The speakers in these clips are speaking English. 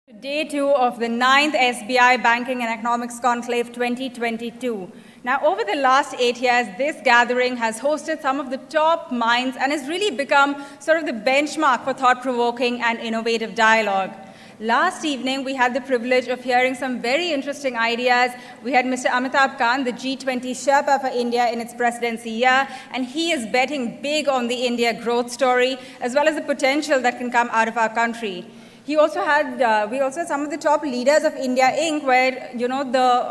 Day 2 of the 9th SBI Banking and Economics Conclave 2022. Now, over the last 8 years, this gathering has hosted some of the top minds and has really become sort of the benchmark for thought-provoking and innovative dialogue. Last evening, we had the privilege of hearing some very interesting ideas. We had Mr. Amitabh Kant, the G20 Sherpa for India in its presidency year, and he is betting big on the India growth story, as well as the potential that can come out of our country. We also had some of the top leaders of India Inc., where,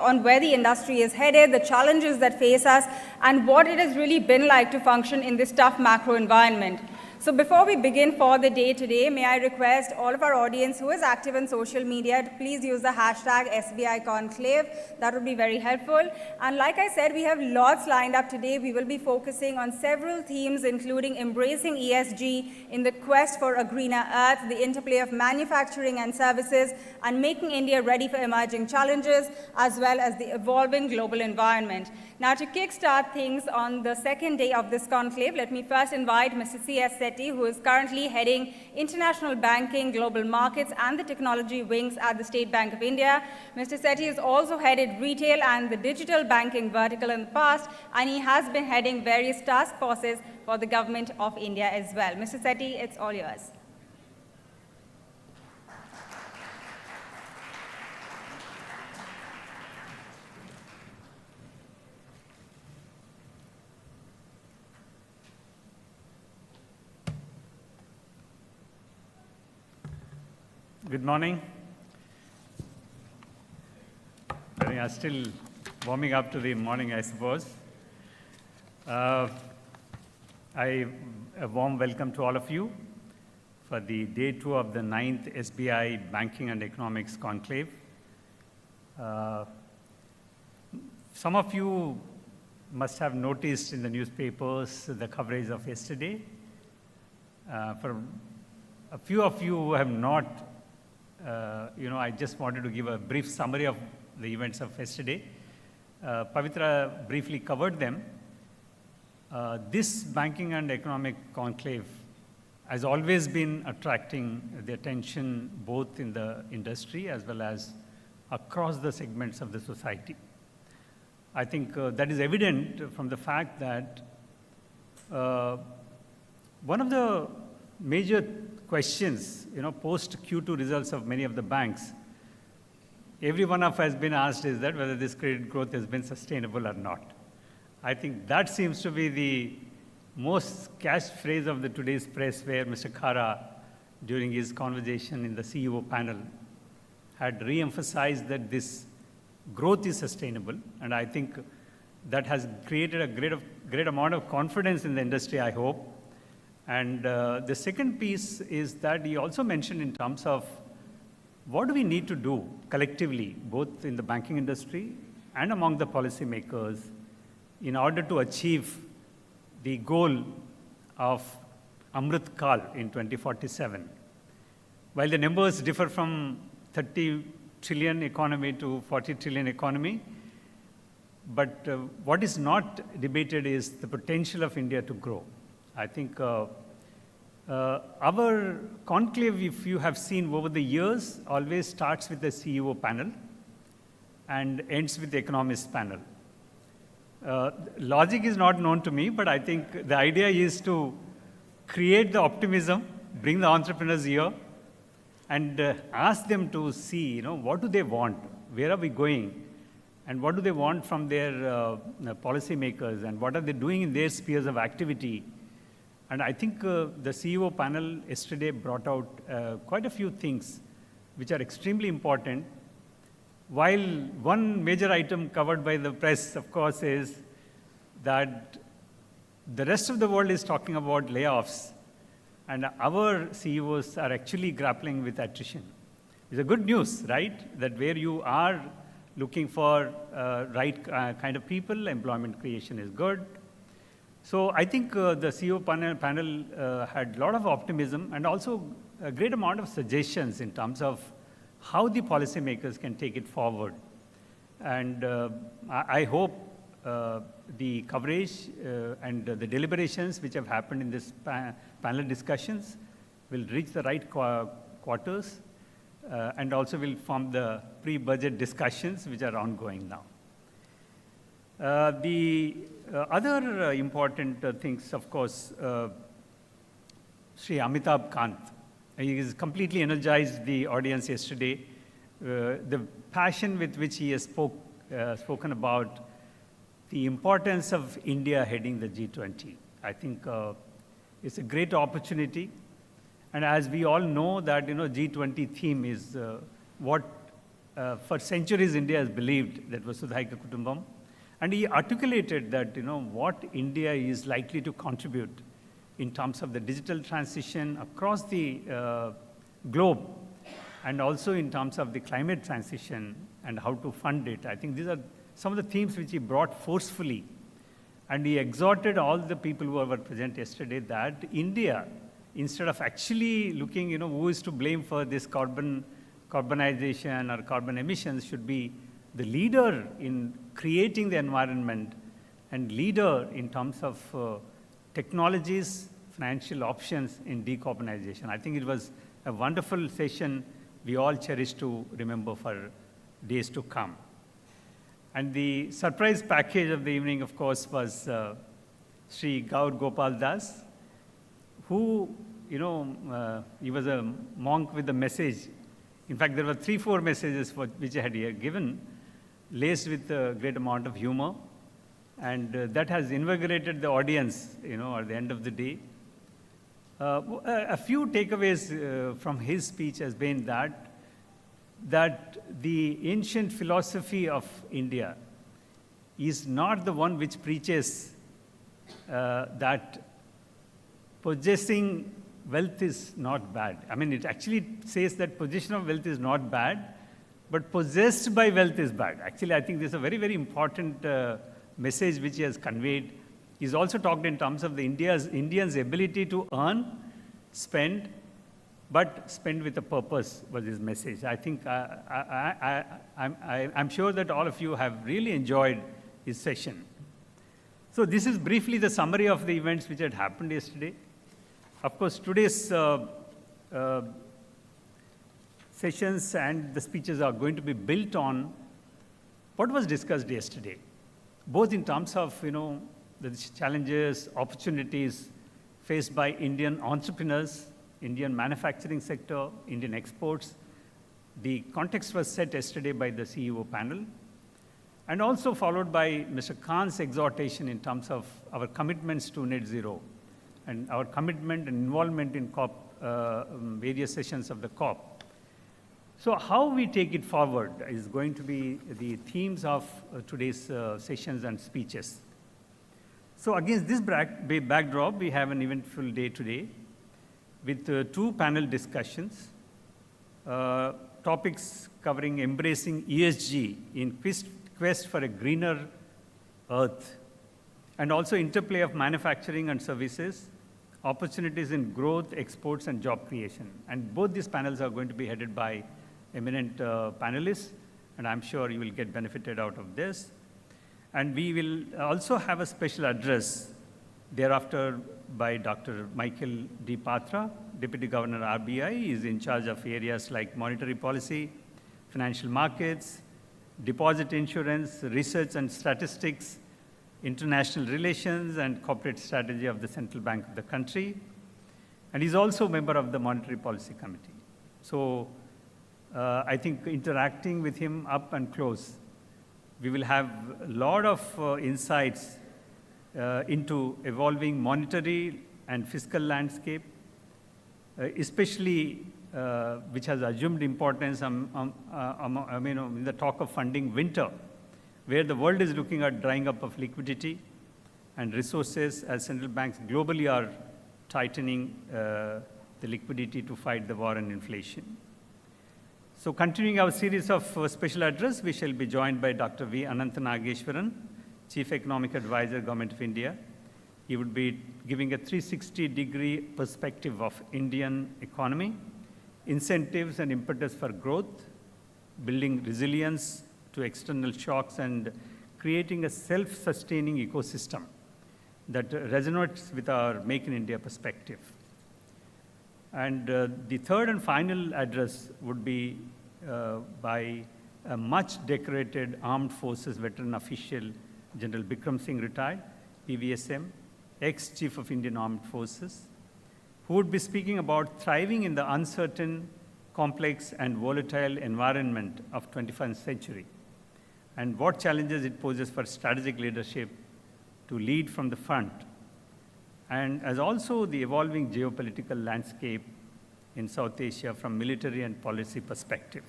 on where the industry is headed, the challenges that face us, and what it has really been like to function in this tough macro environment. So before we begin for the day today, may I request all of our audience who is active on social media to please use the hashtag SBI Conclave. That would be very helpful. And like I said, we have lots lined up today. We will be focusing on several themes, including embracing ESG in the quest for a greener earth, the interplay of manufacturing and services, and making India ready for emerging challenges, as well as the evolving global environment. Now, to kickstart things on the second day of this conclave, let me first invite Mr. C.S. Sethi, who is currently heading International Banking, Global Markets, and the Technology Wings at the State Bank of India. Mr. Sethi has also headed retail and the digital banking vertical in the past, and he has been heading various task forces for the Government of India as well. Mr. Sethi, it's all yours. Good morning. I think I'm still warming up to the morning, I suppose. A warm welcome to all of you for the day 2 of the 9th SBI Banking and Economics Conclave. Some of you must have noticed in the newspapers the coverage of yesterday. For a few of you who have not, I just wanted to give a brief summary of the events of yesterday. Pavitra briefly covered them. This banking and economic conclave has always been attracting the attention both in the industry as well as across the segments of the society. I think that is evident from the fact that one of the major questions, post Q2 results of many of the banks, every one of us has been asked is that whether this credit growth has been sustainable or not. I think that seems to be the most catchphrase of the today's press, where Mr. Khara, during his conversation in the CEO panel, had re-emphasized that this growth is sustainable, and I think that has created a great amount of confidence in the industry, I hope. And the second piece is that he also mentioned in terms of what do we need to do collectively, both in the banking industry and among the policymakers, in order to achieve the goal of Amrit Kal in 2047. While the numbers differ from 30 trillion economy to 40 trillion economy, but what is not debated is the potential of India to grow. I think our conclave, if you have seen over the years, always starts with the CEO panel and ends with the economist panel. Logic is not known to me, but I think the idea is to create the optimism, bring the entrepreneurs here, and ask them to see, what do they want, where are we going, and what do they want from their policymakers, and what are they doing in their spheres of activity. And I think the CEO panel yesterday brought out quite a few things which are extremely important. While one major item covered by the press, of course, is that the rest of the world is talking about layoffs, and our CEOs are actually grappling with attrition. It's a good news, right? That where you are looking for right kind of people, employment creation is good. So I think the CEO panel had a lot of optimism and also a great amount of suggestions in terms of how the policymakers can take it forward. And I hope the coverage and the deliberations which have happened in this panel discussions will reach the right quarters and also will form the pre-budget discussions which are ongoing now. The other important things, of course, Sri Amitabh Kant. He has completely energized the audience yesterday. The passion with which he has spoken about the importance of India heading the G20. I think it's a great opportunity. And as we all know that, G20 theme is what for centuries India has believed, that was Sudhaika Kutumbam. And he articulated that, what India is likely to contribute in terms of the digital transition across the globe, and also in terms of the climate transition and how to fund it. I think these are some of the themes which he brought forcefully. And he exhorted all the people who were present yesterday that India, instead of actually looking, who is to blame for this carbonization or carbon emissions, should be the leader in creating the environment and leader in terms of technologies, financial options in decarbonization. I think it was a wonderful session we all cherish to remember for days to come. And the surprise package of the evening, of course, was Sri Gaur Gopal Das, who, he was a monk with a message. In fact, there were 3-4 messages which I had here given, laced with a great amount of humor. And that has invigorated the audience, at the end of the day. A few takeaways from his speech has been that the ancient philosophy of India is not the one which preaches that possessing wealth is not bad. I mean, it actually says that possession of wealth is not bad, but possessed by wealth is bad. Actually, I think this is a very, very important message which he has conveyed. He's also talked in terms of the Indians' ability to earn, spend, but spend with a purpose was his message. I think I'm sure that all of you have really enjoyed his session. So this is briefly the summary of the events which had happened yesterday. Of course, today's sessions and the speeches are going to be built on what was discussed yesterday, both in terms of, the challenges, opportunities faced by Indian entrepreneurs, Indian manufacturing sector, Indian exports. The context was set yesterday by the CEO panel, and also followed by Mr. Khan's exhortation in terms of our commitments to net zero and our commitment and involvement in various sessions of the COP. So how we take it forward is going to be the themes of today's sessions and speeches. So against this backdrop, we have an eventful day today with 2 panel discussions, topics covering embracing ESG in quest for a greener earth, and also interplay of manufacturing and services, opportunities in growth, exports, and job creation. And both these panels are going to be headed by eminent panelists, and I'm sure you will get benefited out of this. And we will also have a special address thereafter by Dr. Michael D. Patra, Deputy Governor RBI. He is in charge of areas like monetary policy, financial markets, deposit insurance, research and statistics, international relations, and corporate strategy of the Central Bank of the country. And he's also a member of the Monetary Policy Committee. So I think interacting with him up and close, we will have a lot of insights into evolving monetary and fiscal landscape, especially which has assumed importance in the talk of funding winter, where the world is looking at drying up of liquidity and resources as central banks globally are tightening the liquidity to fight the war and inflation. So continuing our series of special address, we shall be joined by Dr. V. Anantha Nageshwaran, Chief Economic Advisor, Government of India. He would be giving a 360-degree perspective of Indian economy, incentives and impetus for growth, building resilience to external shocks, and creating a self-sustaining ecosystem that resonates with our Make in India perspective. And the third and final address would be by a much decorated armed forces veteran official, General Bikram Singh, retired, PVSM, ex-Chief of Indian Armed Forces, who would be speaking about thriving in the uncertain, complex, and volatile environment of 21st century, and what challenges it poses for strategic leadership to lead from the front, and as also the evolving geopolitical landscape in South Asia from military and policy perspective.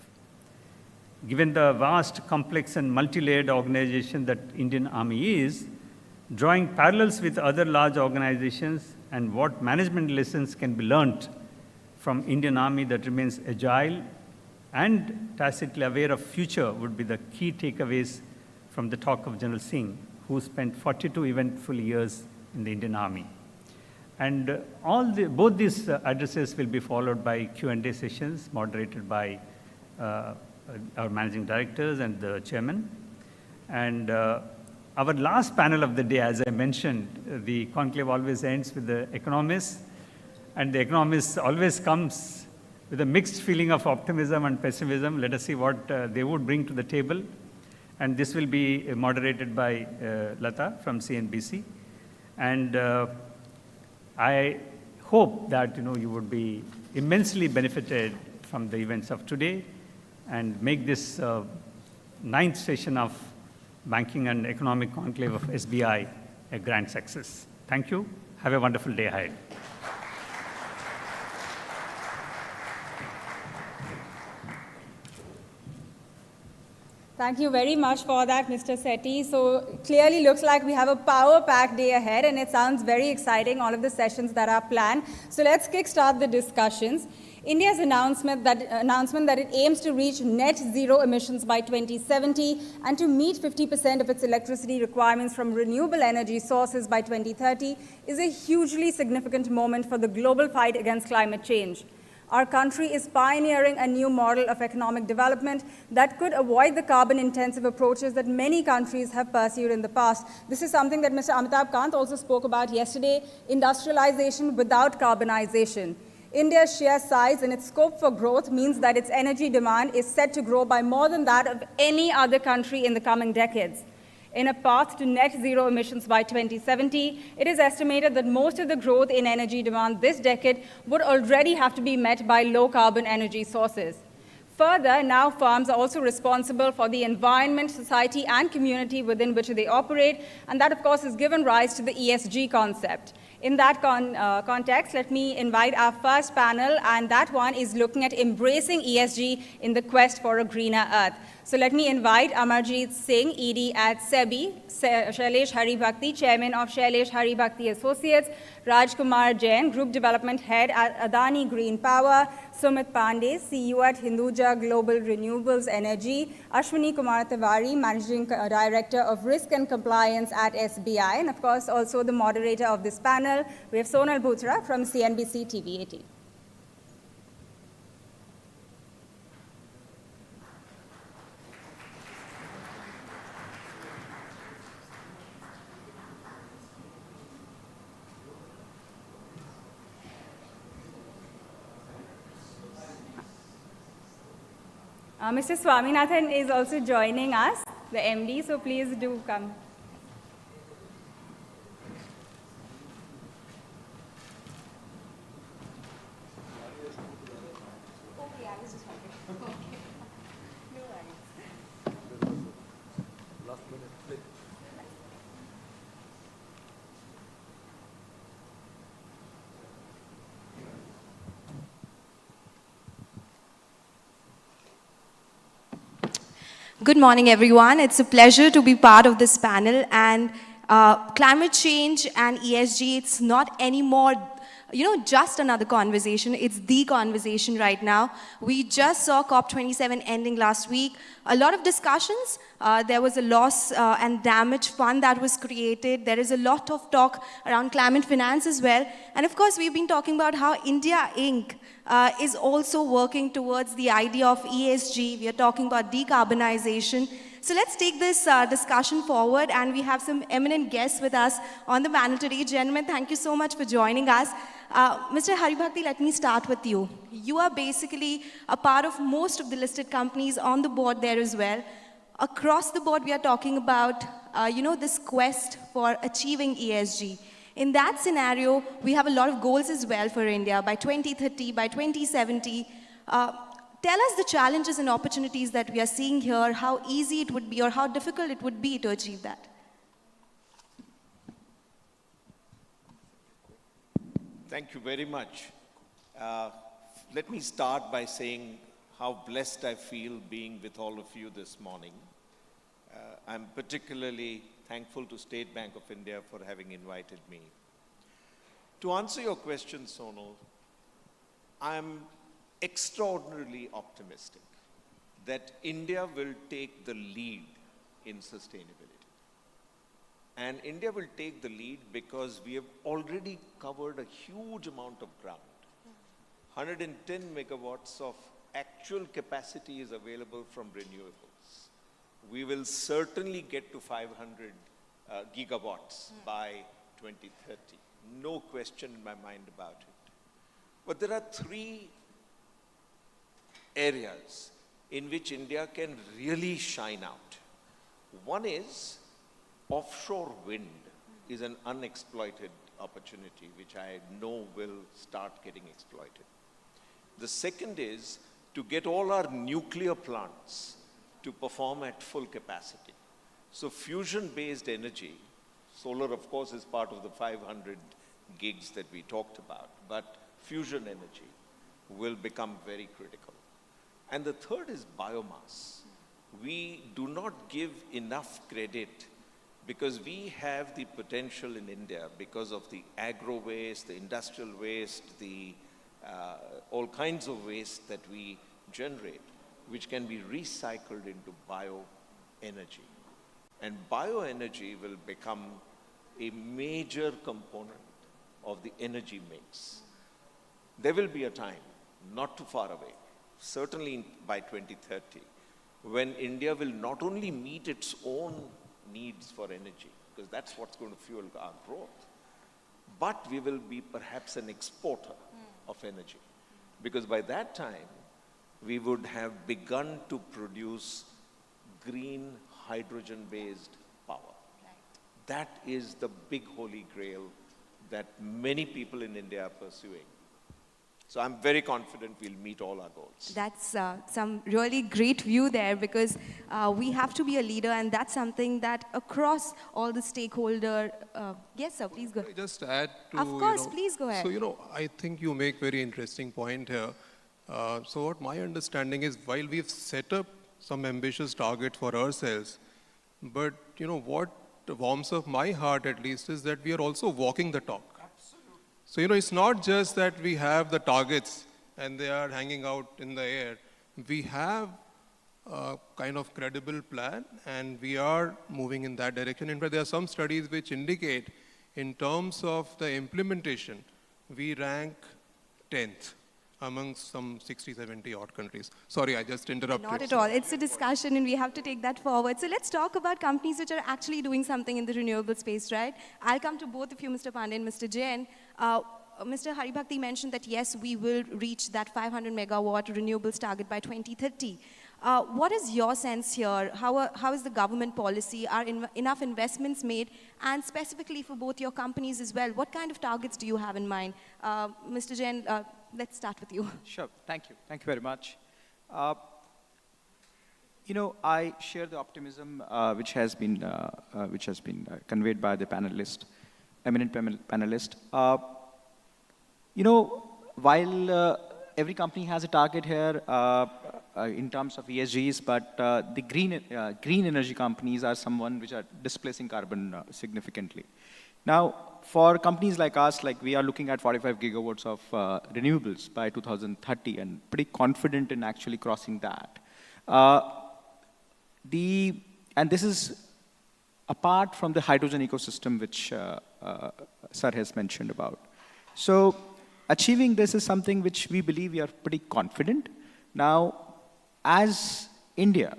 Given the vast, complex, and multi-layered organization that Indian Army is, drawing parallels with other large organizations and what management lessons can be learned from Indian Army that remains agile and tacitly aware of future would be the key takeaways from the talk of General Singh, who spent 42 eventful years in the Indian Army. And both these addresses will be followed by Q&A sessions moderated by our managing directors and the chairman. And our last panel of the day, as I mentioned, the conclave always ends with the economists, and the economists always comes with a mixed feeling of optimism and pessimism. Let us see what they would bring to the table. And this will be moderated by Lata from CNBC. And I hope that you would be immensely benefited from the events of today and make this ninth session of Banking and Economic Conclave of SBI a grand success. Thank you. Have a wonderful day ahead. Thank you very much for that, Mr. Sethi. So clearly looks like we have a power-packed day ahead, and it sounds very exciting, all of the sessions that are planned. So let's kickstart the discussions. India's announcement that it aims to reach net zero emissions by 2070 and to meet 50% of its electricity requirements from renewable energy sources by 2030 is a hugely significant moment for the global fight against climate change. Our country is pioneering a new model of economic development that could avoid the carbon-intensive approaches that many countries have pursued in the past. This is something that Mr. Amitabh Kant also spoke about yesterday, industrialization without carbonization. India's sheer size and its scope for growth means that its energy demand is set to grow by more than that of any other country in the coming decades. In a path to net zero emissions by 2070, it is estimated that most of the growth in energy demand this decade would already have to be met by low-carbon energy sources. Further, now firms are also responsible for the environment, society, and community within which they operate, and that, of course, has given rise to the ESG concept. In that context, let me invite our first panel, and that one is looking at embracing ESG in the quest for a greener earth. So let me invite Amarjeet Singh, ED at SEBI, Shailesh Haribhakti, Chairman of Shailesh Haribhakti Associates, Rajkumar Jain, Group Development Head at Adani Green Power, Sumit Pandey, CEO at Hinduja Global Renewables Energy, Ashwini Kumar Tiwari, Managing Director of Risk and Compliance at SBI, and of course also the moderator of this panel, we have Sonal Bhutra from CNBC TV 18. Mr. Swaminathan is also joining us, the MD, so please do come. Okay, I was just wondering. Okay. No worries. Last minute. Good morning, everyone. It's a pleasure to be part of this panel. And climate change and ESG, it's not anymore, just another conversation. It's the conversation right now. We just saw COP27 ending last week. A lot of discussions. There was a loss and damage fund that was created. There is a lot of talk around climate finance as well. And of course, we've been talking about how India Inc. Is also working towards the idea of ESG. We are talking about decarbonization. So let's take this discussion forward, and we have some eminent guests with us on the panel today. Gentlemen, thank you so much for joining us. Mr. Haribhakti, let me start with you. You are basically a part of most of the listed companies on the board there as well. Across the board, we are talking about, this quest for achieving ESG. In that scenario, we have a lot of goals as well for India by 2030, by 2070. Tell us the challenges and opportunities that we are seeing here, how easy it would be or how difficult it would be to achieve that. Thank you very much. Let me start by saying how blessed I feel being with all of you this morning. I'm particularly thankful to State Bank of India for having invited me. To answer your question, Sonal, I'm extraordinarily optimistic that India will take the lead in sustainability. And India will take the lead because we have already covered a huge amount of ground. 110 megawatts of actual capacity is available from renewables. We will certainly get to 500 gigawatts by 2030. No question in my mind about it. But there are three areas in which India can really shine out. One is offshore wind is an unexploited opportunity which I know will start getting exploited. The second is to get all our nuclear plants to perform at full capacity. So fusion-based energy, solar of course is part of the 500 gigs that we talked about, but fusion energy will become very critical. And the third is biomass. We do not give enough credit because we have the potential in India because of the agro waste, the industrial waste, the all kinds of waste that we generate, which can be recycled into bioenergy. And bioenergy will become a major component of the energy mix. There will be a time, not too far away, certainly by 2030, when India will not only meet its own needs for energy, because that's what's going to fuel our growth, but we will be perhaps an exporter of energy. Because by that time, we would have begun to produce green hydrogen-based power. Right. That is the big holy grail that many people in India are pursuing. So I'm very confident we'll meet all our goals. That's some really great view there, because we have to be a leader, and that's something that across all the stakeholder. Yes, sir, please go ahead. Just add to. Of course, please go ahead. So, I think you make very interesting point here. So what my understanding is, while we've set up some ambitious target for ourselves, but what warms up my heart at least is that we are also walking the talk. So, it's not just that we have the targets and they are hanging out in the air. We have a kind of credible plan and we are moving in that direction. In fact, there are some studies which indicate in terms of the implementation, we rank 10th amongst some 60, 70 odd countries. Sorry, I just interrupted. Not at all. It's a discussion and we have to take that forward. So let's talk about companies which are actually doing something in the renewable space, right? I'll come to both of you, Mr. Pandey and Mr. Jain. Mr. Haribhakti mentioned that yes, we will reach that 500 megawatt renewables target by 2030. What is your sense here? How is the government policy? Are enough investments made? And specifically for both your companies as well, what kind of targets do you have in mind? Mr. Jain, let's start with you. Sure, thank you. Thank you very much. I share the optimism which has been conveyed by the eminent panelist. While every company has a target here in terms of ESGs, but the green energy companies are someone which are displacing carbon significantly. Now, for companies like us, we are looking at 45 gigawatts of renewables by 2030 and pretty confident in actually crossing that. And this is apart from the hydrogen ecosystem which Sir has mentioned about. So achieving this is something which we believe we are pretty confident. Now, as India,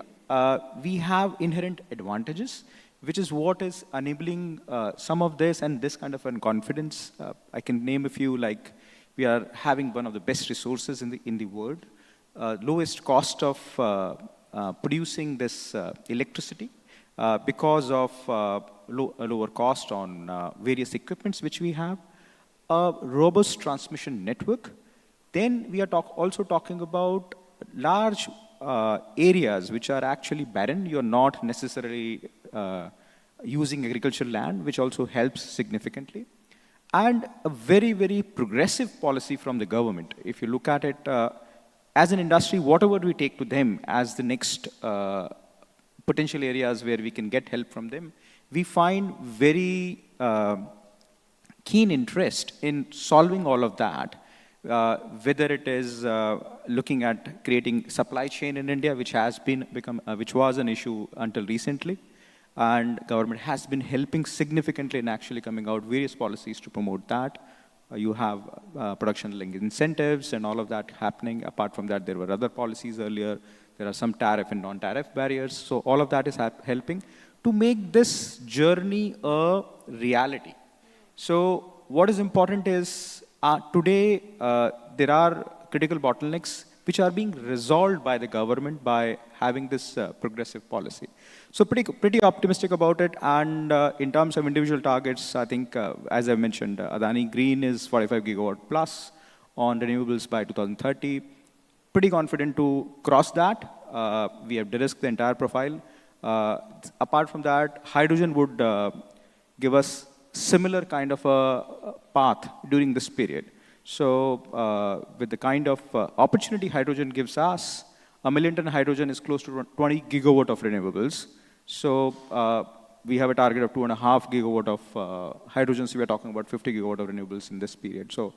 we have inherent advantages, which is what is enabling some of this and this kind of confidence. I can name a few, like we are having one of the best resources in the world, lowest cost of producing this electricity because of lower cost on various equipments which we have, a robust transmission network. Then we are also talking about large areas which are actually barren. You're not necessarily using agricultural land, which also helps significantly. And a very, very progressive policy from the government. If you look at it, as an industry, whatever we take to them as the next potential areas where we can get help from them, we find very keen interest in solving all of that, whether it is looking at creating supply chain in India, which which was an issue until recently, and government has been helping significantly in actually coming out various policies to promote that. You have production-linked incentives and all of that happening. Apart from that, there were other policies earlier. There are some tariff and non-tariff barriers. So all of that is helping to make this journey a reality. So what is important is today there are critical bottlenecks which are being resolved by the government by having this progressive policy. So pretty optimistic about it. And in terms of individual targets, I think, as I mentioned, Adani Green is 45 gigawatt plus on renewables by 2030. Pretty confident to cross that. We have de-risked the entire profile. Apart from that, hydrogen would give us similar kind of a path during this period. So with the kind of opportunity hydrogen gives us, 1 million ton hydrogen is close to 20 gigawatt of renewables. So we have a target of 2.5 gigawatt of hydrogen. So we are talking about 50 gigawatt of renewables in this period. So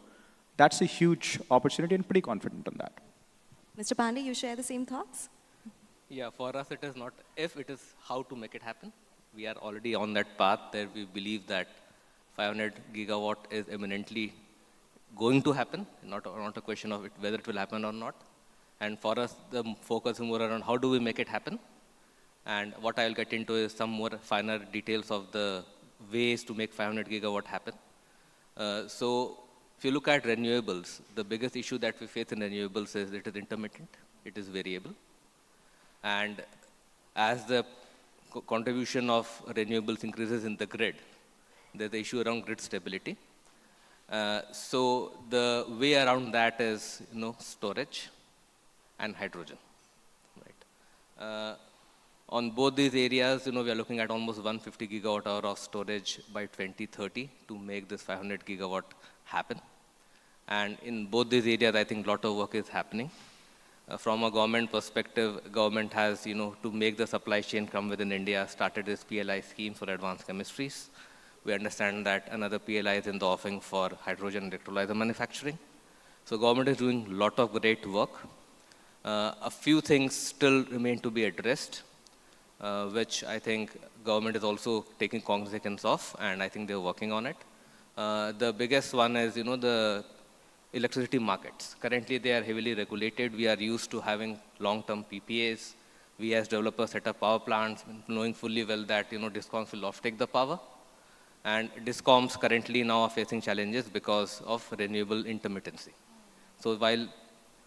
that's a huge opportunity and pretty confident on that. Mr. Pandey, you share the same thoughts? Yeah, for us it is not if, it is how to make it happen. We are already on that path there. We believe that 500 gigawatt is imminently going to happen, not a question of whether it will happen or not. And for us, the focus is more around how do we make it happen. And what I'll get into is some more finer details of the ways to make 500 gigawatt happen. So if you look at renewables, the biggest issue that we face in renewables is it is intermittent, it is variable. And as the contribution of renewables increases in the grid, there's the issue around grid stability. So the way around that is, storage and hydrogen, right? On both these areas, we are looking at almost 150 gigawatt hour of storage by 2030 to make this 500 gigawatt happen. And in both these areas, I think a lot of work is happening. From a government perspective, government has, to make the supply chain come within India, started this PLI scheme for advanced chemistries. We understand that another PLI is in the offing for hydrogen electrolyzer manufacturing. So government is doing a lot of great work. A few things still remain to be addressed, which I think government is also taking cognizance of, and I think they're working on it. The biggest one is, the electricity markets. Currently, they are heavily regulated. We are used to having long-term PPAs. We as developers set up power plants, knowing fully well that, DISCOMs will offtake the power. And DISCOMs currently now are facing challenges because of renewable intermittency. So while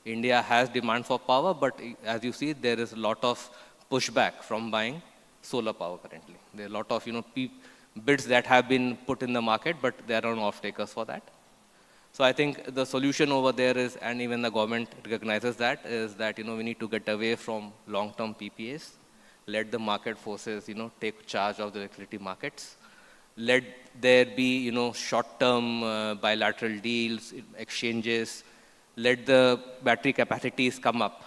India has demand for power, but as you see, there is a lot of pushback from buying solar power currently. There are a lot of, bids that have been put in the market, but there are no off-takers for that. So I think the solution over there is, and even the government recognizes that, is that, we need to get away from long-term PPAs, let the market forces, take charge of the electricity markets. Let there be, short-term bilateral deals, exchanges. Let the battery capacities come up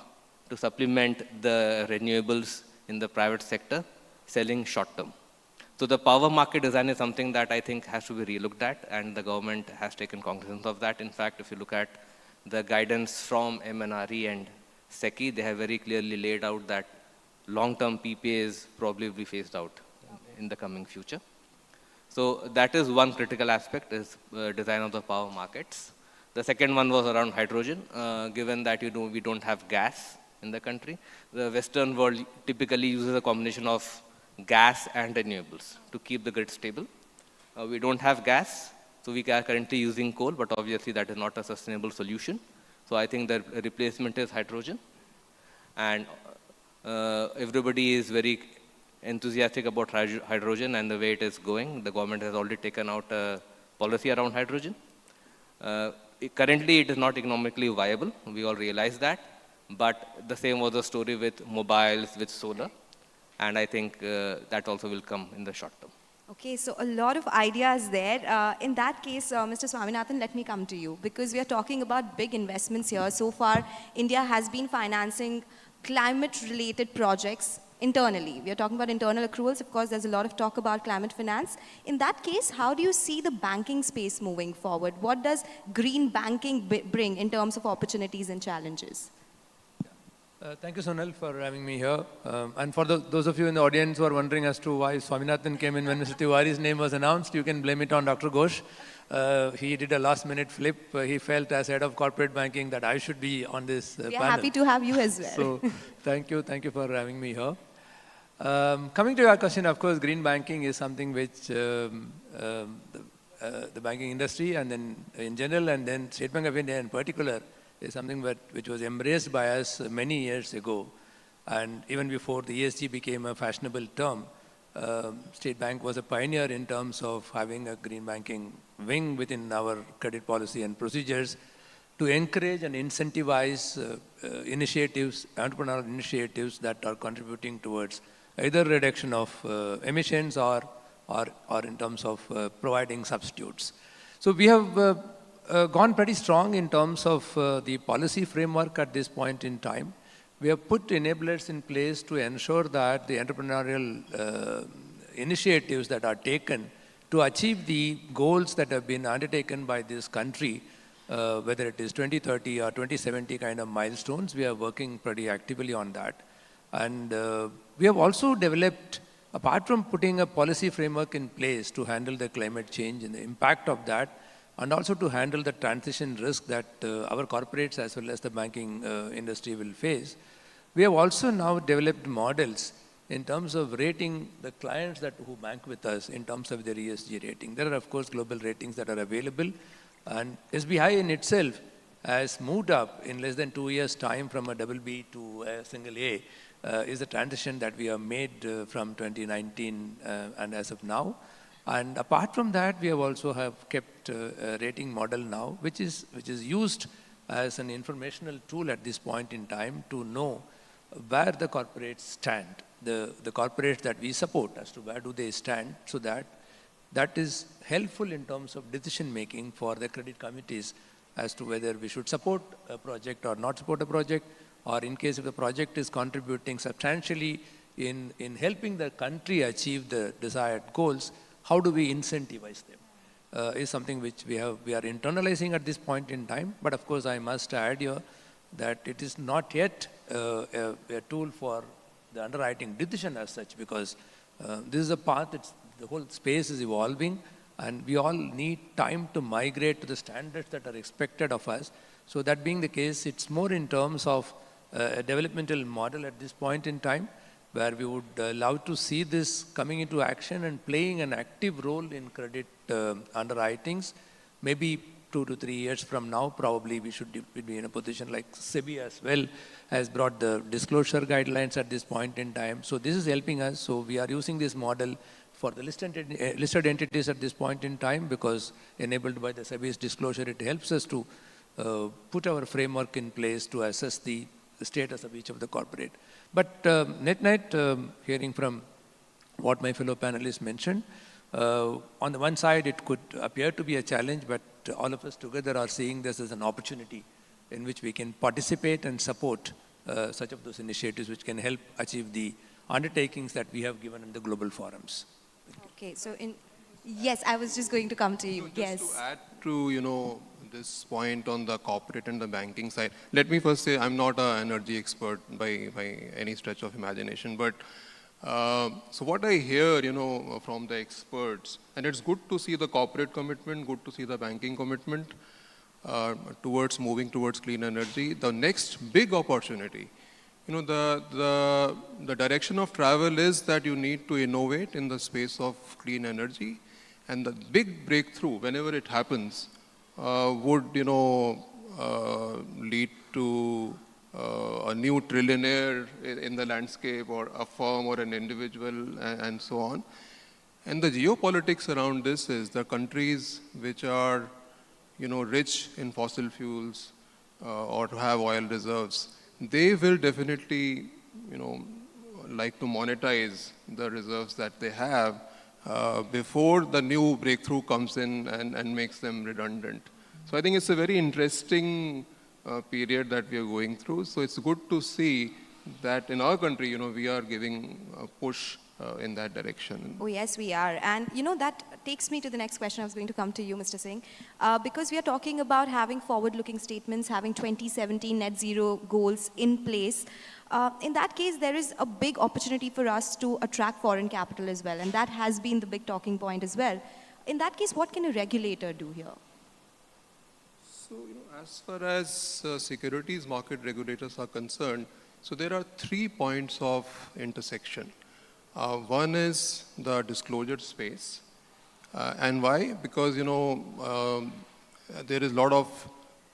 to supplement the renewables in the private sector, selling short-term. So the power market design is something that I think has to be relooked at, and the government has taken cognizance of that. In fact, if you look at the guidance from MNRE and SECI, they have very clearly laid out that long-term PPAs probably will be phased out in the coming future. So that is one critical aspect, is design of the power markets. The second one was around hydrogen. Given that we don't have gas, in the country. The Western world typically uses a combination of gas and renewables to keep the grid stable. We don't have gas, so we are currently using coal, but obviously that is not a sustainable solution. So I think the replacement is hydrogen. And everybody is very enthusiastic about hydrogen and the way it is going. The government has already taken out a policy around hydrogen. Currently, it is not economically viable. We all realize that. But the same was the story with mobiles, with solar. And I think that also will come in the short term. Okay, so a lot of ideas there. In that case, Mr. Swaminathan, let me come to you, because we are talking about big investments here. So far, India has been financing climate-related projects internally. We are talking about internal accruals. Of course, there's a lot of talk about climate finance. In that case, how do you see the banking space moving forward? What does green banking bring in terms of opportunities and challenges? Thank you, Sonal, for having me here. And for those of you in the audience who are wondering as to why Swaminathan came in when Mr. Tiwari's name was announced, you can blame it on Dr. Ghosh. He did a last-minute flip. He felt as head of corporate banking that I should be on this panel. We are happy to have you as well. So, thank you for having me here. Coming to your question, of course, green banking is something which the banking industry and then in general and then State Bank of India in particular is something which was embraced by us many years ago. And even before the ESG became a fashionable term, State Bank was a pioneer in terms of having a green banking wing within our credit policy and procedures to encourage and incentivize initiatives, entrepreneurial initiatives that are contributing towards either reduction of emissions or in terms of providing substitutes. So we have gone pretty strong in terms of the policy framework at this point in time. We have put enablers in place to ensure that the entrepreneurial initiatives that are taken to achieve the goals that have been undertaken by this country, whether it is 2030 or 2070 kind of milestones, we are working pretty actively on that. And we have also developed, apart from putting a policy framework in place to handle the climate change and the impact of that, and also to handle the transition risk that our corporates as well as the banking industry will face, we have also now developed models in terms of rating the clients who bank with us in terms of their ESG rating. There are, of course, global ratings that are available. And SBI in itself has moved up in less than 2 years' time from a BB to a single A, is a transition that we have made from 2019 and as of now. And apart from that, we have also kept a rating model now, which is used as an informational tool at this point in time to know where the corporates stand, the corporates that we support as to where do they stand, so that is helpful in terms of decision making for the credit committees as to whether we should support a project or not support a project, or in case if the project is contributing substantially in helping the country achieve the desired goals, how do we incentivize them? Is something which we are internalizing at this point in time. But of course, I must add here that it is not yet a tool for the underwriting decision as such, because this is a path, the whole space is evolving, and we all need time to migrate to the standards that are expected of us. So that being the case, it's more in terms of a developmental model at this point in time, where we would love to see this coming into action and playing an active role in credit underwritings. Maybe 2 to 3 years from now, probably we should be in a position like SBI as well has brought the disclosure guidelines at this point in time. So this is helping us. So we are using this model for the listed entities at this point in time, because enabled by the SBI's disclosure, it helps us to put our framework in place to assess the status of each of the corporate. But net, hearing from what my fellow panelists mentioned, on the one side, it could appear to be a challenge, but all of us together are seeing this as an opportunity in which we can participate and support such of those initiatives which can help achieve the undertakings that we have given in the global forums. Okay, so yes, I was just going to come to you. Just Yes. to add to, this point on the corporate and the banking side, let me first say I'm not an energy expert by any stretch of imagination, but so what I hear, from the experts, and it's good to see the corporate commitment, good to see the banking commitment towards moving towards clean energy. The next big opportunity the direction of travel is that you need to innovate in the space of clean energy. And the big breakthrough, whenever it happens, would, lead to a new trillionaire in the landscape, or a firm or an individual, and so on. And the geopolitics around this is the countries which are, rich in fossil fuels or have oil reserves, they will definitely, like to monetize the reserves that they have before the new breakthrough comes in and makes them redundant. So I think it's a very interesting period that we are going through. So it's good to see that in our country, we are giving a push in that direction. Oh, yes, we are. And, that takes me to the next question. I was going to come to you, Mr. Singh. Because we are talking about having forward-looking statements, having 2017 net zero goals in place. In that case, there is a big opportunity for us to attract foreign capital as well. And that has been the big talking point as well. In that case, what can a regulator do here? So, as far as securities market regulators are concerned, so there are 3 points of intersection. One is the disclosure space. And why? Because, there is a lot of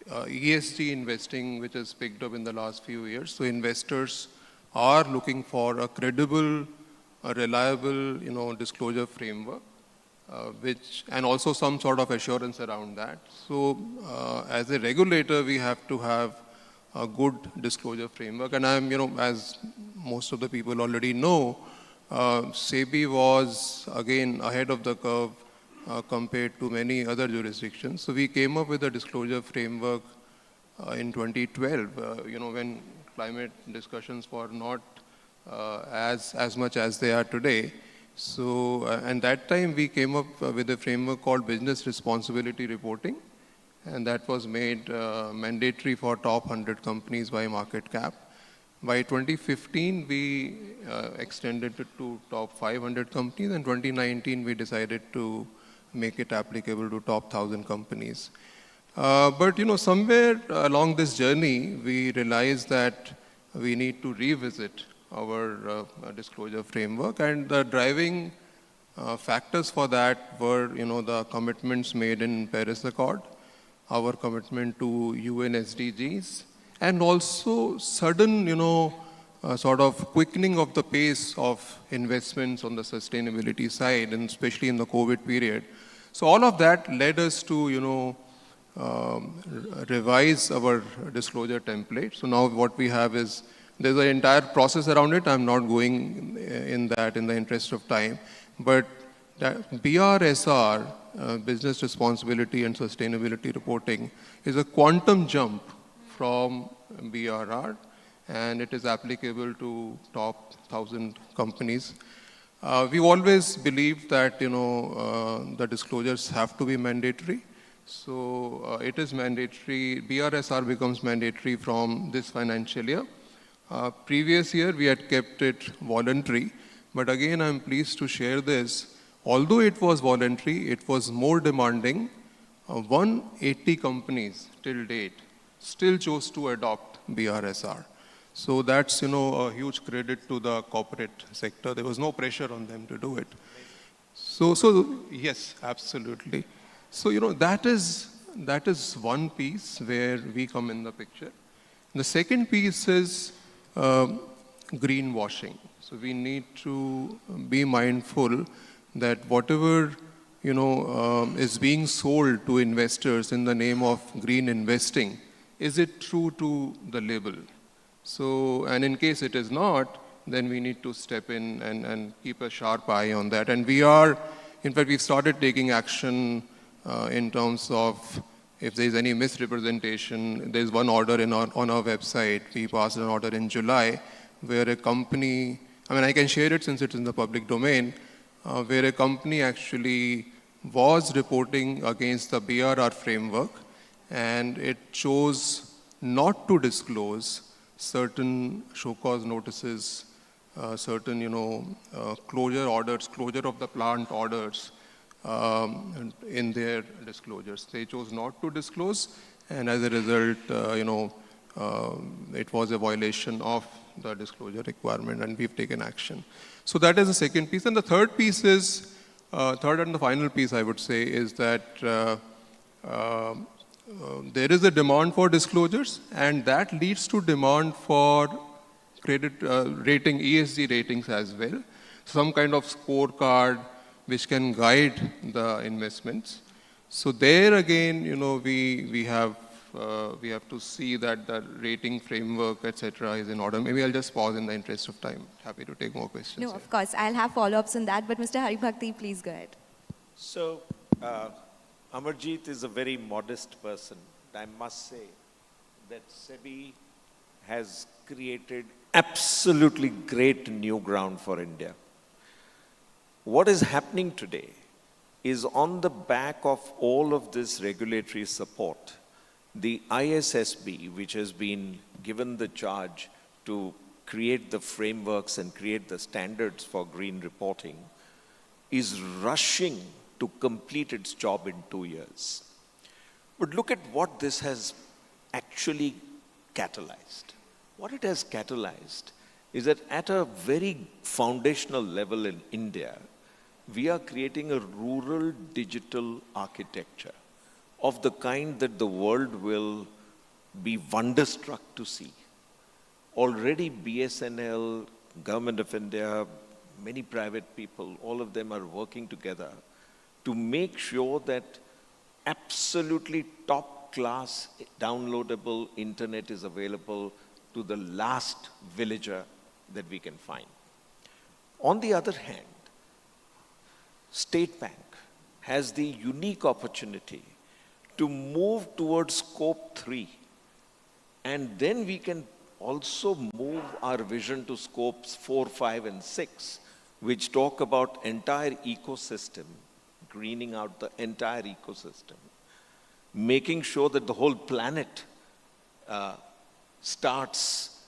ESG investing which has picked up in the last few years. So investors are looking for a credible, a reliable, disclosure framework, and also some sort of assurance around that. So as a regulator, we have to have a good disclosure framework. And as most of the people already know, SEBI was, again, ahead of the curve compared to many other jurisdictions. So we came up with a disclosure framework in 2012, when climate discussions were not as much as they are today. So, and that time we came up with a framework called business responsibility reporting, and that was made mandatory for top 100 companies by market cap. By 2015, we extended it to top 500 companies, and 2019 we decided to make it applicable to top 1,000 companies. But somewhere along this journey, we realized that we need to revisit our disclosure framework, and the driving factors for that were, the commitments made in Paris Accord, our commitment to UN SDGs, and also sudden, sort of quickening of the pace of investments on the sustainability side, and especially in the COVID period. So all of that led us to, revise our disclosure template. So now what we have is, there's an entire process around it. I'm not going in that in the interest of time. But that BRSR, Business Responsibility and Sustainability Reporting, is a quantum jump from BRR, and it is applicable to top 1,000 companies. We've always believed that, the disclosures have to be mandatory. So it is mandatory. BRSR becomes mandatory from this financial year. Previous year, we had kept it voluntary. But again, I'm pleased to share this. Although it was voluntary, it was more demanding. 180 companies till date still chose to adopt BRSR. So that's, a huge credit to the corporate sector. There was no pressure on them to do it. So yes, absolutely. So, that is one piece where we come in the picture. The second piece is greenwashing. So we need to be mindful that whatever, is being sold to investors in the name of green investing, is it true to the label? So, and in case it is not, then we need to step in and keep a sharp eye on that. And we are, in fact, we've started taking action in terms of if there's any misrepresentation. There's one order on our website. We passed an order in July where a company, I can share it since it's in the public domain, where a company actually was reporting against the BRR framework, and it chose not to disclose certain show cause notices, certain, closure orders, closure of the plant orders, in their disclosures. They chose not to disclose, and as a result, it was a violation of the disclosure requirement, and we've taken action. So that is the second piece. And the third piece is, third and the final piece, I would say, is that there is a demand for disclosures, and that leads to demand for credit rating, ESG ratings as well. Some kind of scorecard which can guide the investments. So there again, we have to see that the rating framework, etc., is in order. Maybe I'll just pause in the interest of time. Happy to take more questions. No, of course. I'll have follow-ups on that. But Mr. Haribhakti, please go ahead. So, Amarjeet is a very modest person. I must say that SEBI has created absolutely great new ground for India. What is happening today is on the back of all of this regulatory support, the ISSB, which has been given the charge to create the frameworks and create the standards for green reporting, is rushing to complete its job in 2 years. But look at what this has actually catalyzed. What it has catalyzed is that at a very foundational level in India, we are creating a rural digital architecture of the kind that the world will be wonderstruck to see. Already BSNL, Government of India, many private people, all of them are working together to make sure that absolutely top-class downloadable internet is available to the last villager that we can find. On the other hand, State Bank has the unique opportunity to move towards scope 3, and then we can also move our vision to scopes 4, 5, and 6, which talk about entire ecosystem, greening out the entire ecosystem, making sure that the whole planet starts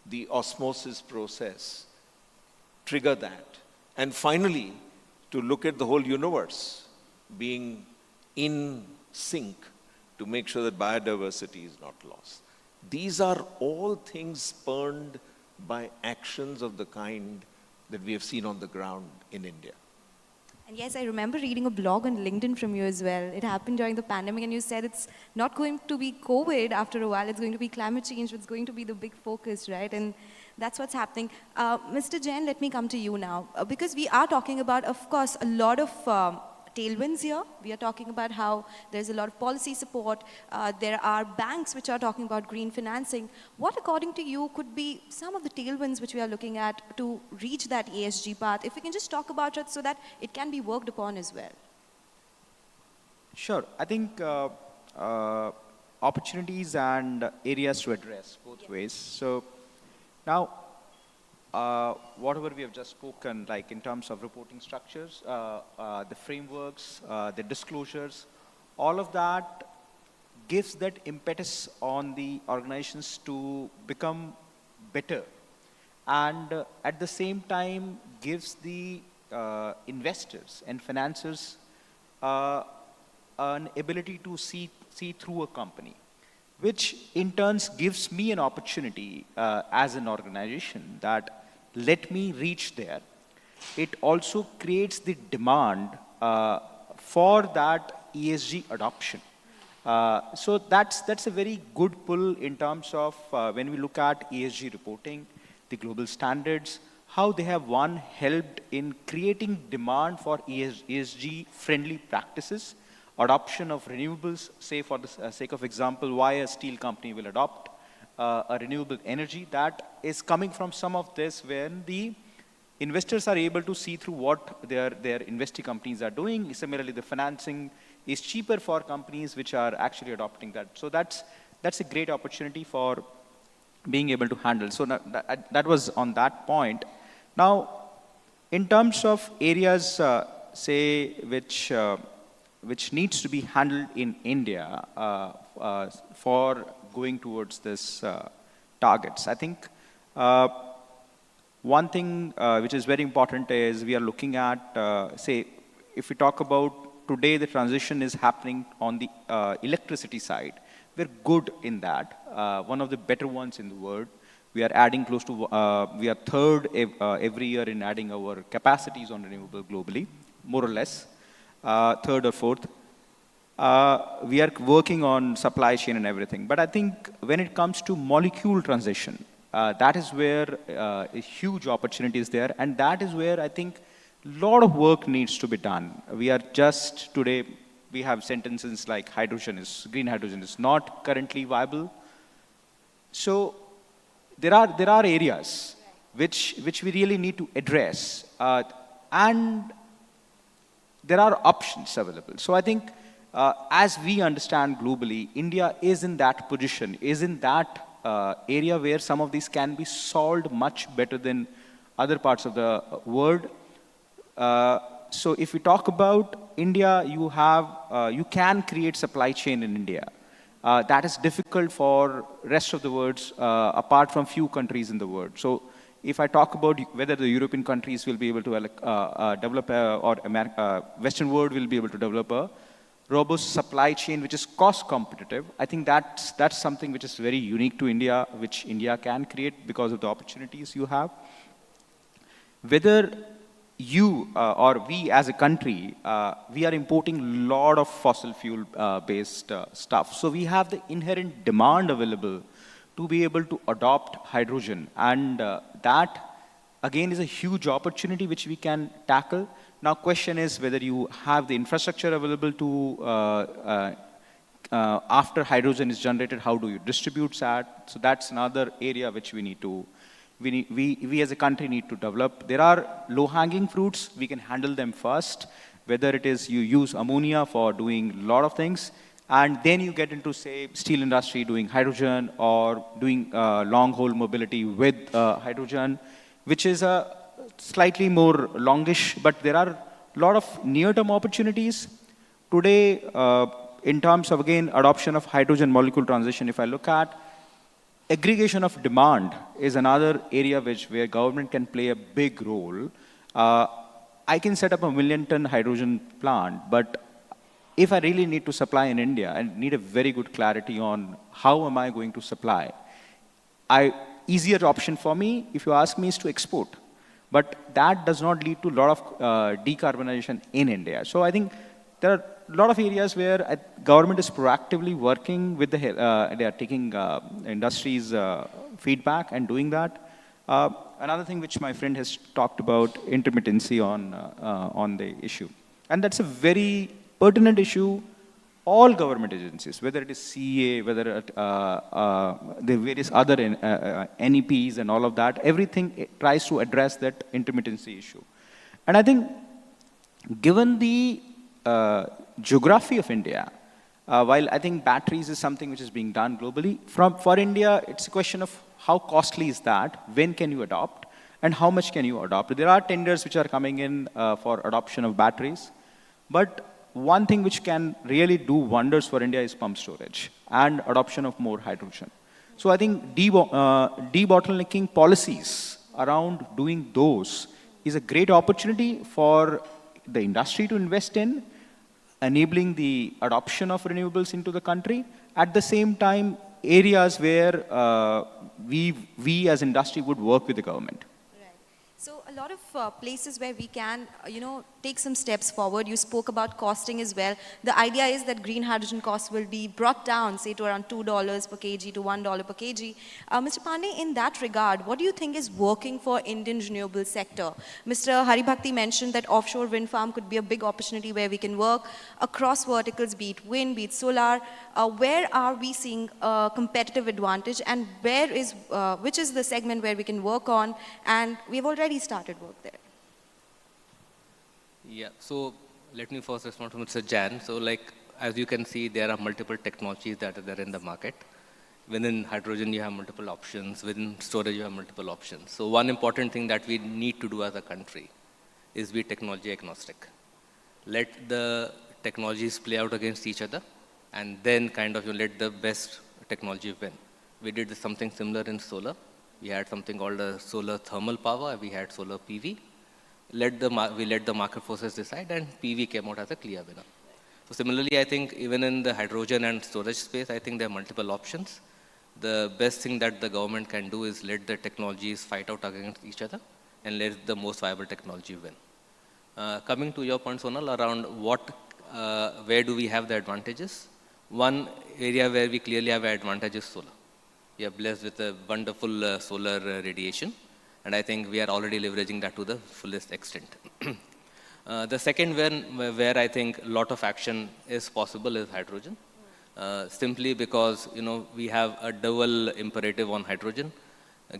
the osmosis process, trigger that, and finally, to look at the whole universe being in sync to make sure that biodiversity is not lost. These are all things spurned by actions of the kind that we have seen on the ground in India. And yes, I remember reading a blog on LinkedIn from you as well. It happened during the pandemic, and you said it's not going to be COVID after a while, it's going to be climate change, it's going to be the big focus, right? And that's what's happening. Mr. Jain, let me come to you now. Because we are talking about, of course, a lot of tailwinds here. We are talking about how there's a lot of policy support. There are banks which are talking about green financing. What, according to you, could be some of the tailwinds which we are looking at to reach that ESG path? If we can just talk about it so that it can be worked upon as well. Sure. I think opportunities and areas to address both ways. So now, whatever we have just spoken, like in terms of reporting structures, the frameworks, the disclosures, all of that gives that impetus on the organizations to become better, and at the same time gives the investors and financiers an ability to see through a company, which in turn gives me an opportunity as an organization that let me reach there. It also creates the demand for that ESG adoption. So that's a very good pull in terms of when we look at ESG reporting, the global standards, how they have helped in creating demand for ESG friendly practices, adoption of renewables. Say for the sake of example, why a steel company will adopt a renewable energy, that is coming from some of this when the investors are able to see through what their investing companies are doing. Similarly, the financing is cheaper for companies which are actually adopting that. So that's a great opportunity for being able to handle. So that was on that point. Now, in terms of areas, say, which needs to be handled in India for going towards this targets. I think one thing which is very important is we are looking at, say, if we talk about today, the transition is happening on the electricity side, we're good in that. One of the better ones in the world. We are adding close to, we are third every year in adding our capacities on renewable globally, more or less, third or fourth. We are working on supply chain and everything. But I think when it comes to molecule transition, that is where a huge opportunity is there. And that is where I think a lot of work needs to be done. We are just today, we have sentences like green hydrogen is not currently viable. So there are areas which we really need to address. And there are options available. So I think as we understand globally, India is in that position, is in that area where some of these can be solved much better than other parts of the world. So if we talk about India, you can create supply chain in India. That is difficult for rest of the world, apart from few countries in the world. So if I talk about whether the European countries will be able to develop or Western world will be able to develop a robust supply chain which is cost competitive, I think that's something which is very unique to India, which India can create because of the opportunities you have. Whether you or we as a country, we are importing a lot of fossil fuel based stuff. So we have the inherent demand available to be able to adopt hydrogen. And that again is a huge opportunity which we can tackle. Now question is whether you have the infrastructure available to, after hydrogen is generated, how do you distribute that? So that's another area which we need to we as a country need to develop. There are low-hanging fruits. We can handle them first, whether it is you use ammonia for doing a lot of things, and then you get into, say, steel industry doing hydrogen or doing long-haul mobility with hydrogen, which is a slightly more longish, but there are a lot of near-term opportunities. Today, in terms of, again, adoption of hydrogen molecule transition, if I look at, aggregation of demand is another area where government can play a big role. I can set up a 1 million-ton hydrogen plant, but if I really need to supply in India, I need a very good clarity on how am I going to supply. Easier option for me, if you ask me, is to export. But that does not lead to a lot of decarbonization in India. So I think there are a lot of areas where government is proactively working with they are taking industry's feedback and doing that. Another thing which my friend has talked about, intermittency on the issue. And that's a very pertinent issue. All government agencies, whether it is CA, whether the various other NEPs and all of that, everything tries to address that intermittency issue. And I think given the geography of India, while I think batteries is something which is being done globally, for India, it's a question of how costly is that, when can you adopt, and how much can you adopt. There are tenders which are coming in for adoption of batteries, but one thing which can really do wonders for India is pump storage and adoption of more hydrogen. So I think debottlenecking policies around doing those is a great opportunity for the industry to invest in, enabling the adoption of renewables into the country. At the same time, areas where we as industry would work with the government. So a lot of places where we can, take some steps forward. You spoke about costing as well. The idea is that green hydrogen costs will be brought down, say, to around $2 per kg to $1 per kg. Mr. Pandey, in that regard, what do you think is working for Indian renewable sector? Mr. Haribhakti mentioned that offshore wind farm could be a big opportunity where we can work across verticals, be it wind, be it solar. Where are we seeing a competitive advantage, and which is the segment where we can work on? And we've already started work there. Yeah, so let me first respond to Mr. Jan. So as you can see, there are multiple technologies that are there in the market. Within hydrogen, you have multiple options. Within storage, you have multiple options. So one important thing that we need to do as a country is be technology agnostic. Let the technologies play out against each other, and then kind of let the best technology win. We did something similar in solar. We had something called a solar thermal power. We had solar PV. We let the market forces decide, and PV came out as a clear winner. So similarly, I think even in the hydrogen and storage space, I think there are multiple options. The best thing that the government can do is let the technologies fight out against each other and let the most viable technology win. Coming to your point, Sonal, around where do we have the advantages? One area where we clearly have an advantage is solar. We are blessed with a wonderful solar radiation, and I think we are already leveraging that to the fullest extent. The second where I think a lot of action is possible is hydrogen. Simply because we have a double imperative on hydrogen,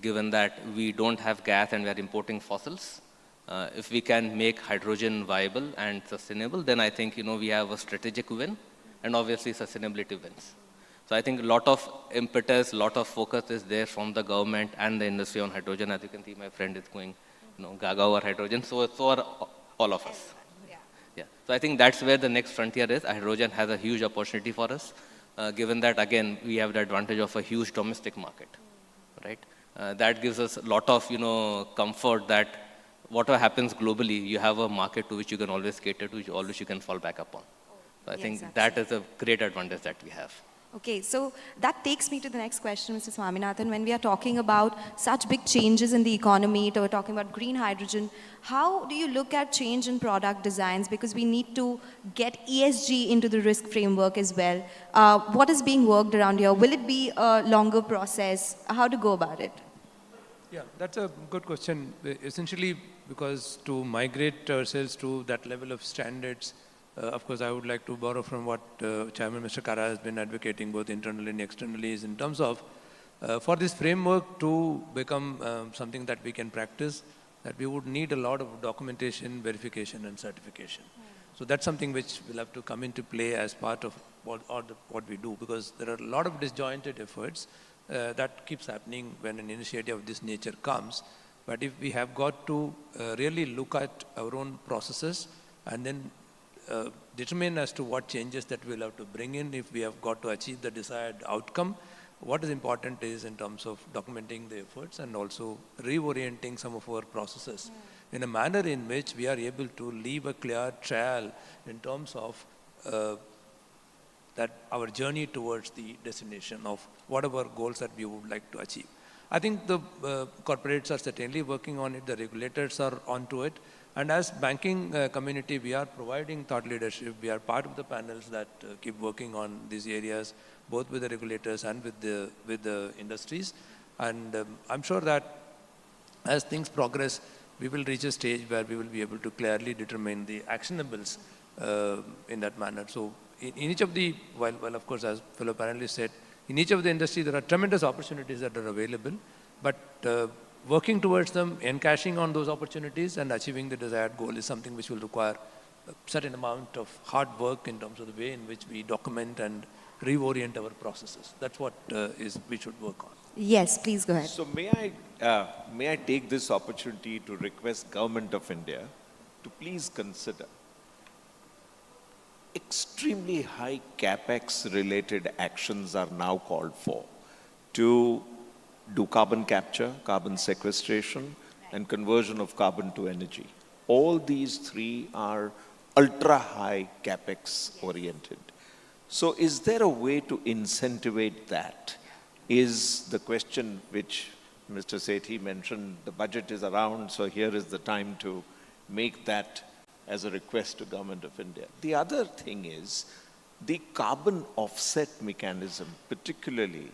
given that we don't have gas and we are importing fossils. If we can make hydrogen viable and sustainable, then I think we have a strategic win, and obviously sustainability wins. So I think a lot of impetus, a lot of focus is there from the government and the industry on hydrogen. As you can see, my friend is going gaga over hydrogen. So are all of us. Yeah. So I think that's where the next frontier is. Hydrogen has a huge opportunity for us, given that, again, we have the advantage of a huge domestic market, right? That gives us a lot of, comfort that whatever happens globally, you have a market to which you can always cater to, which you can fall back upon. So I think that is a great advantage that we have. Okay, so that takes me to the next question, Mr. Swaminathan. When we are talking about such big changes in the economy, we're talking about green hydrogen, how do you look at change in product designs? Because we need to get ESG into the risk framework as well. What is being worked around here? Will it be a longer process? How to go about it? Yeah, that's a good question. Essentially, because to migrate ourselves to that level of standards, of course, I would like to borrow from what Chairman Mr. Kara has been advocating both internally and externally, is in terms of for this framework to become something that we can practice, that we would need a lot of documentation, verification, and certification. So that's something which will have to come into play as part of what we do, because there are a lot of disjointed efforts that keeps happening when an initiative of this nature comes. But if we have got to really look at our own processes and then determine as to what changes that we'll have to bring in if we have got to achieve the desired outcome. What is important is in terms of documenting the efforts and also reorienting some of our processes in a manner in which we are able to leave a clear trail in terms of that our journey towards the destination of whatever goals that we would like to achieve. I think the corporates are certainly working on it, the regulators are onto it. And as banking community, we are providing thought leadership. We are part of the panels that keep working on these areas, both with the regulators and with the industries. And I'm sure that as things progress, we will reach a stage where we will be able to clearly determine the actionables in that manner. So in each of the, well, of course, as fellow panelists said, in each of the industry, there are tremendous opportunities that are available, but working towards them, encashing on those opportunities and achieving the desired goal is something which will require a certain amount of hard work in terms of the way in which we document and reorient our processes. That's what we should work on. Yes, please go ahead. So may I take this opportunity to request Government of India to please consider extremely high capex related actions are now called for to do carbon capture, carbon sequestration, and conversion of carbon to energy. All these three are ultra high capex oriented. So is there a way to incentivize that? Is the question which Mr. Sethi mentioned, the budget is around, so here is the time to make that as a request to Government of India. The other thing is the carbon offset mechanism, particularly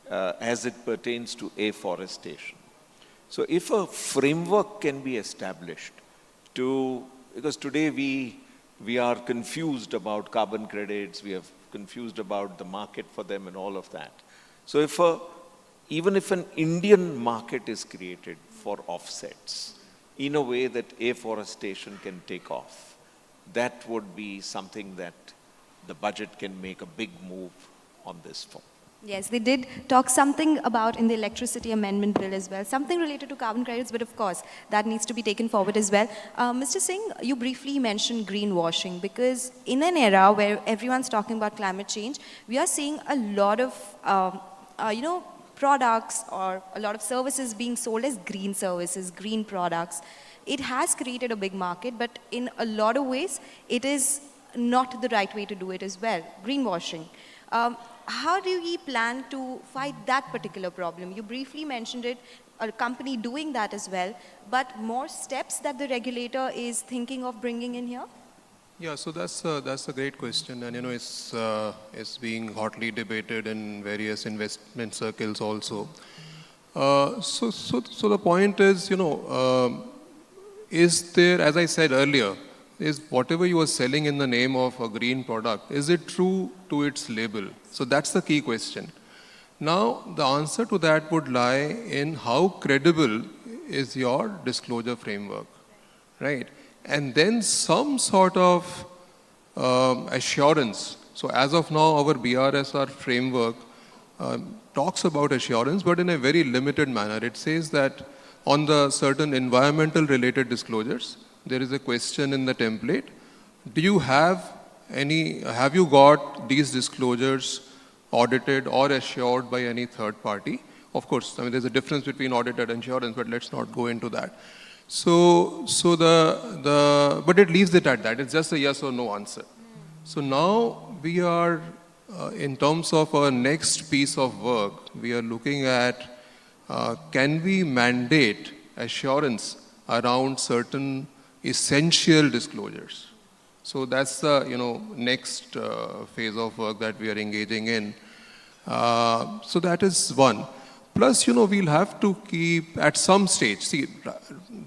as it pertains to afforestation. So if a framework can be established because today we are confused about carbon credits, we are confused about the market for them and all of that. So even if an Indian market is created for offsets in a way that afforestation can take off, that would be something that the budget can make a big move on this for. Yes, they did talk something about in the electricity amendment bill as well, something related to carbon credits, but of course, that needs to be taken forward as well. Mr. Singh, you briefly mentioned greenwashing, because in an era where everyone's talking about climate change, we are seeing a lot of, products or a lot of services being sold as green services, green products. It has created a big market, but in a lot of ways, it is not the right way to do it as well, greenwashing. How do we plan to fight that particular problem? You briefly mentioned it, a company doing that as well, but more steps that the regulator is thinking of bringing in here? Yeah, so that's a great question, and it's being hotly debated in various investment circles also. So the point is, is there, as I said earlier, is whatever you are selling in the name of a green product, is it true to its label? So that's the key question. Now, the answer to that would lie in how credible is your disclosure framework, right? And then some sort of assurance. So as of now, our BRSR framework talks about assurance, but in a very limited manner. It says that on the certain environmental related disclosures, there is a question in the template. Do you have you got these disclosures audited or assured by any third party? Of course, I mean, there's a difference between audited and assurance, but let's not go into that. But it leaves it at that. It's just a yes or no answer. So now we are, in terms of our next piece of work, we are looking at, can we mandate assurance around certain essential disclosures? So that's the next phase of work that we are engaging in. So that is one. Plus, we'll have to keep at some stage. See,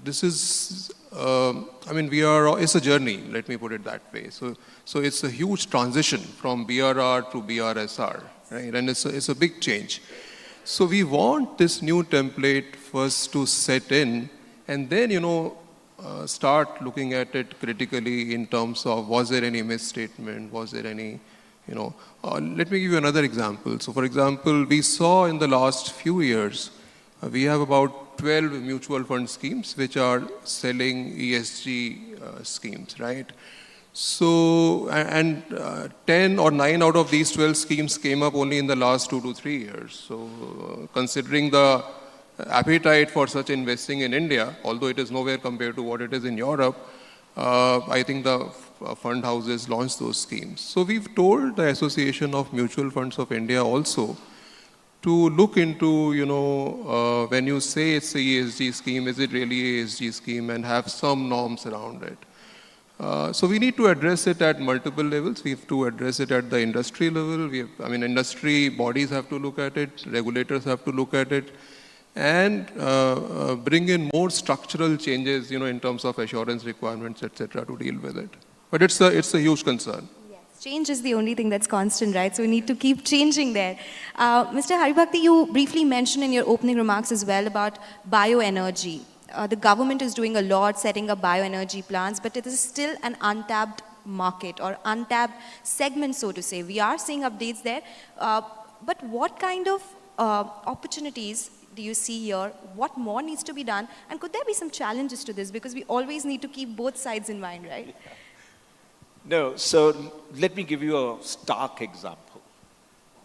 this is, it's a journey. Let me put it that way. So it's a huge transition from BRR to BRSR, right? And it's a big change. So we want this new template first to set in, and then start looking at it critically in terms of, was there any misstatement, was there any, let me give you another example. So for example, we saw in the last few years, we have about 12 mutual fund schemes which are selling ESG schemes, right? So, and 10 or 9 out of these 12 schemes came up only in the last 2 to 3 years. So considering the appetite for such investing in India, although it is nowhere compared to what it is in Europe, I think the fund houses launched those schemes. So we've told the Association of Mutual Funds of India also to look into, when you say it's a ESG scheme, is it really a ESG scheme, and have some norms around it. So we need to address it at multiple levels. We have to address it at the industry level. Industry bodies have to look at it, regulators have to look at it, and bring in more structural changes, in terms of assurance requirements, etc., to deal with it. But it's a huge concern. Yes, change is the only thing that's constant, right? So we need to keep changing there. Mr. Haribhakti, you briefly mentioned in your opening remarks as well about bioenergy. The government is doing a lot, setting up bioenergy plants, but it is still an untapped market or untapped segment, so to say. We are seeing updates there, but what kind of opportunities do you see here? What more needs to be done? And could there be some challenges to this? Because we always need to keep both sides in mind, right? No, so let me give you a stark example.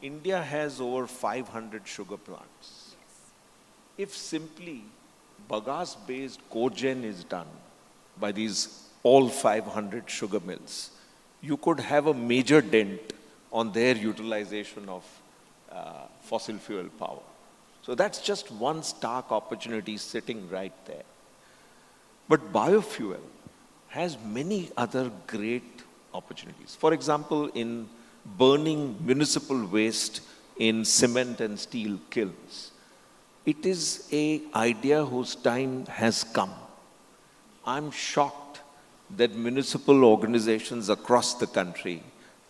India has over 500 sugar plants. If simply bagasse-based cogen is done by these all 500 sugar mills, you could have a major dent on their utilization of fossil fuel power. So that's just one stark opportunity sitting right there. But biofuel has many other great opportunities. For example, in burning municipal waste in cement and steel kilns, it is an idea whose time has come. I'm shocked that municipal organizations across the country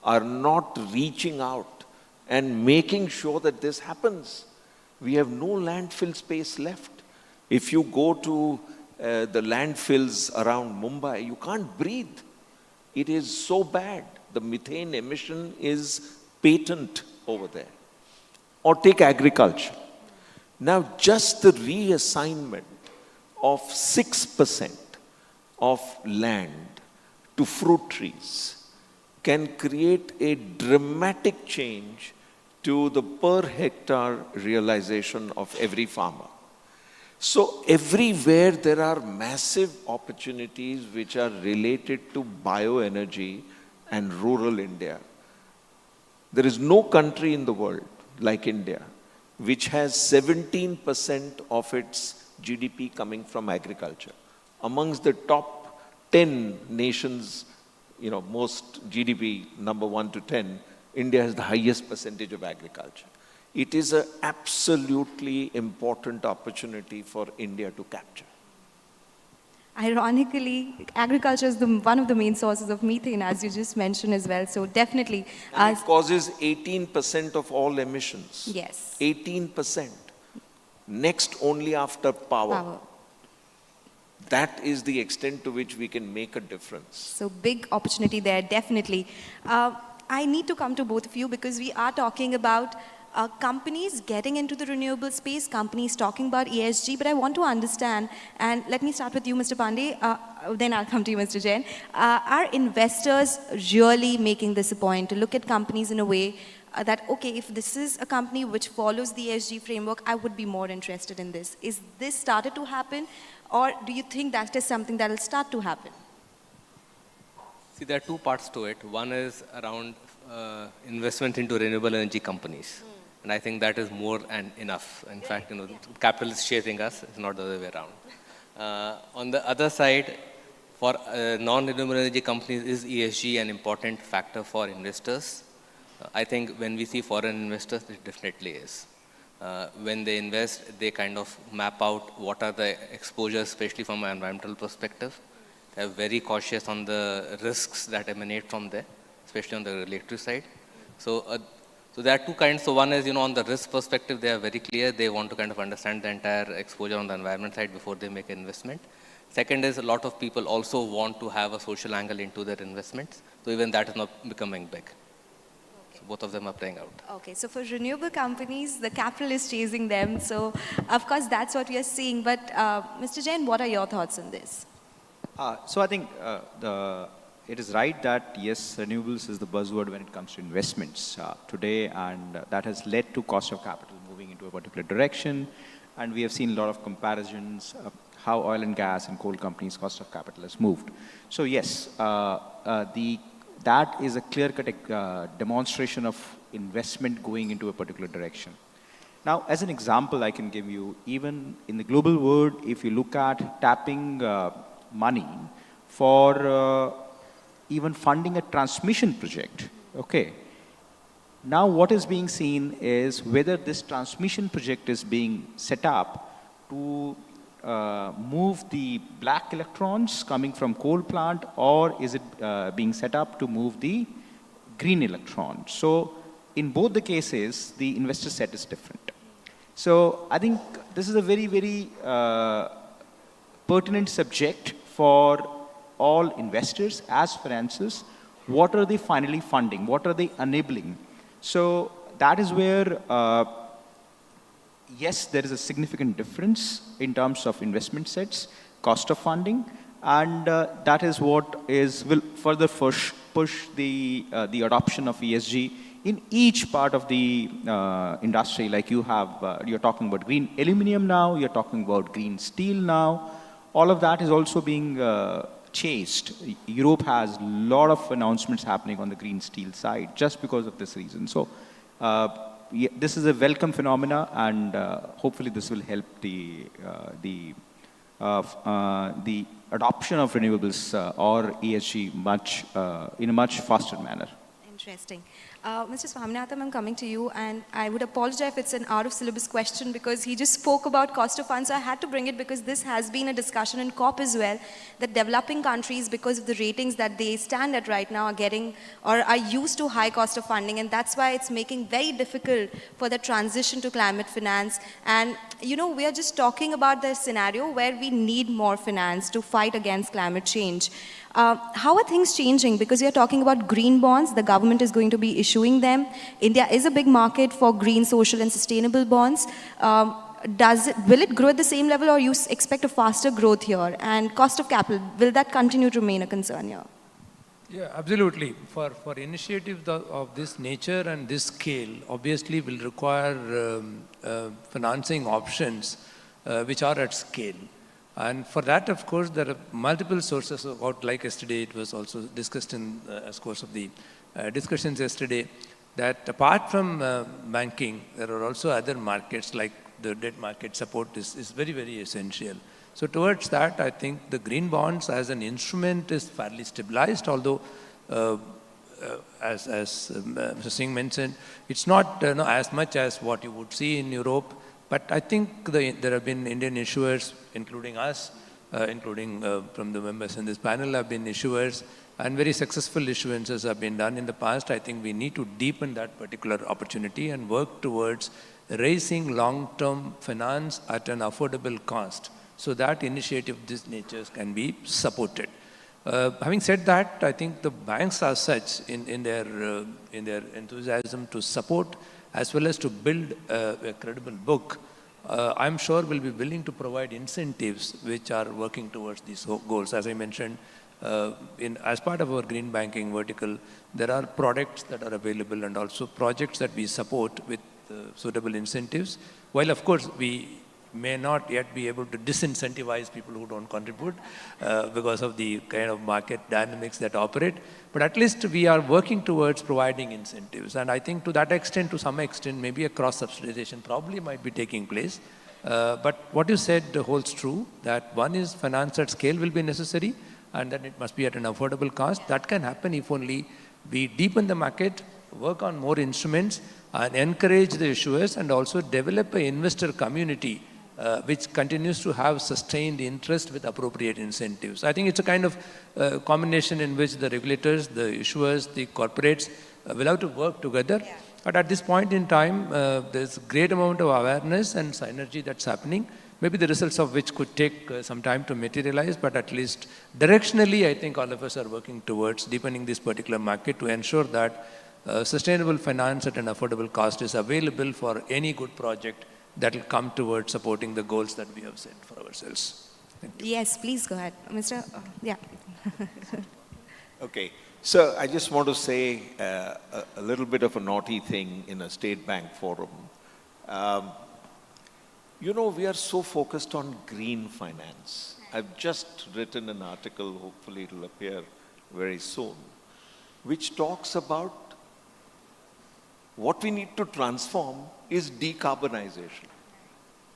are not reaching out and making sure that this happens. We have no landfill space left. If you go to the landfills around Mumbai, you can't breathe. It is so bad. The methane emission is patent over there. Or take agriculture. Now, just the reassignment of 6% of land to fruit trees can create a dramatic change to the per hectare realization of every farmer. So everywhere there are massive opportunities which are related to bioenergy and rural India. There is no country in the world like India which has 17% of its GDP coming from agriculture. Amongst the top 10 nations, most GDP, number 1 to 10, India has the highest percentage of agriculture. It is an absolutely important opportunity for India to capture. Ironically, agriculture is one of the main sources of methane, as you just mentioned as well. So definitely. And it causes 18% of all emissions. Yes. 18%. Next only after power. That is the extent to which we can make a difference. So big opportunity there, definitely. I need to come to both of you because we are talking about companies getting into the renewable space, companies talking about ESG, but I want to understand, and let me start with you, Mr. Pandey, then I'll come to you, Mr. Jain. Are investors really making this a point to look at companies in a way that, okay, if this is a company which follows the ESG framework, I would be more interested in this. Is this started to happen, or do you think that is something that will start to happen? See, there are two parts to it. One is around investment into renewable energy companies. And I think that is more and enough. In fact, capital is chasing us. It's not the other way around. On the other side, for non-renewable energy companies, is ESG an important factor for investors? I think when we see foreign investors, it definitely is. When they invest, they kind of map out what are the exposures, especially from an environmental perspective. They're very cautious on the risks that emanate from there, especially on the regulatory side. So there are two kinds. So one is, on the risk perspective, they are very clear. They want to kind of understand the entire exposure on the environment side before they make an investment. Second is a lot of people also want to have a social angle into their investments. So even that is not becoming big. So both of them are playing out. Okay, so for renewable companies, the capital is chasing them. So of course, that's what we are seeing. But Mr. Jain, what are your thoughts on this? So I think it is right that, yes, renewables is the buzzword when it comes to investments today, and that has led to cost of capital moving into a particular direction. And we have seen a lot of comparisons of how oil and gas and coal companies' cost of capital has moved. So yes, that is a clear-cut demonstration of investment going into a particular direction. Now, as an example, I can give you, even in the global world, if you look at tapping money for even funding a transmission project, okay. Now what is being seen is whether this transmission project is being set up to move the black electrons coming from coal plant, or is it being set up to move the green electrons. So in both the cases, the investor set is different. So I think this is a very, very pertinent subject for all investors as financiers. What are they finally funding? What are they enabling? So that is where, yes, there is a significant difference in terms of investment sets, cost of funding, and that is what will further push the adoption of ESG in each part of the industry. Like you're talking about green aluminum now, you're talking about green steel now. All of that is also being chased. Europe has a lot of announcements happening on the green steel side just because of this reason. So yeah, this is a welcome phenomena, and hopefully this will help the adoption of renewables or ESG in a much faster manner. Interesting. Mr. Swaminathan, I'm coming to you, and I would apologize if it's an out-of-syllabus question because he just spoke about cost of funds, so I had to bring it because this has been a discussion in COP as well, that developing countries, because of the ratings that they stand at right now, are getting or are used to high cost of funding, and that's why it's making very difficult for the transition to climate finance. And, we are just talking about the scenario where we need more finance to fight against climate change. How are things changing? Because we are talking about green bonds. The government is going to be issuing them. India is a big market for green, social, and sustainable bonds. Will it grow at the same level, or you expect a faster growth here? And cost of capital, will that continue to remain a concern here? Yeah, absolutely. For initiatives of this nature and this scale, obviously will require financing options which are at scale. And for that, of course, there are multiple sources of what, like yesterday, it was also discussed in as course of the discussions yesterday, that apart from banking, there are also other markets like the debt market support is very, very essential. So towards that, I think the green bonds as an instrument is fairly stabilized, although as Mr. Singh mentioned, it's not as much as what you would see in Europe. But I think there have been Indian issuers, including us, including from the members in this panel, have been issuers, and very successful issuances have been done in the past. I think we need to deepen that particular opportunity and work towards raising long-term finance at an affordable cost, so that initiative of this nature can be supported. Having said that, I think the banks are such in their enthusiasm to support as well as to build a credible book, I'm sure will be willing to provide incentives which are working towards these goals. As I mentioned, as part of our green banking vertical, there are products that are available and also projects that we support with suitable incentives. While of course we may not yet be able to disincentivize people who don't contribute because of the kind of market dynamics that operate, but at least we are working towards providing incentives. And I think to that extent, to some extent, maybe a cross-subsidization probably might be taking place. But what you said holds true, that one is finance at scale will be necessary, and then it must be at an affordable cost. That can happen if only we deepen the market, work on more instruments, and encourage the issuers, and also develop an investor community which continues to have sustained interest with appropriate incentives. I think it's a kind of combination in which the regulators, the issuers, the corporates will have to work together. Yeah. But at this point in time, there's a great amount of awareness and synergy that's happening, maybe the results of which could take some time to materialize, but at least directionally, I think all of us are working towards deepening this particular market to ensure that sustainable finance at an affordable cost is available for any good project that will come towards supporting the goals that we have set for ourselves. Thank you. Yes, please go ahead. Mr. Yeah. Okay. So I just want to say a little bit of a naughty thing in a state bank forum. We are so focused on green finance. I've just written an article, hopefully it will appear very soon, which talks about what we need to transform is decarbonization.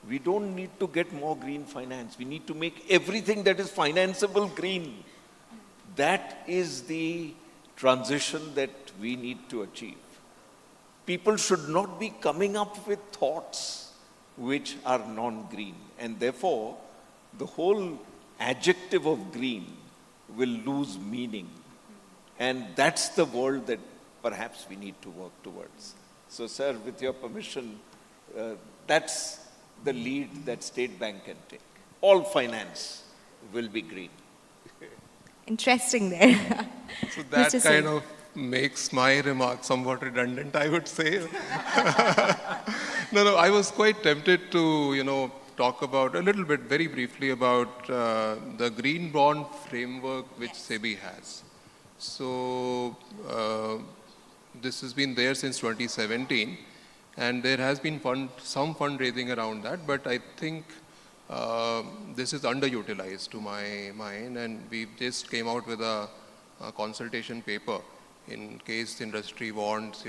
We don't need to get more green finance. We need to make everything that is financeable green. That is the transition that we need to achieve. People should not be coming up with thoughts which are non-green. And therefore, the whole adjective of green will lose meaning. And that's the world that perhaps we need to work towards. So, sir, with your permission, that's the lead that State Bank can take. All finance will be green. Interesting there. So that kind of makes my remark somewhat redundant, I would say. No, I was quite tempted to, talk about a little bit, very briefly, about the green bond framework which SEBI has. So this has been there since 2017, and there has been some fundraising around that, but I think this is underutilized to my mind, and we just came out with a consultation paper in case industry wants,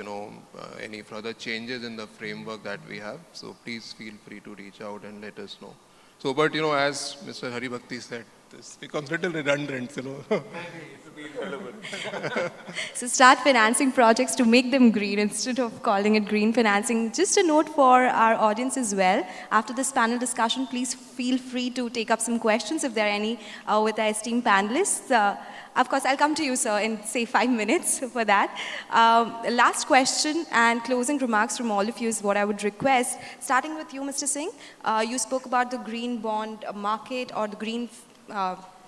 any further changes in the framework that we have. So please feel free to reach out and let us know. So, but as Mr. Hari Bhakti said, this becomes a little redundant, So start financing projects to make them green instead of calling it green financing. Just a note for our audience as well. After this panel discussion, please feel free to take up some questions if there are any with our esteemed panelists. Of course, I'll come to you, sir, in say 5 minutes for that. Last question and closing remarks from all of you is what I would request. Starting with you, Mr. Singh, you spoke about the green bond market or the green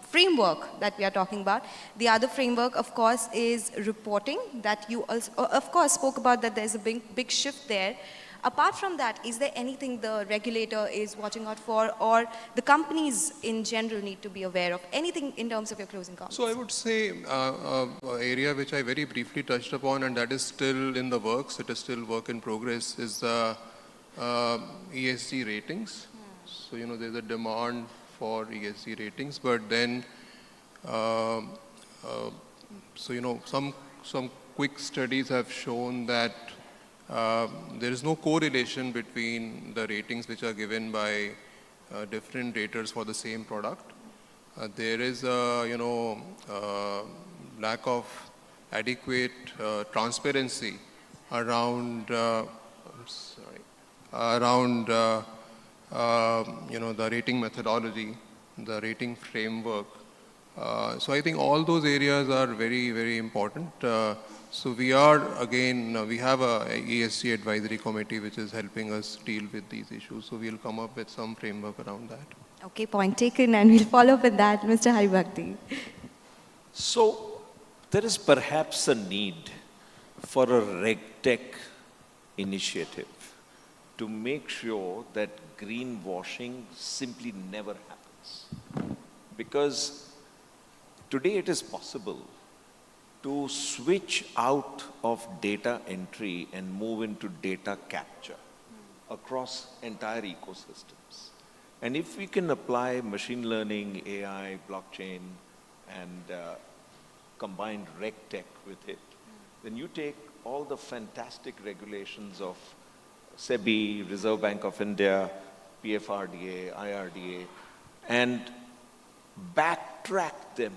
framework that we are talking about. The other framework, of course, is reporting that you also, of course, spoke about that there's a big shift there. Apart from that, is there anything the regulator is watching out for, or the companies in general need to be aware of? Anything in terms of your closing comments? So I would say an area which I very briefly touched upon, and that is still in the works, it is still work in progress, is the ESG ratings. So, there's a demand for ESG ratings, but then, so some quick studies have shown that there is no correlation between the ratings which are given by different raters for the same product. There is a lack of adequate transparency around the rating methodology, the rating framework. So I think all those areas are very, very important. So we are, again, we have a ESG advisory committee which is helping us deal with these issues. So we'll come up with some framework around that. Okay, point taken, and we'll follow up with that, Mr. Haribhakti. So there is perhaps a need for a RegTech initiative to make sure that greenwashing simply never happens. Because today it is possible to switch out of data entry and move into data capture across entire ecosystems. And if we can apply machine learning, AI, blockchain, and combined RegTech with it, then you take all the fantastic regulations of SEBI, Reserve Bank of India, PFRDA, IRDA, and backtrack them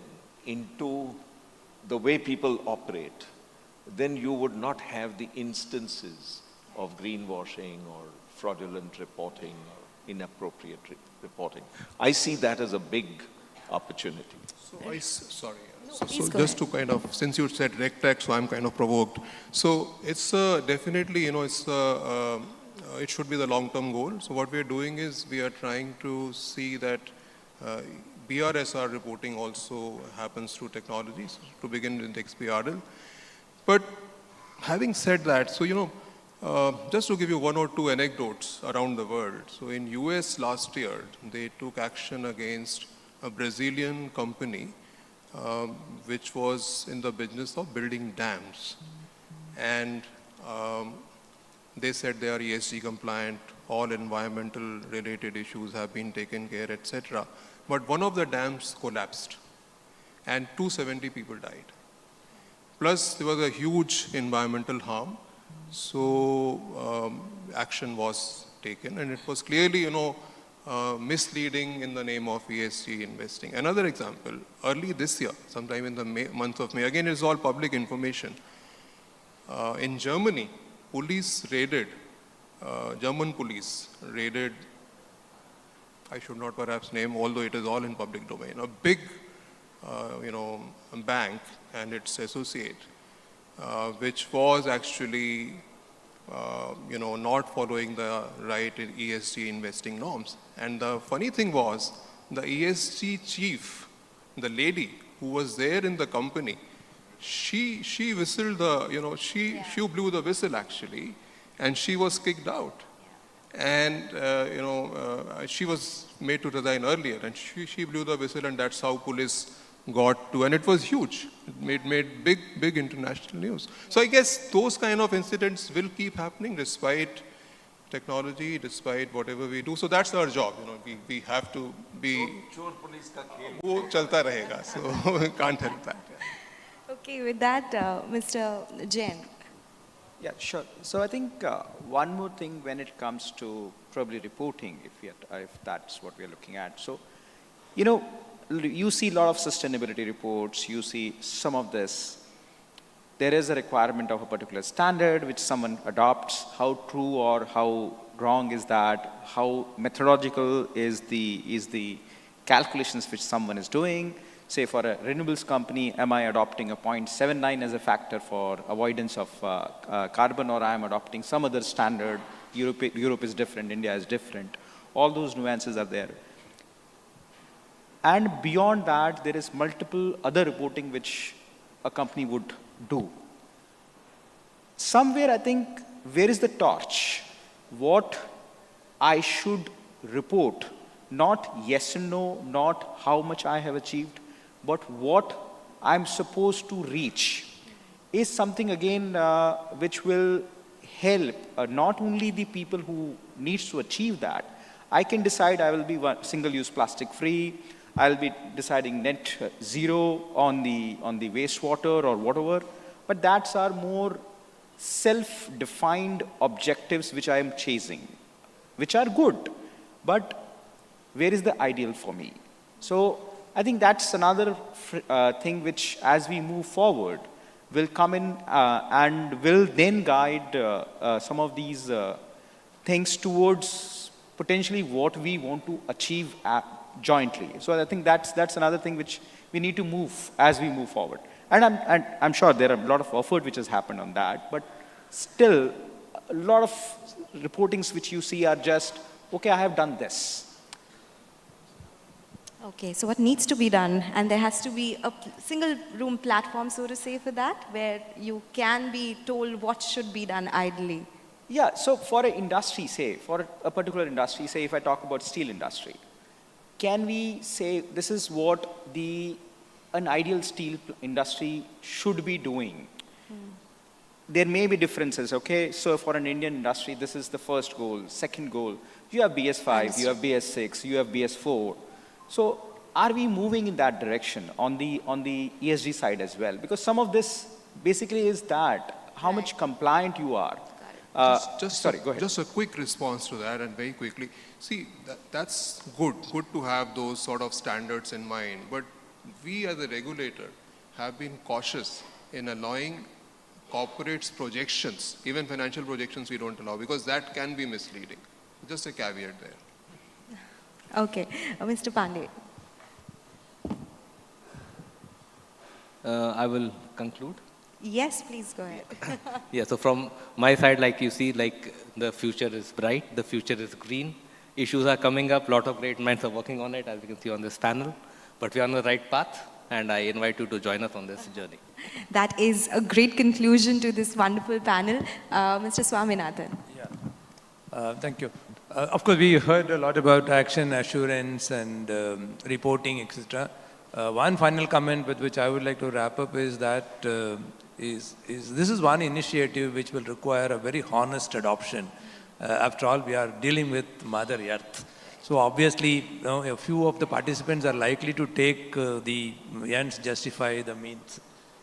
into the way people operate, then you would not have the instances of greenwashing or fraudulent reporting or inappropriate reporting. I see that as a big opportunity. So sorry. please So go just ahead. to kind of, since you said RegTech, so I'm kind of provoked. So it's definitely, it should be the long-term goal. So what we are doing is we are trying to see that BRSR reporting also happens through technologies, to begin with XBRL. But having said that, so just to give you one or two anecdotes around the world. So in US last year, they took action against a Brazilian company which was in the business of building dams. And they said they are ESG compliant, all environmental related issues have been taken care, etc. But one of the dams collapsed and 270 people died. Plus there was a huge environmental harm. So action was taken, and it was clearly, misleading in the name of ESG investing. Another example, early this year, sometime in the month of May, again it's all public information. In Germany, German police raided, I should not perhaps name, although it is all in public domain, a big, bank and its associate, which was actually, not following the right ESG investing norms. And the funny thing was, the ESG chief, the lady who was there in the company, she whistled the, she blew the whistle actually, and she was kicked out. And, she was made to resign earlier, and she blew the whistle, and that's how police got to, and it was huge. It made big international news. So I guess those kind of incidents will keep happening despite technology, despite whatever we do. So that's our job. We have to be. वो चलता रहेगा. So can't help that. Okay, with that, Mr. Jain. Yeah, sure. So I think one more thing when it comes to probably reporting, if that's what we are looking at. So, you see a lot of sustainability reports, you see some of this. There is a requirement of a particular standard which someone adopts. How true or how wrong is that? How methodological is the calculations which someone is doing? Say for a renewables company, am I adopting a 0.79 as a factor for avoidance of carbon, or I am adopting some other standard? Europe is different, India is different. All those nuances are there. And beyond that, there is multiple other reporting which a company would do. Somewhere, I think, where is the torch? What I should report, not yes and no, not how much I have achieved, but what I'm supposed to reach is something again which will help not only the people who needs to achieve that. I can decide I will be single-use plastic free, I'll be deciding net zero on the wastewater or whatever, but that's our more self-defined objectives which I am chasing, which are good, but where is the ideal for me? So I think that's another thing which, as we move forward, will come in and will then guide some of these things towards potentially what we want to achieve jointly. So I think that's another thing which we need to move as we move forward. And I'm sure there are a lot of effort which has happened on that, but still a lot of reportings which you see are just, okay, I have done this. Okay, so what needs to be done? And there has to be a single room platform, so to say, for that, where you can be told what should be done ideally. Yeah, so for an industry, say, for a particular industry, say if I talk about steel industry, can we say this is what an ideal steel industry should be doing? There may be differences, okay? So for an Indian industry, this is the first goal. Second goal, you have BS5, you have BS6, you have BS4. So are we moving in that direction on the ESG side as well? Because some of this basically is that, how much compliant you are. Sorry, go ahead. Just a quick response to that, and very quickly. See, that's good to have those sort of standards in mind. But we as a regulator have been cautious in allowing corporates projections, even financial projections we don't allow, because that can be misleading. Just a caveat there. Okay, Mr. Pandey. I will conclude. Yes, please go ahead. Yeah, so from my side, like you see, like the future is bright, the future is green. Issues are coming up, a lot of great minds are working on it, as you can see on this panel. But we are on the right path, and I invite you to join us on this journey. That is a great conclusion to this wonderful panel. Mr. Swaminathan. Yeah, thank you. Of course, we heard a lot about action assurance and reporting, etc. One final comment with which I would like to wrap up is that this is one initiative which will require a very honest adoption. After all, we are dealing with Mother Earth. So obviously, a few of the participants are likely to take the ends justify the means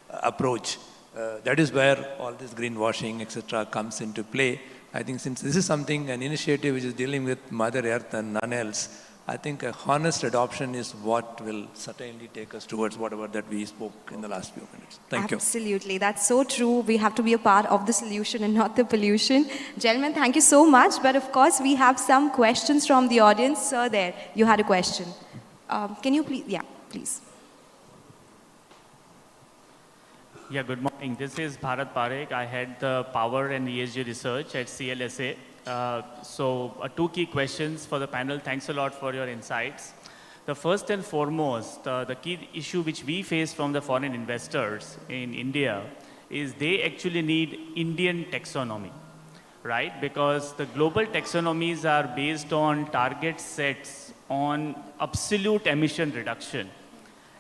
approach. That is where all this greenwashing, etc., comes into play. I think since this is something, an initiative which is dealing with Mother Earth and none else, I think a honest adoption is what will certainly take us towards whatever that we spoke in the last few minutes. Thank you. Absolutely, that's so true. We have to be a part of the solution and not the pollution. Gentlemen, thank you so much. But of course, we have some questions from the audience. Sir, there, you had a question. Can you please, yeah, please. Yeah, good morning. This is Bharat Parekh. I head the Power and ESG research at CLSA. Two key questions for the panel. Thanks a lot for your insights. The first and foremost, the key issue which we face from the foreign investors in India is they actually need Indian taxonomy, right? Because the global taxonomies are based on target sets on absolute emission reduction.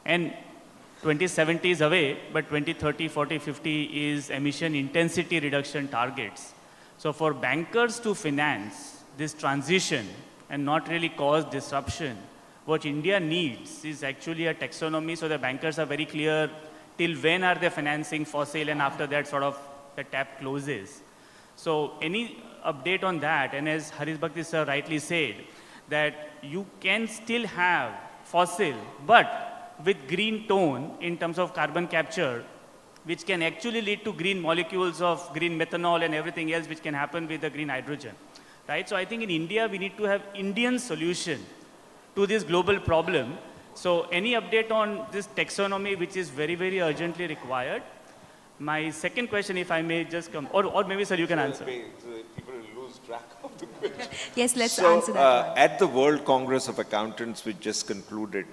And 2070 is away, but 2030, 40, 50 is emission intensity reduction targets. So for bankers to finance this transition and not really cause disruption, what India needs is actually a taxonomy so the bankers are very clear till when are they financing fossil, and after that sort of the tap closes. So any update on that? And as Harish Bhakti sir rightly said, that you can still have fossil, but with green tone in terms of carbon capture, which can actually lead to green molecules of green methanol and everything else which can happen with the green hydrogen, right? So I think in India, we need to have Indian solution to this global problem. So any update on this taxonomy, which is very, very urgently required? My second question, if I may just come, or maybe sir, you can answer. People lose track of the question. Yes, let's answer that one. At the World Congress of Accountants, which just concluded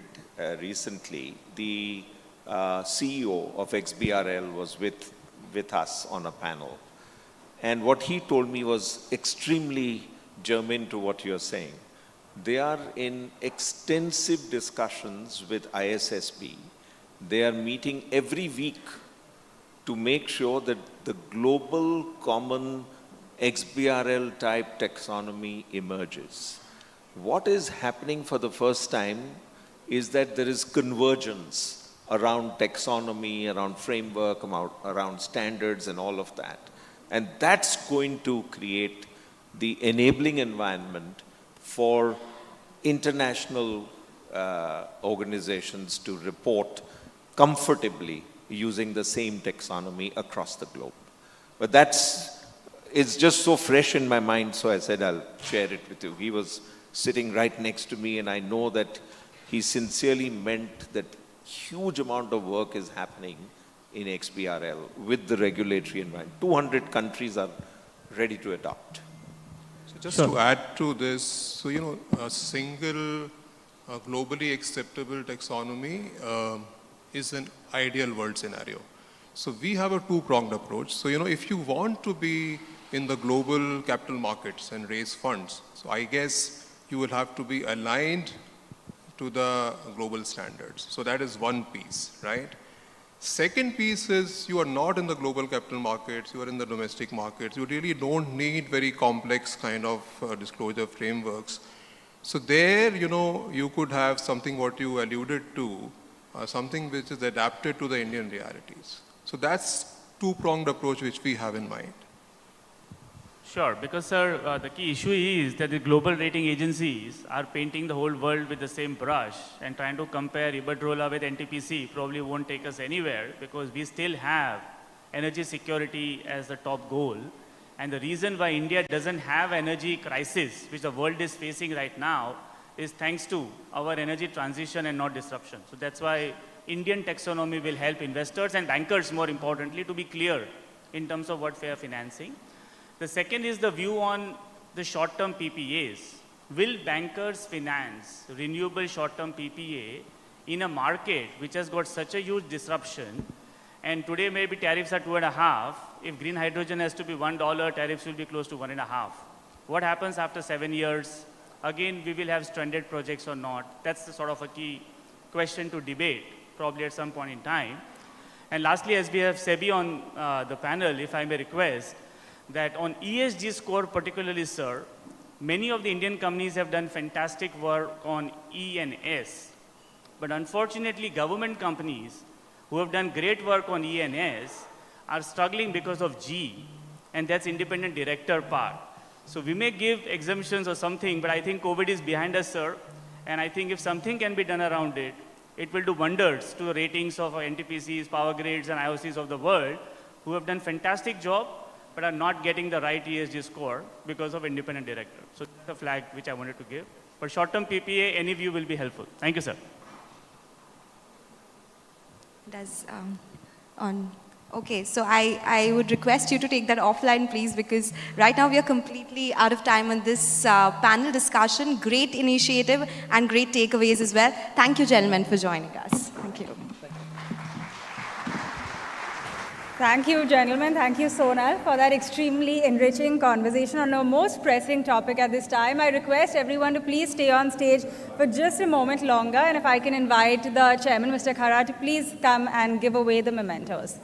recently, the CEO of XBRL was with us on a panel. And what he told me was extremely germane to what you're saying. They are in extensive discussions with ISSB. They are meeting every week to make sure that the global common XBRL type taxonomy emerges. what is happening for the first time is that there is convergence around taxonomy, around framework, around standards and all of that. And that's going to create the enabling environment for international organizations to report comfortably using the same taxonomy across the globe. But it's just so fresh in my mind, so I said I'll share it with you. He was sitting right next to me, and I know that he sincerely meant that huge amount of work is happening in XBRL with the regulatory environment. 200 countries are ready to adopt. So just to add to this, so a single globally acceptable taxonomy is an ideal world scenario. So we have a two-pronged approach. So if you want to be in the global capital markets and raise funds, so I guess you will have to be aligned to the global standards. So that is one piece, right? Second piece is you are not in the global capital markets, you are in the domestic markets. You really don't need very complex kind of disclosure frameworks. So there, you could have something what you alluded to, something which is adapted to the Indian realities. So that's two-pronged approach which we have in mind. Sure, because sir, the key issue is that the global rating agencies are painting the whole world with the same brush, and trying to compare Iberdrola with NTPC probably won't take us anywhere, because we still have energy security as the top goal. And the reason why India doesn't have energy crisis, which the world is facing right now, is thanks to our energy transition and not disruption. So that's why Indian taxonomy will help investors and bankers, more importantly, to be clear in terms of what we are financing. The second is the view on the short-term PPAs. Will bankers finance renewable short-term PPA in a market which has got such a huge disruption? And today maybe tariffs are 2.5. If green hydrogen has to be $1, tariffs will be close to 1.5. What happens after 7 years? Again, we will have stranded projects or not. That's the sort of a key question to debate, probably at some point in time. And lastly, as we have SEBI on the panel, if I may request, that on ESG score particularly, sir, many of the Indian companies have done fantastic work on E and S. But unfortunately, government companies who have done great work on E and S are struggling because of G, and that's independent director part. So we may give exemptions or something, but I think COVID is behind us, sir. And I think if something can be done around it, it will do wonders to the ratings of NTPCs, Power Grids, and IOCs of the world, who have done fantastic job, but are not getting the right ESG score because of independent director. So that's the flag which I wanted to give. For short-term PPA, any view will be helpful. Thank you, sir. Okay, so I would request you to take that offline, please, because right now we are completely out of time on this panel discussion. Great initiative and great takeaways as well. Thank you, gentlemen, for joining us. Thank you. Thank you, gentlemen. Thank you, Sonal, for that extremely enriching conversation on our most pressing topic at this time. I request everyone to please stay on stage for just a moment longer, and if I can invite the chairman, Mr. Khara, to please come and give away the mementos.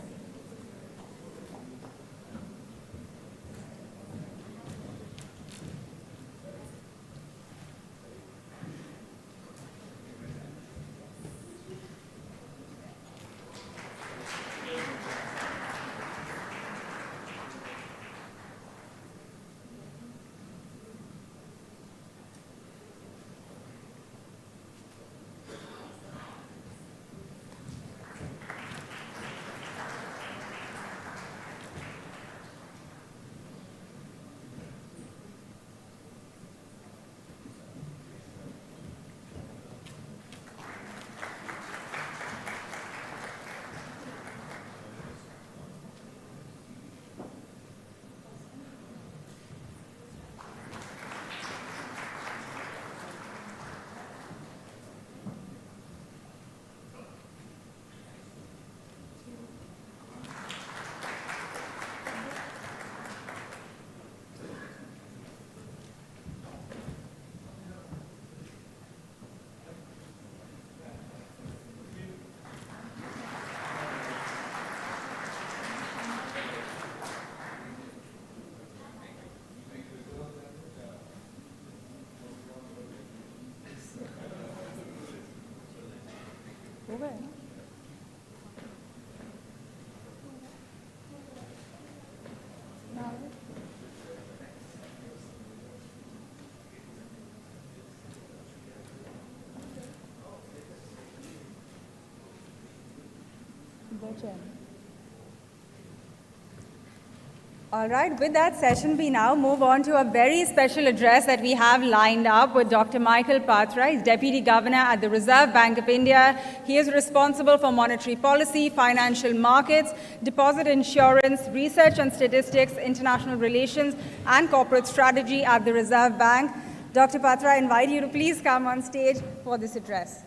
All right, with that session, we now move on to a very special address that we have lined up with Dr. Michael Patra. He's Deputy Governor at the Reserve Bank of India. He is responsible for monetary policy, financial markets, deposit insurance, research and statistics, international relations, and corporate strategy at the Reserve Bank. Dr. Patra, I invite you to please come on stage for this address.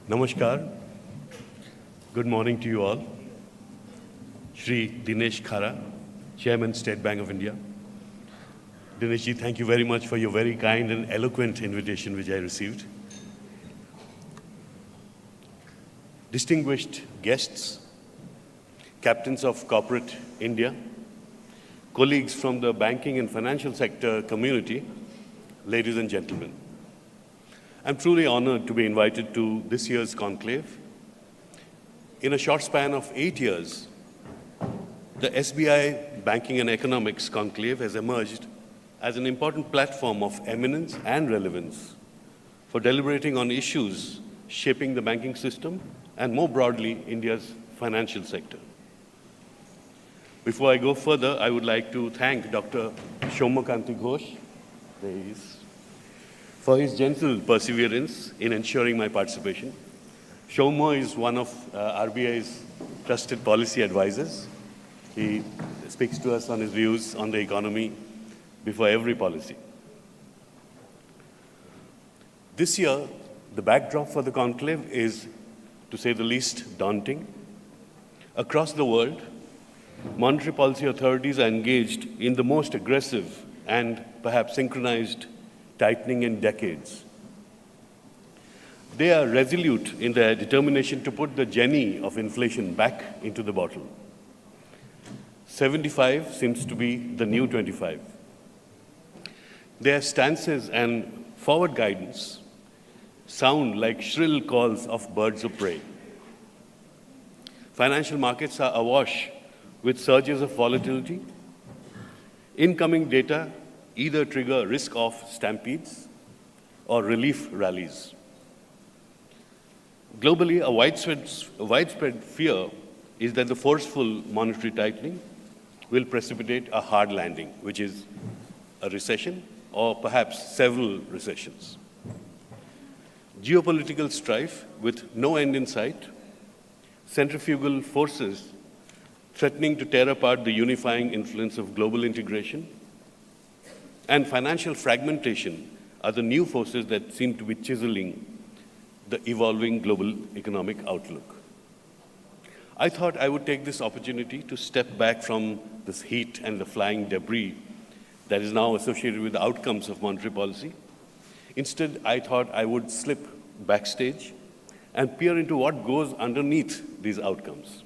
Namaskar. Good morning to you all. Shri Dinesh Khara, Chairman, State Bank of India. Dineshji, thank you very much for your very kind and eloquent invitation which I received. Distinguished guests, captains of corporate India, colleagues from the banking and financial sector community, ladies and gentlemen. I'm truly honored to be invited to this year's conclave. In a short span of 8 years, the SBI Banking and Economics Conclave has emerged as an important platform of eminence and relevance for deliberating on issues shaping the banking system and more broadly, India's financial sector. Before I go further, I would like to thank Dr. Shaumakanti Ghosh, there he is, for his gentle perseverance in ensuring my participation. Shaumo is one of RBI's trusted policy advisors. He speaks to us on his views on the economy before every policy. This year, the backdrop for the conclave is, to say the least, daunting. Across the world, monetary policy authorities are engaged in the most aggressive and perhaps synchronized tightening in decades. They are resolute in their determination to put the genie of inflation back into the bottle. 75 seems to be the new 25. Their stances and forward guidance sound like shrill calls of birds of prey. Financial markets are awash with surges of volatility. Incoming data either trigger risk-off stampedes or relief rallies. Globally, a widespread fear is that the forceful monetary tightening will precipitate a hard landing, which is a recession or perhaps several recessions. Geopolitical strife with no end in sight, centrifugal forces threatening to tear apart the unifying influence of global integration, and financial fragmentation are the new forces that seem to be chiseling the evolving global economic outlook. I thought I would take this opportunity to step back from this heat and the flying debris that is now associated with the outcomes of monetary policy. Instead, I thought I would slip backstage and peer into what goes underneath these outcomes.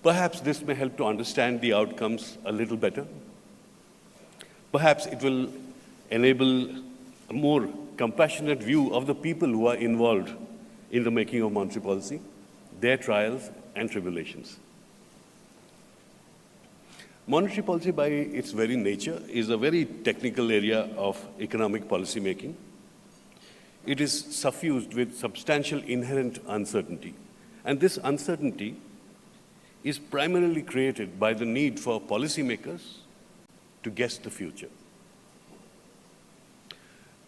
Perhaps this may help to understand the outcomes a little better. Perhaps it will enable a more compassionate view of the people who are involved in the making of monetary policy, their trials and tribulations. Monetary policy, by its very nature, is a very technical area of economic policy making. It is suffused with substantial inherent uncertainty. And this uncertainty is primarily created by the need for policymakers to guess the future.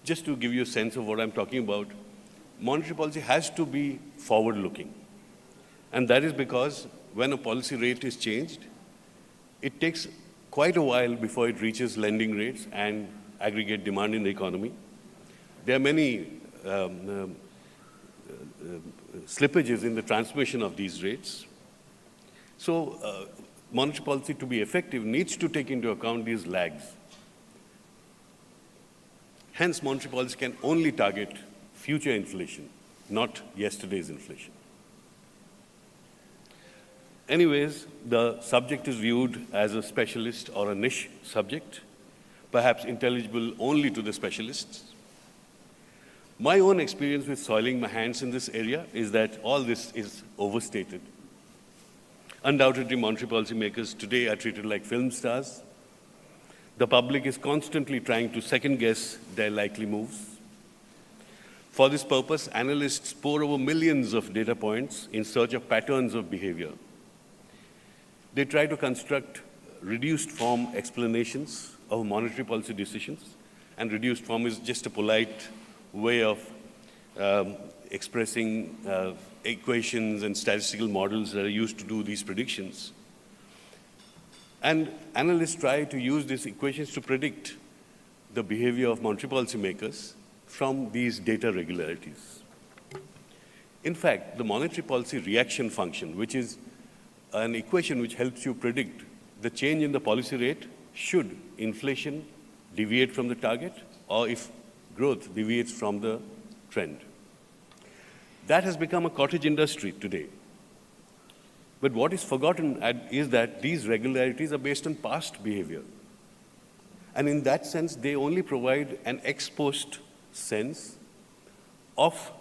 Just to give you a sense of what I'm talking about, monetary policy has to be forward-looking. And that is because when a policy rate is changed, it takes quite a while before it reaches lending rates and aggregate demand in the economy. There are many slippages in the transmission of these rates. So monetary policy to be effective needs to take into account these lags. Hence, monetary policy can only target future inflation, not yesterday's inflation. Anyways, the subject is viewed as a specialist or a niche subject, perhaps intelligible only to the specialists. My own experience with soiling my hands in this area is that all this is overstated. Undoubtedly, monetary policy makers today are treated like film stars. The public is constantly trying to second-guess their likely moves. For this purpose, analysts pore over millions of data points in search of patterns of behavior. They try to construct reduced form explanations of monetary policy decisions, and reduced form is just a polite way of expressing equations and statistical models that are used to do these predictions. And analysts try to use these equations to predict the behavior of monetary policy makers from these data regularities. In fact, the monetary policy reaction function, which is an equation which helps you predict the change in the policy rate should inflation deviate from the target or if growth deviates from the trend. That has become a cottage industry today. But what is forgotten is that these regularities are based on past behavior. And in that sense, they only provide an ex post sense of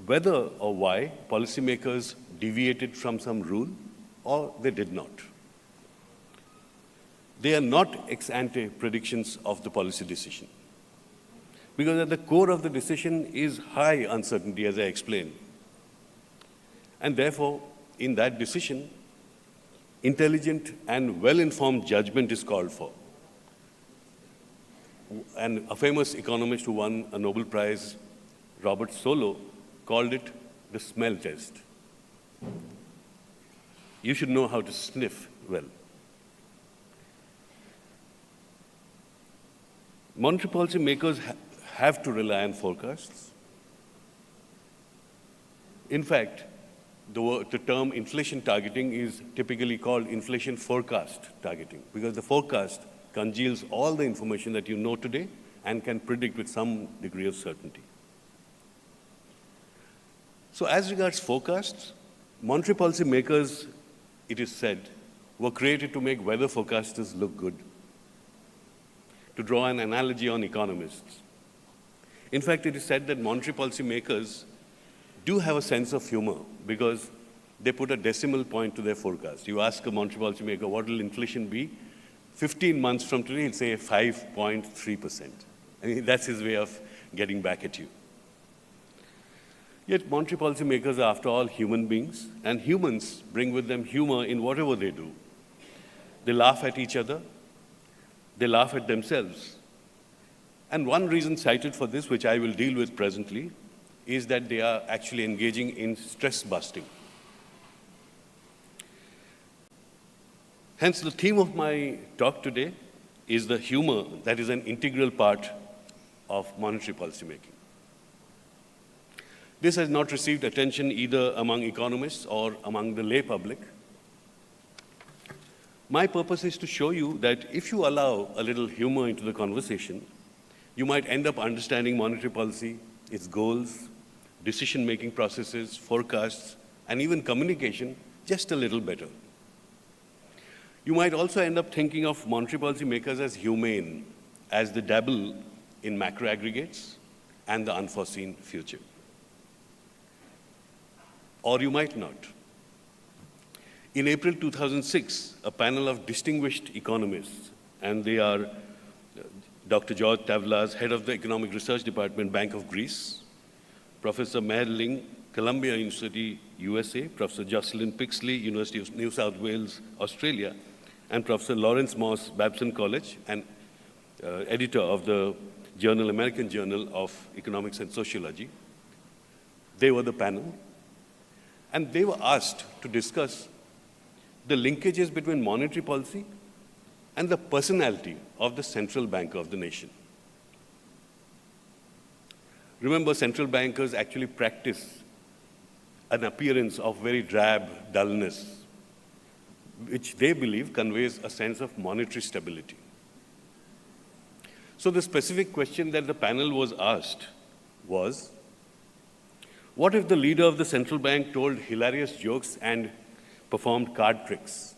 whether or why policymakers deviated from some rule or they did not. They are not ex ante predictions of the policy decision. Because at the core of the decision is high uncertainty, as I explained. And therefore, in that decision, intelligent and well-informed judgment is called for. And a famous economist who won a Nobel Prize, Robert Solow, called it the smell test. You should know how to sniff well. Monetary policy makers have to rely on forecasts. In fact, the term inflation targeting is typically called inflation forecast targeting because the forecast congeals all the information that you know today and can predict with some degree of certainty. So as regards forecasts, monetary policy makers, it is said, were created to make weather forecasters look good, to draw an analogy on economists. In fact, it is said that monetary policy makers do have a sense of humor because they put a decimal point to their forecast. You ask a monetary policy maker, what will inflation be? 15 months from today, he'll say 5.3%. I mean, that's his way of getting back at you. Yet monetary policy makers are, after all, human beings, and humans bring with them humor in whatever they do. They laugh at each other. They laugh at themselves. And one reason cited for this, which I will deal with presently, is that they are actually engaging in stress busting. Hence, the theme of my talk today is the humor that is an integral part of monetary policy making. This has not received attention either among economists or among the lay public. My purpose is to show you that if you allow a little humor into the conversation, you might end up understanding monetary policy, its goals, decision-making processes, forecasts, and even communication just a little better. You might also end up thinking of monetary policy makers as humane, as they dabble in macro aggregates and the unforeseen future. Or you might not. In April 2006, a panel of distinguished economists, and they are Dr. George Tavlas, head of the Economic Research Department, Bank of Greece, Professor Meher Ling, Columbia University, USA, Professor Jocelyn Pixley, University of New South Wales, Australia, and Professor Lawrence Moss, Babson College, and editor of the journal, American Journal of Economics and Sociology. They were the panel, and they were asked to discuss the linkages between monetary policy and the personality of the central banker of the nation. Remember, central bankers actually practice an appearance of very drab dullness. which they believe conveys a sense of monetary stability. So the specific question that the panel was asked was, what if the leader of the central bank told hilarious jokes and performed card tricks?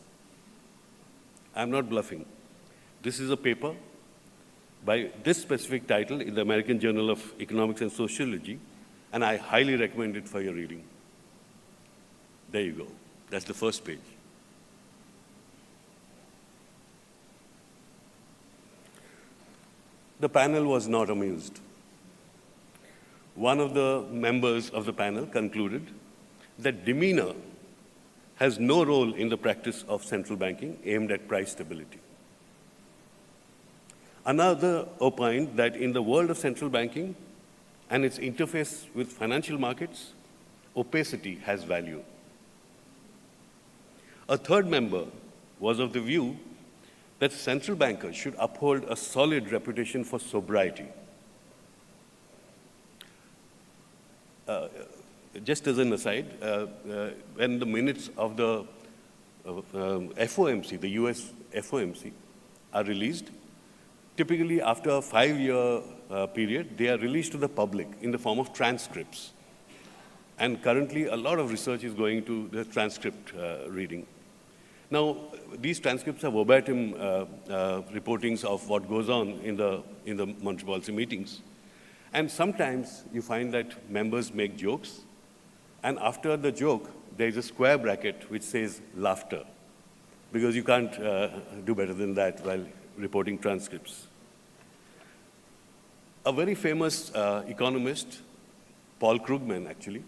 I'm not bluffing. This is a paper by this specific title in the American Journal of Economics and Sociology, and I highly recommend it for your reading. There you go. That's the first page. The panel was not amused. One of the members of the panel concluded that demeanor has no role in the practice of central banking aimed at price stability. Another opined that in the world of central banking and its interface with financial markets, opacity has value. A third member was of the view that central bankers should uphold a solid reputation for sobriety. Just as an aside, when the minutes of the FOMC, the US FOMC, are released, typically after a 5-year period, they are released to the public in the form of transcripts. And currently, a lot of research is going to the transcript reading. Now, these transcripts are verbatim reportings of what goes on in the monetary policy meetings. And sometimes you find that members make jokes, and after the joke, there is a square bracket which says laughter, because you can't do better than that while reporting transcripts. A very famous economist, Paul Krugman actually,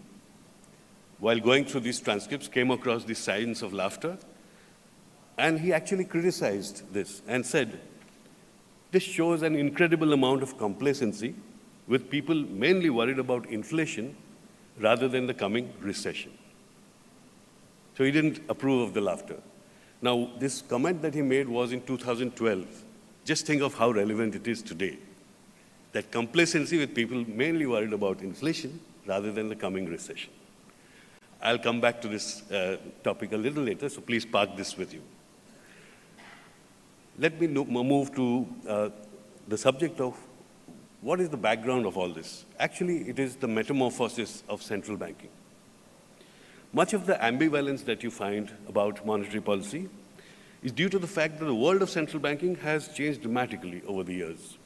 while going through these transcripts, came across the signs of laughter, and he actually criticized this and said, this shows an incredible amount of complacency with people mainly worried about inflation rather than the coming recession. So he didn't approve of the laughter. Now, this comment that he made was in 2012. Just think of how relevant it is today. That complacency with people mainly worried about inflation rather than the coming recession. I'll come back to this topic a little later, so please park this with you. Let me move to the subject of what is the background of all this. Actually, it is the metamorphosis of central banking. Much of the ambivalence that you find about monetary policy is due to the fact that the world of central banking has changed dramatically over the years.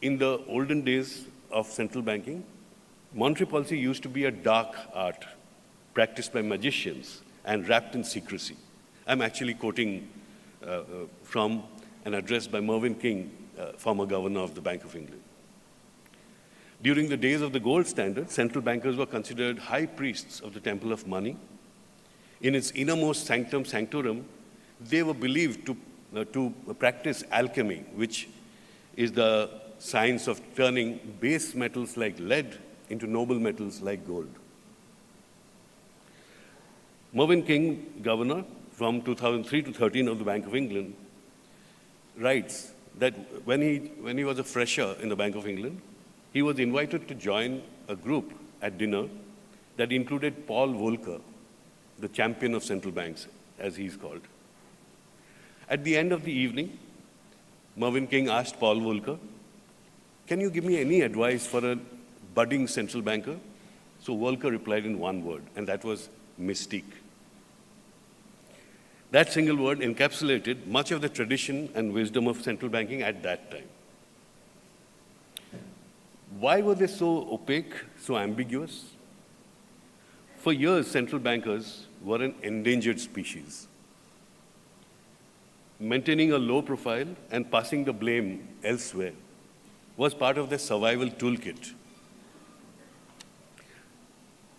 In the olden days of central banking, monetary policy used to be a dark art practiced by magicians and wrapped in secrecy. I'm actually quoting from an address by Mervyn King, former governor of the Bank of England. During the days of the gold standard, central bankers were considered high priests of the temple of money. In its innermost sanctum sanctorum, they were believed to practice alchemy, which is the science of turning base metals like lead into noble metals like gold. Mervyn King, governor from 2003 to 13 of the Bank of England, writes that when he was a fresher in the Bank of England, he was invited to join a group at dinner that included Paul Volcker, the champion of central banks, as he's called. At the end of the evening, Mervyn King asked Paul Volcker, "Can you give me any advice for a budding central banker?" So Volcker replied in one word, and that was mystique. That single word encapsulated much of the tradition and wisdom of central banking at that time. Why were they so opaque, so ambiguous? For years, central bankers were an endangered species. Maintaining a low profile and passing the blame elsewhere was part of their survival toolkit.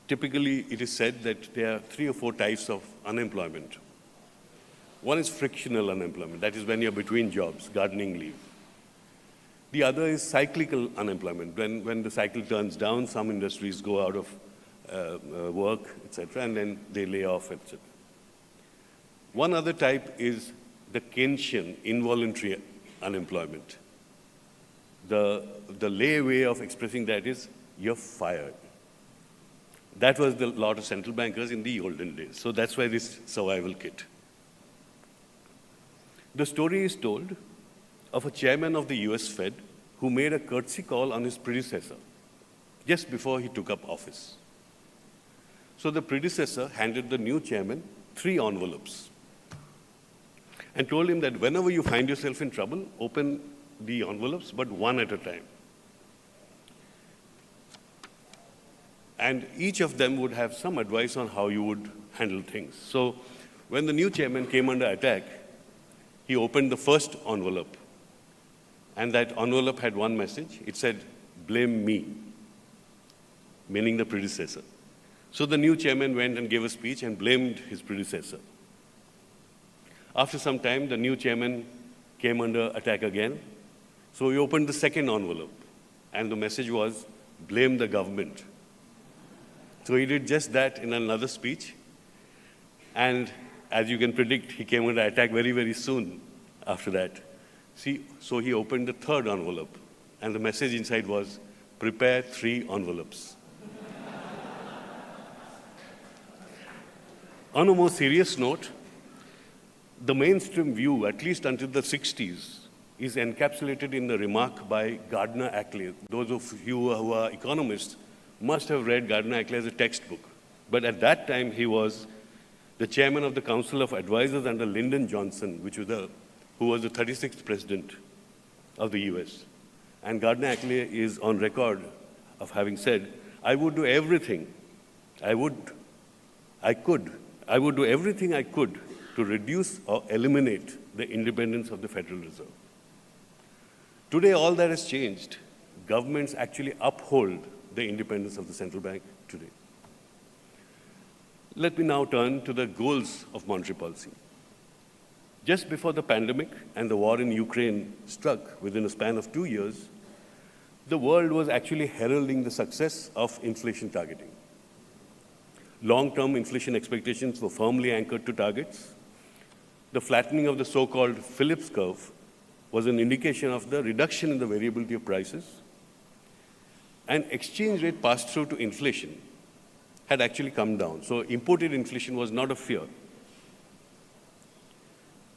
Typically, it is said that there are 3 or 4 types of unemployment. One is frictional unemployment, that is when you're between jobs, gardening leave. The other is cyclical unemployment. When the cycle turns down, some industries go out of work, etc., and then they lay off, etc. One other type is the Keynesian involuntary unemployment. The lay way of expressing that is, you're fired. That was the lot of central bankers in the olden days. So that's why this survival kit. The story is told of a chairman of the US Fed who made a courtesy call on his predecessor just before he took up office. So the predecessor handed the new chairman 3 envelopes and told him that whenever you find yourself in trouble, open the envelopes, but one at a time. And each of them would have some advice on how you would handle things. So when the new chairman came under attack, he opened the first envelope. And that envelope had one message. It said, "Blame me," meaning the predecessor. So the new chairman went and gave a speech and blamed his predecessor. After some time, the new chairman came under attack again. So he opened the second envelope. And the message was, "Blame the government." So he did just that in another speech. And as you can predict, he came under attack very, very soon after that. So he opened the third envelope. And the message inside was, "Prepare 3 envelopes." On a more serious note, the mainstream view, at least until the 60s, is encapsulated in the remark by Gardner Ackley. Those of you who are economists must have read Gardner Ackley as a textbook. But at that time, he was the chairman of the Council of Advisors under Lyndon Johnson, who was the 36th president of the US. And Gardner Ackley is on record of having said, "I would do everything I would do everything I could to reduce or eliminate the independence of the Federal Reserve." Today, all that has changed. Governments actually uphold the independence of the central bank today. Let me now turn to the goals of monetary policy. Just before the pandemic and the war in Ukraine struck within a span of 2 years, the world was actually heralding the success of inflation targeting. Long-term inflation expectations were firmly anchored to targets. The flattening of the so-called Phillips curve was an indication of the reduction in the variability of prices. And exchange rate pass-through to inflation had actually come down. So imported inflation was not a fear.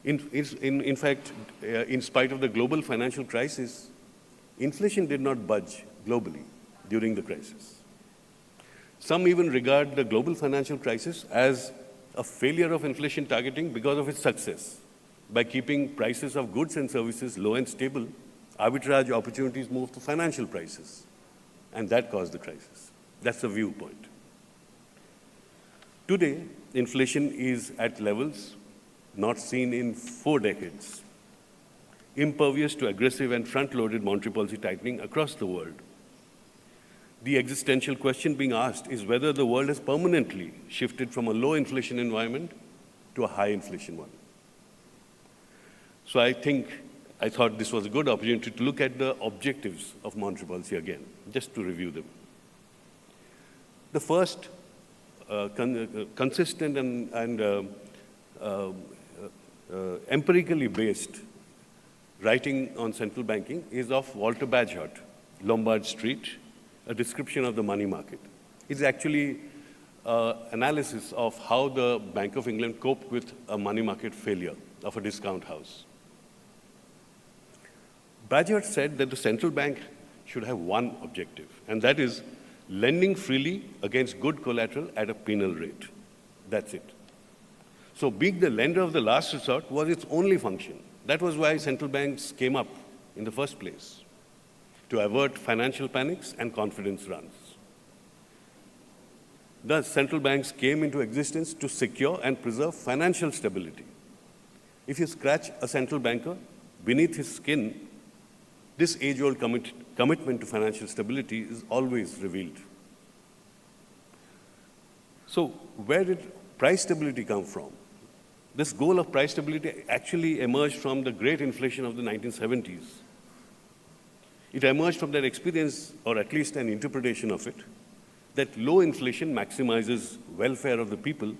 In fact, in spite of the global financial crisis, inflation did not budge globally during the crisis. Some even regard the global financial crisis as a failure of inflation targeting because of its success. By keeping prices of goods and services low and stable, arbitrage opportunities moved to financial prices, and that caused the crisis. That's the viewpoint. Today, inflation is at levels not seen in 4 decades, impervious to aggressive and front-loaded monetary policy tightening across the world. The existential question being asked is whether the world has permanently shifted from a low inflation environment to a high inflation one. So I thought this was a good opportunity to look at the objectives of monetary policy again, just to review them. The first, consistent and empirically based writing on central banking is of Walter Bagehot, Lombard Street, a description of the money market. It's actually analysis of how the Bank of England coped with a money market failure of a discount house. Bagehot said that the central bank should have one objective, and that is lending freely against good collateral at a penal rate. That's it. So being the lender of the last resort was its only function. That was why central banks came up in the first place, to avert financial panics and confidence runs. Thus, central banks came into existence to secure and preserve financial stability. If you scratch a central banker, beneath his skin, this age-old commitment to financial stability is always revealed. So where did price stability come from? This goal of price stability actually emerged from the great inflation of the 1970s. It emerged from that experience, or at least an interpretation of it, that low inflation maximizes welfare of the people,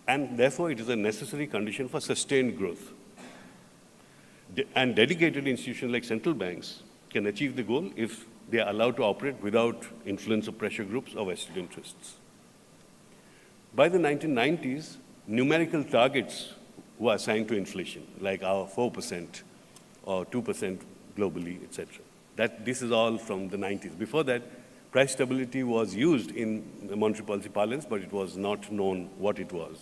and therefore it is a necessary condition for sustained growth. And dedicated institutions like central banks can achieve the goal if they are allowed to operate without influence of pressure groups or vested interests. By the 1990s, numerical targets were assigned to inflation, like our 4% or 2% globally, etc. This is all from the 90s. Before that, price stability was used in monetary policy parlance, but it was not known what it was.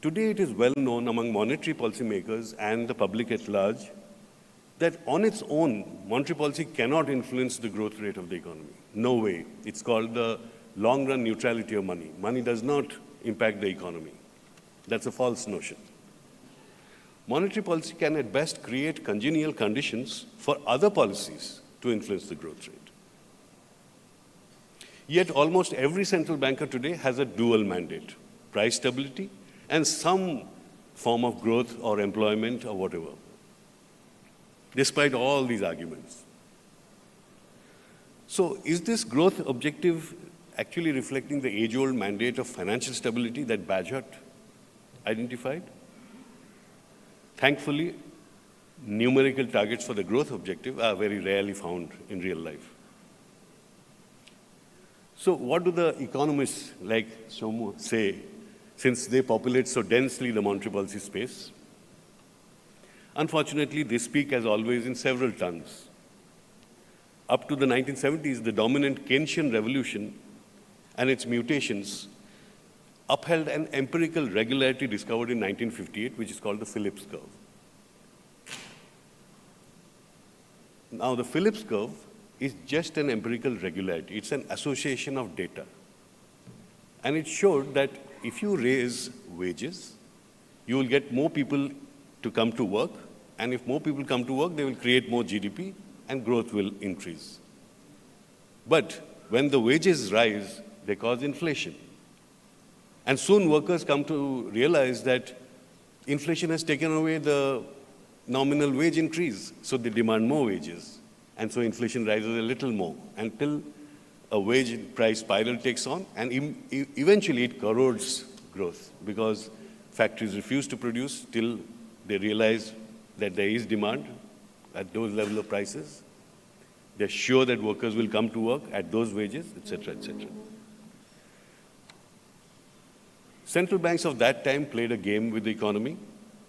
Today, it is well known among monetary policymakers and the public at large that on its own, monetary policy cannot influence the growth rate of the economy. No way. It's called the long-run neutrality of money. Money does not impact the economy. That's a false notion. Monetary policy can at best create congenial conditions for other policies to influence the growth rate. Yet almost every central banker today has a dual mandate: price stability and some form of growth or employment or whatever, despite all these arguments. So is this growth objective actually reflecting the age-old mandate of financial stability that Bagehot identified? Thankfully, numerical targets for the growth objective are very rarely found in real life. So what do the economists like Somu say, since they populate so densely the monetary policy space? Unfortunately, they speak, as always, in several tongues. Up to the 1970s, the dominant Keynesian revolution and its mutations upheld an empirical regularity discovered in 1958, which is called the Phillips curve. Now, the Phillips curve is just an empirical regularity. It's an association of data. And it showed that if you raise wages, you will get more people to come to work, and if more people come to work, they will create more GDP, and growth will increase. But when the wages rise, they cause inflation. And soon workers come to realize that inflation has taken away the nominal wage increase, so they demand more wages. And so inflation rises a little more until a wage price spiral takes on, and eventually it corrodes growth because factories refuse to produce till they realize that there is demand at those level of prices. They're sure that workers will come to work at those wages, etc., etc. Central banks of that time played a game with the economy.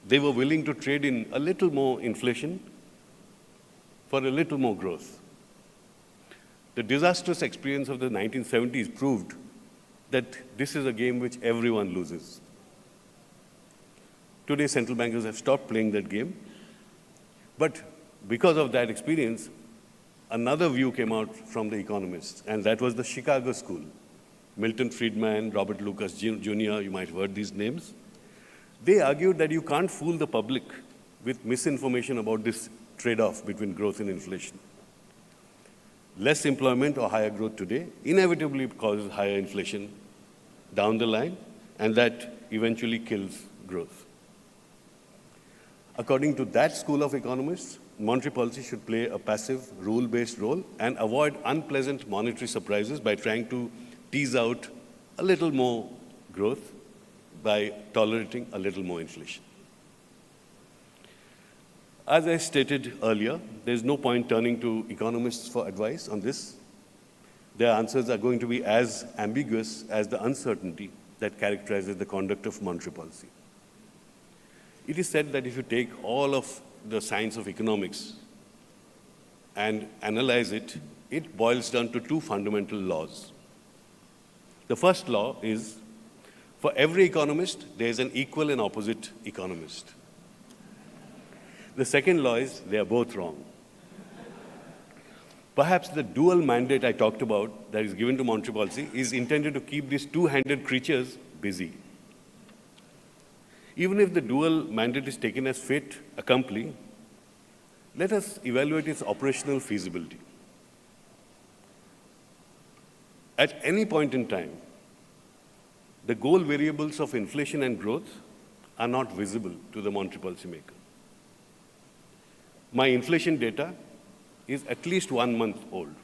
They were willing to trade in a little more inflation for a little more growth. The disastrous experience of the 1970s proved that this is a game which everyone loses. Today, central bankers have stopped playing that game. But because of that experience, another view came out from the economists, and that was the Chicago School. Milton Friedman, Robert Lucas Jr., you might have heard these names. They argued that you can't fool the public with misinformation about this trade-off between growth and inflation. Less employment or higher growth today inevitably causes higher inflation down the line, and that eventually kills growth. According to that school of economists, monetary policy should play a passive, rule-based role and avoid unpleasant monetary surprises by trying to tease out a little more growth by tolerating a little more inflation. As I stated earlier, there's no point turning to economists for advice on this. Their answers are going to be as ambiguous as the uncertainty that characterizes the conduct of monetary policy. It is said that if you take all of the science of economics and analyze it, it boils down to two fundamental laws. The first law is, for every economist, there is an equal and opposite economist. The second law is, they are both wrong. Perhaps the dual mandate I talked about that is given to monetary policy is intended to keep these two-handed creatures busy. Even if the dual mandate is taken as fait accompli, let us evaluate its operational feasibility. At any point in time, the goal variables of inflation and growth are not visible to the monetary policy maker. My inflation data is at least 1 month old.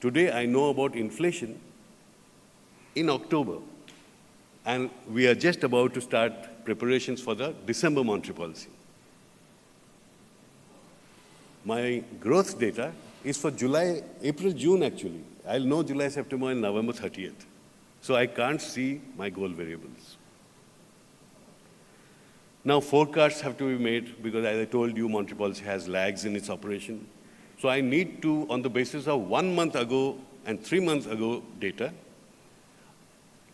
Today, I know about inflation in October, and we are just about to start preparations for the December monetary policy. my growth data is for July, April, June actually. I'll know July, September, and November 30th. So I can't see my goal variables. Now forecasts have to be made because, as I told you, monetary policy has lags in its operation. So I need to, on the basis of 1 month ago and 3 months ago data,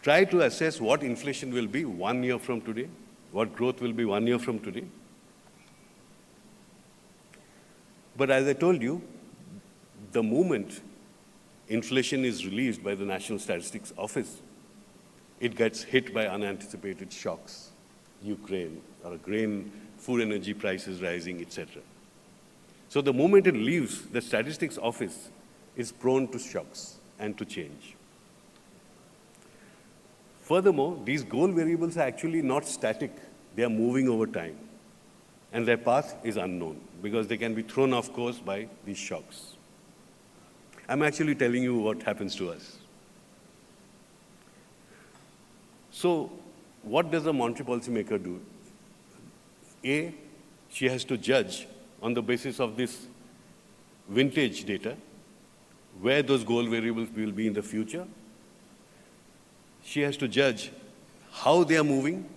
try to assess what inflation will be 1 year from today, what growth will be 1 year from today. But as I told you, the moment inflation is released by the National Statistics Office, it gets hit by unanticipated shocks, Ukraine, or grain, food energy prices rising, etc. So the moment it leaves, the Statistics Office is prone to shocks and to change. Furthermore, these goal variables are actually not static. They are moving over time. And their path is unknown because they can be thrown off course by these shocks. I'm actually telling you what happens to us. So what does a monetary policy maker do? A, she has to judge on the basis of this vintage data where those goal variables will be in the future. She has to judge how they are moving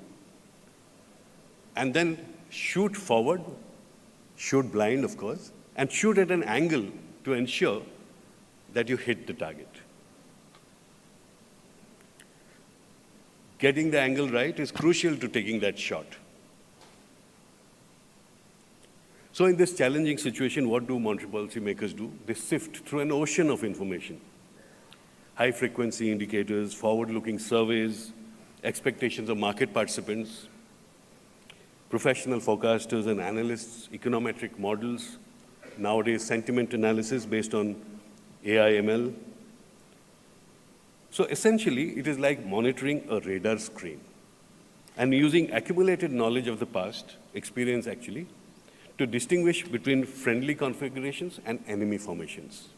and then shoot forward, shoot blind, of course, and shoot at an angle to ensure that you hit the target. Getting the angle right is crucial to taking that shot. So in this challenging situation, what do monetary policy makers do? They sift through an ocean of information. High-frequency indicators, forward-looking surveys, expectations of market participants, professional forecasters and analysts, econometric models, nowadays sentiment analysis based on AI, ML. So essentially, it is like monitoring a radar screen and using accumulated knowledge of the past, experience actually, to distinguish between friendly configurations and enemy formations.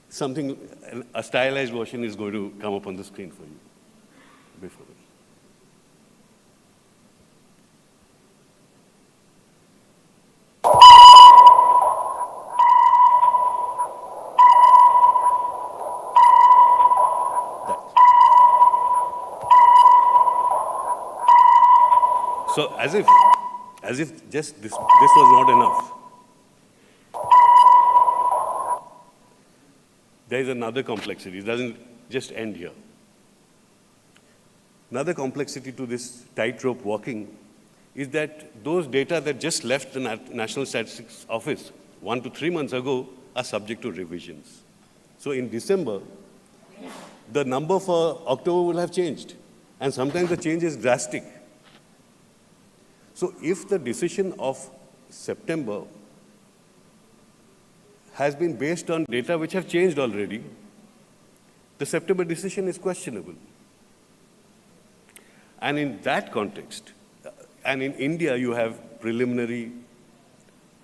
Something, a stylized version is going to come up on the screen for you before. So as if just this was not enough. There is another complexity. It doesn't just end here. Another complexity to this tightrope walking is that those data that just left the National Statistics Office 1 to 3 months ago are subject to revisions. So in December, the number for October will have changed. And sometimes the change is drastic. So if the decision of September has been based on data which have changed already, the September decision is questionable. And in that context, and in India you have preliminary,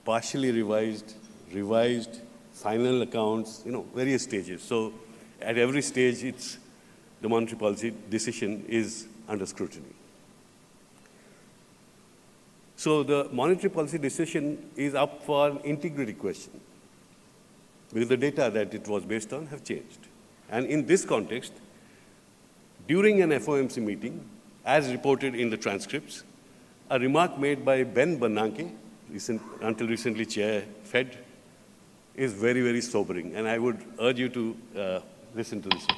partially revised, final accounts, various stages. So at every stage, the monetary policy decision is under scrutiny. So the monetary policy decision is up for an integrity question because the data that it was based on have changed. And in this context, during an FOMC meeting, as reported in the transcripts, a remark made by Ben Bernanke, until recently chair Fed, is very, very sobering. And I would urge you to listen to this one.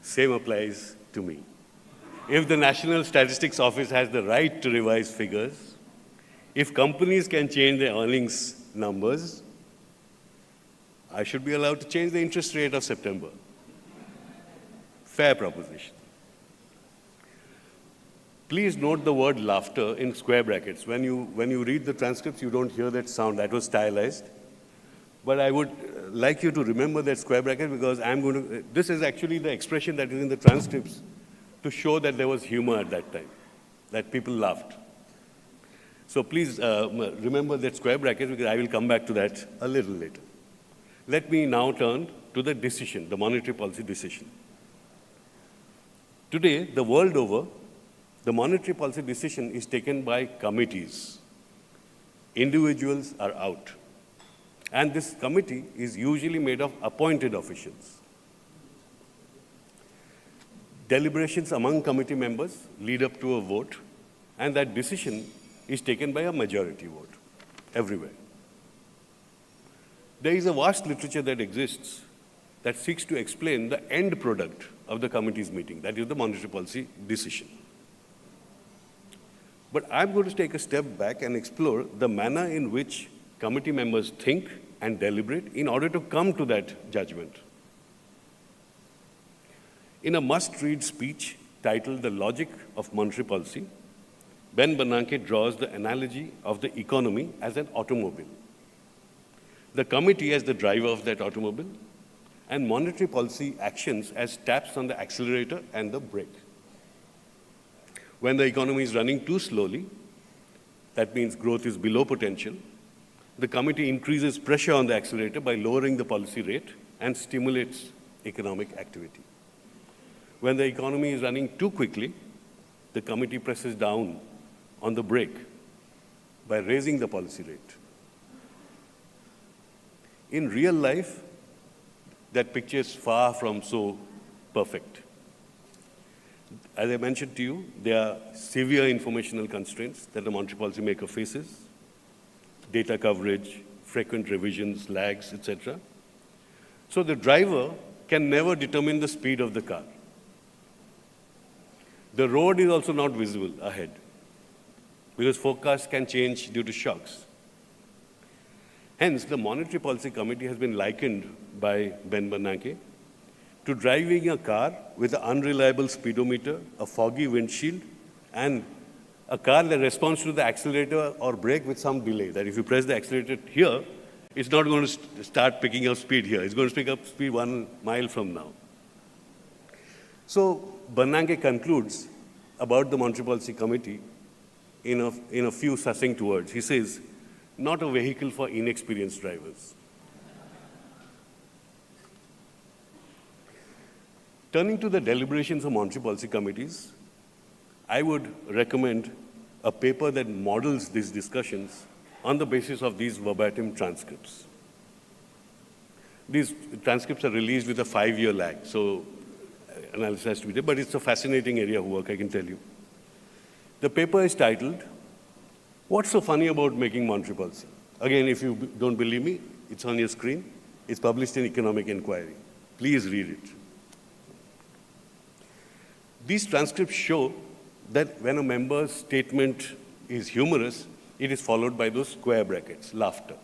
Same applies to me. If the National Statistics Office has the right to revise figures, if companies can change their earnings numbers, I should be allowed to change the interest rate of September. Fair proposition. Please note the word laughter in square brackets. When you read the transcripts, you don't hear that sound. That was stylized. But I would like you to remember that square bracket because this is actually the expression that is in the transcripts to show that there was humor at that time, that people laughed. So please remember that square bracket because I will come back to that a little later. Let me now turn to the decision, the monetary policy decision. Today, the world over, the monetary policy decision is taken by committees. Individuals are out. And this committee is usually made of appointed officials. Deliberations among committee members lead up to a vote, and that decision is taken by a majority vote everywhere. There is a vast literature that exists that seeks to explain the end product of the committee's meeting, that is the monetary policy decision. But I'm going to take a step back and explore the manner in which committee members think and deliberate in order to come to that judgment. In a must-read speech titled The Logic of Monetary Policy, Ben Bernanke draws the analogy of the economy as an automobile. The committee as the driver of that automobile, and monetary policy actions as taps on the accelerator and the brake. When the economy is running too slowly, that means growth is below potential, the committee increases pressure on the accelerator by lowering the policy rate and stimulates economic activity. When the economy is running too quickly, the committee presses down on the brake by raising the policy rate. In real life, that picture is far from so perfect. As I mentioned to you, there are severe informational constraints that the monetary policymaker faces, data coverage, frequent revisions, lags, etc. So the driver can never determine the speed of the car. The road is also not visible ahead because forecasts can change due to shocks. Hence, the Monetary Policy Committee has been likened by Ben Bernanke to driving a car with an unreliable speedometer, a foggy windshield, and a car that responds to the accelerator or brake with some delay. That if you press the accelerator here, it's not going to start picking up speed here. It's going to pick up speed 1 mile from now. So Bernanke concludes about the Monetary Policy Committee in a few succinct words. He says, not a vehicle for inexperienced drivers. Turning to the deliberations of monetary policy committees, I would recommend a paper that models these discussions on the basis of these verbatim transcripts. These transcripts are released with a 5-year lag, so analysis has to be there, but it's a fascinating area of work, I can tell you. The paper is titled, What's so funny about making monetary policy? Again, if you don't believe me, it's on your screen. It's published in Economic Inquiry. Please read it. These transcripts show that when a member's statement is humorous, it is followed by those square brackets, laughter.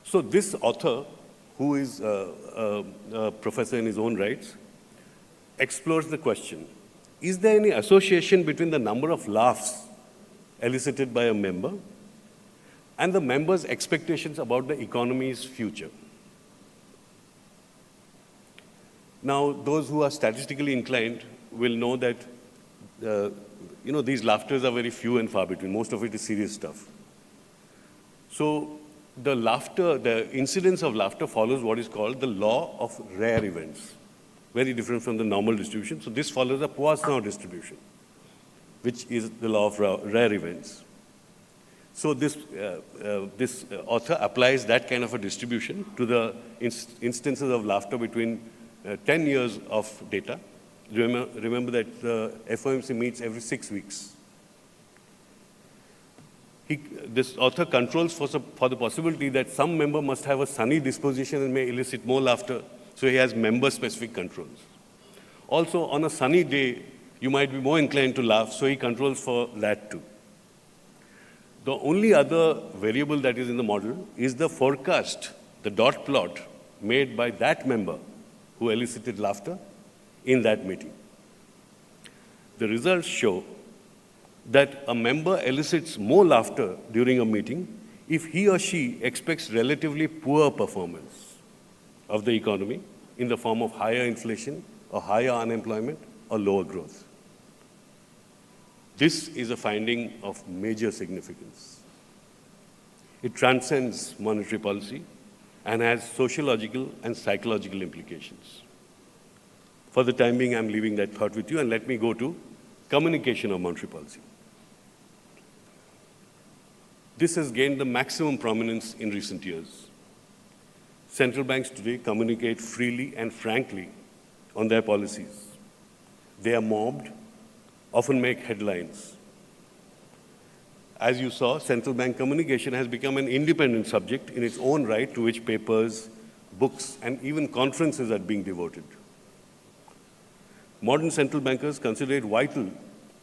So this author, who is a professor in his own rights, explores the question, is there any association between the number of laughs elicited by a member and the member's expectations about the economy's future? Now, those who are statistically inclined will know that these laughters are very few and far between. Most of it is serious stuff. So the laughter, the incidence of laughter follows what is called the law of rare events, very different from the normal distribution. So this follows a Poisson distribution, which is the law of rare events. So this author applies that kind of a distribution to the instances of laughter between 10 years of data. Remember that the FOMC meets every 6 weeks. This author controls for the possibility that some member must have a sunny disposition and may elicit more laughter, so he has member-specific controls. Also, on a sunny day, you might be more inclined to laugh, so he controls for that too. The only other variable that is in the model is the forecast, the dot plot made by that member who elicited laughter in that meeting. The results show that a member elicits more laughter during a meeting if he or she expects relatively poor performance of the economy in the form of higher inflation or higher unemployment or lower growth. This is a finding of major significance. It transcends monetary policy and has sociological and psychological implications. For the time being, I'm leaving that thought with you, and let me go to communication of monetary policy. This has gained the maximum prominence in recent years. Central banks today communicate freely and frankly on their policies. They are mobbed, often make headlines. As you saw, central bank communication has become an independent subject in its own right, to which papers, books, and even conferences are being devoted. Modern central bankers consider it vital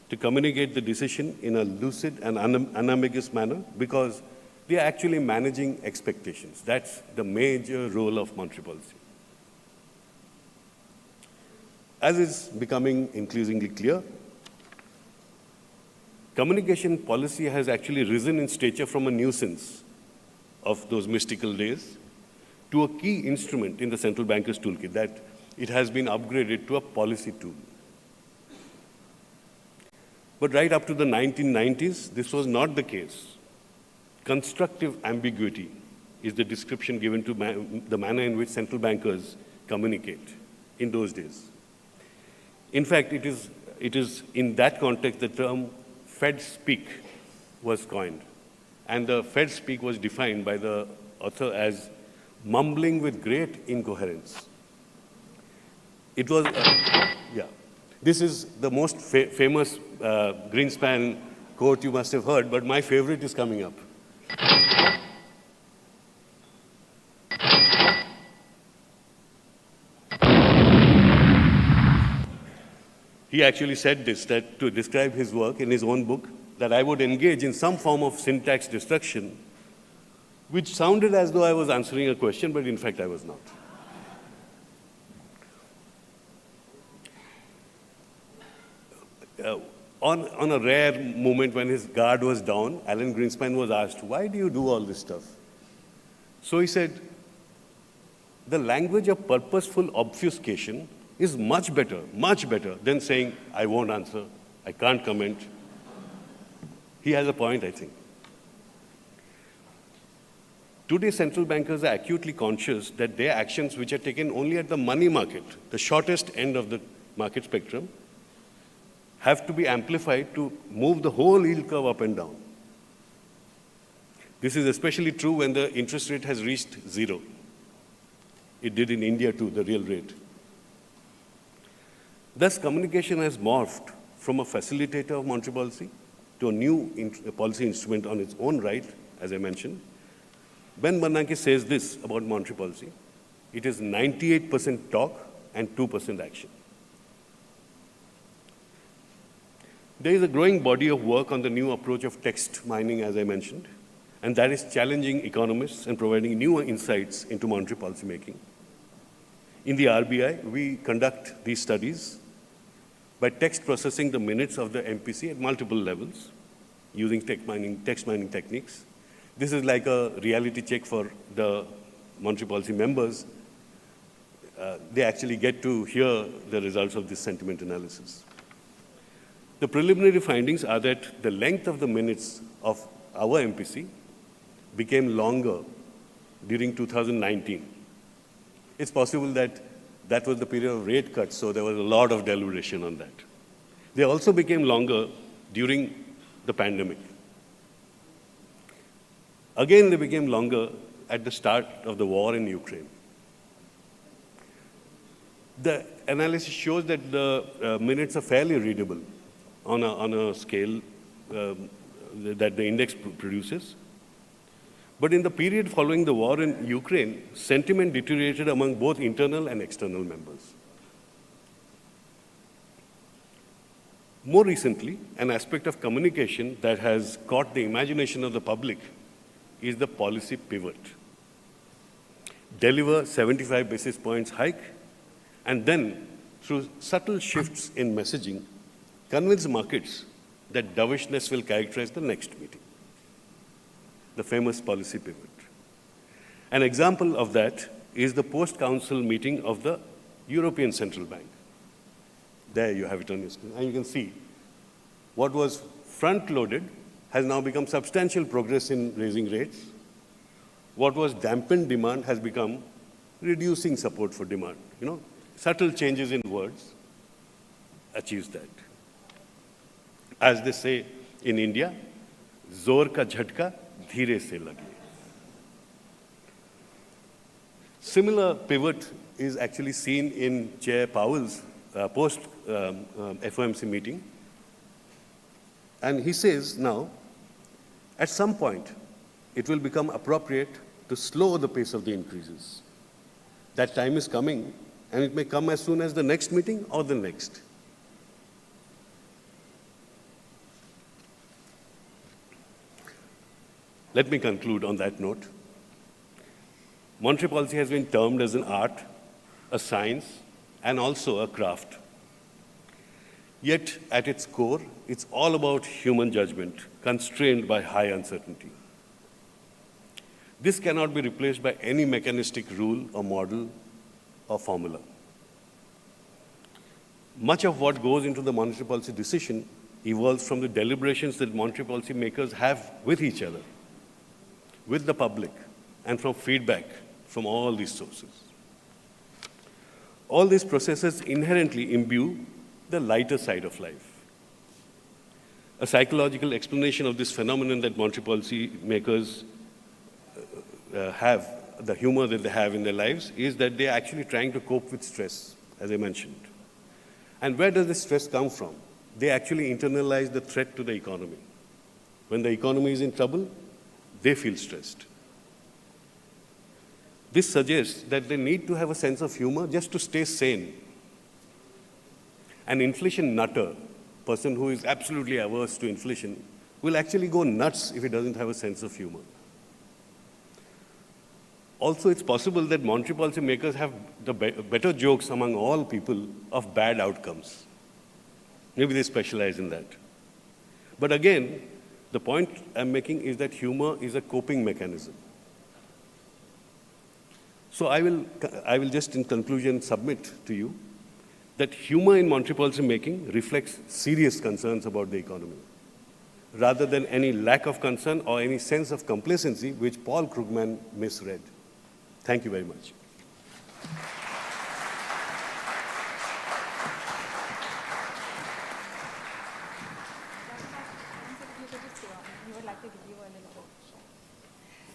to communicate the decision in a lucid and unambiguous manner, because they are actually managing expectations. That's the major role of monetary policy. As is becoming increasingly clear, communication policy has actually risen in stature from a nuisance of those mystical days to a key instrument in the central banker's toolkit, that it has been upgraded to a policy tool. But right up to the 1990s, this was not the case. Constructive ambiguity is the description given to the manner in which central bankers communicate in those days. In fact, it is in that context the term Fed speak was coined. And the Fed speak was defined by the author as mumbling with great incoherence. It was, this is the most famous Greenspan quote you must have heard, but my favorite is coming up. He actually said this, that to describe his work in his own book, that I would engage in some form of syntax destruction, which sounded as though I was answering a question, but in fact I was not. On a rare moment when his guard was down, Alan Greenspan was asked, "Why do you do all this stuff?" So he said, "The language of purposeful obfuscation is much better than saying, I won't answer, I can't comment." He has a point, I think. Today, central bankers are acutely conscious that their actions, which are taken only at the money market, the shortest end of the market spectrum, have to be amplified to move the whole yield curve up and down. This is especially true when the interest rate has reached zero. It did in India too, the real rate. Thus, communication has morphed from a facilitator of monetary policy to a new policy instrument on its own right, as I mentioned. Ben Bernanke says this about monetary policy: it is 98% talk and 2% action. There is a growing body of work on the new approach of text mining, as I mentioned, and that is challenging economists and providing new insights into monetary policy making. In the RBI, we conduct these studies by text processing the minutes of the MPC at multiple levels using text mining techniques. This is like a reality check for the monetary policy members. They actually get to hear the results of this sentiment analysis. The preliminary findings are that the length of the minutes of our MPC became longer during 2019. It's possible that that was the period of rate cuts, so there was a lot of deliberation on that. They also became longer during the pandemic. Again, they became longer at the start of the war in Ukraine. The analysis shows that the minutes are fairly readable on a scale that the index produces. But in the period following the war in Ukraine, sentiment deteriorated among both internal and external members. More recently, an aspect of communication that has caught the imagination of the public is the policy pivot. Deliver 75 basis points hike, and then, through subtle shifts in messaging, convince markets that dovishness will characterize the next meeting. The famous policy pivot. An example of that is the post-council meeting of the European Central Bank. There you have it on your screen. And you can see what was front-loaded has now become substantial progress in raising rates, what was dampened demand has become reducing support for demand. Subtle changes in words achieves that. As they say in India, zor ka jhatka dheere se lage. Similar pivot is actually seen in Chair Powell's post-FOMC meeting. And he says now, at some point, it will become appropriate to slow the pace of the increases. That time is coming, and it may come as soon as the next meeting or the next. Let me conclude on that note. Monetary policy has been termed as an art, a science, and also a craft. Yet, at its core, it's all about human judgment, constrained by high uncertainty. This cannot be replaced by any mechanistic rule or model or formula. Much of what goes into the monetary policy decision evolves from the deliberations that monetary policy makers have with each other, with the public, and from feedback from all these sources. All these processes inherently imbue the lighter side of life. A psychological explanation of this phenomenon that monetary policy makers have, the humor that they have in their lives, is that they're actually trying to cope with stress, as I mentioned. And where does this stress come from? They actually internalize the threat to the economy. When the economy is in trouble, they feel stressed. This suggests that they need to have a sense of humor just to stay sane. An inflation nutter, person who is absolutely averse to inflation, will actually go nuts if he doesn't have a sense of humor. Also, it's possible that monetary policy makers have the better jokes among all people of bad outcomes. Maybe they specialize in that. But again, the point I'm making is that humor is a coping mechanism. So I will just in conclusion submit to you that humor in monetary policy making reflects serious concerns about the economy, rather than any lack of concern or any sense of complacency which Paul Krugman misread. Thank you very much.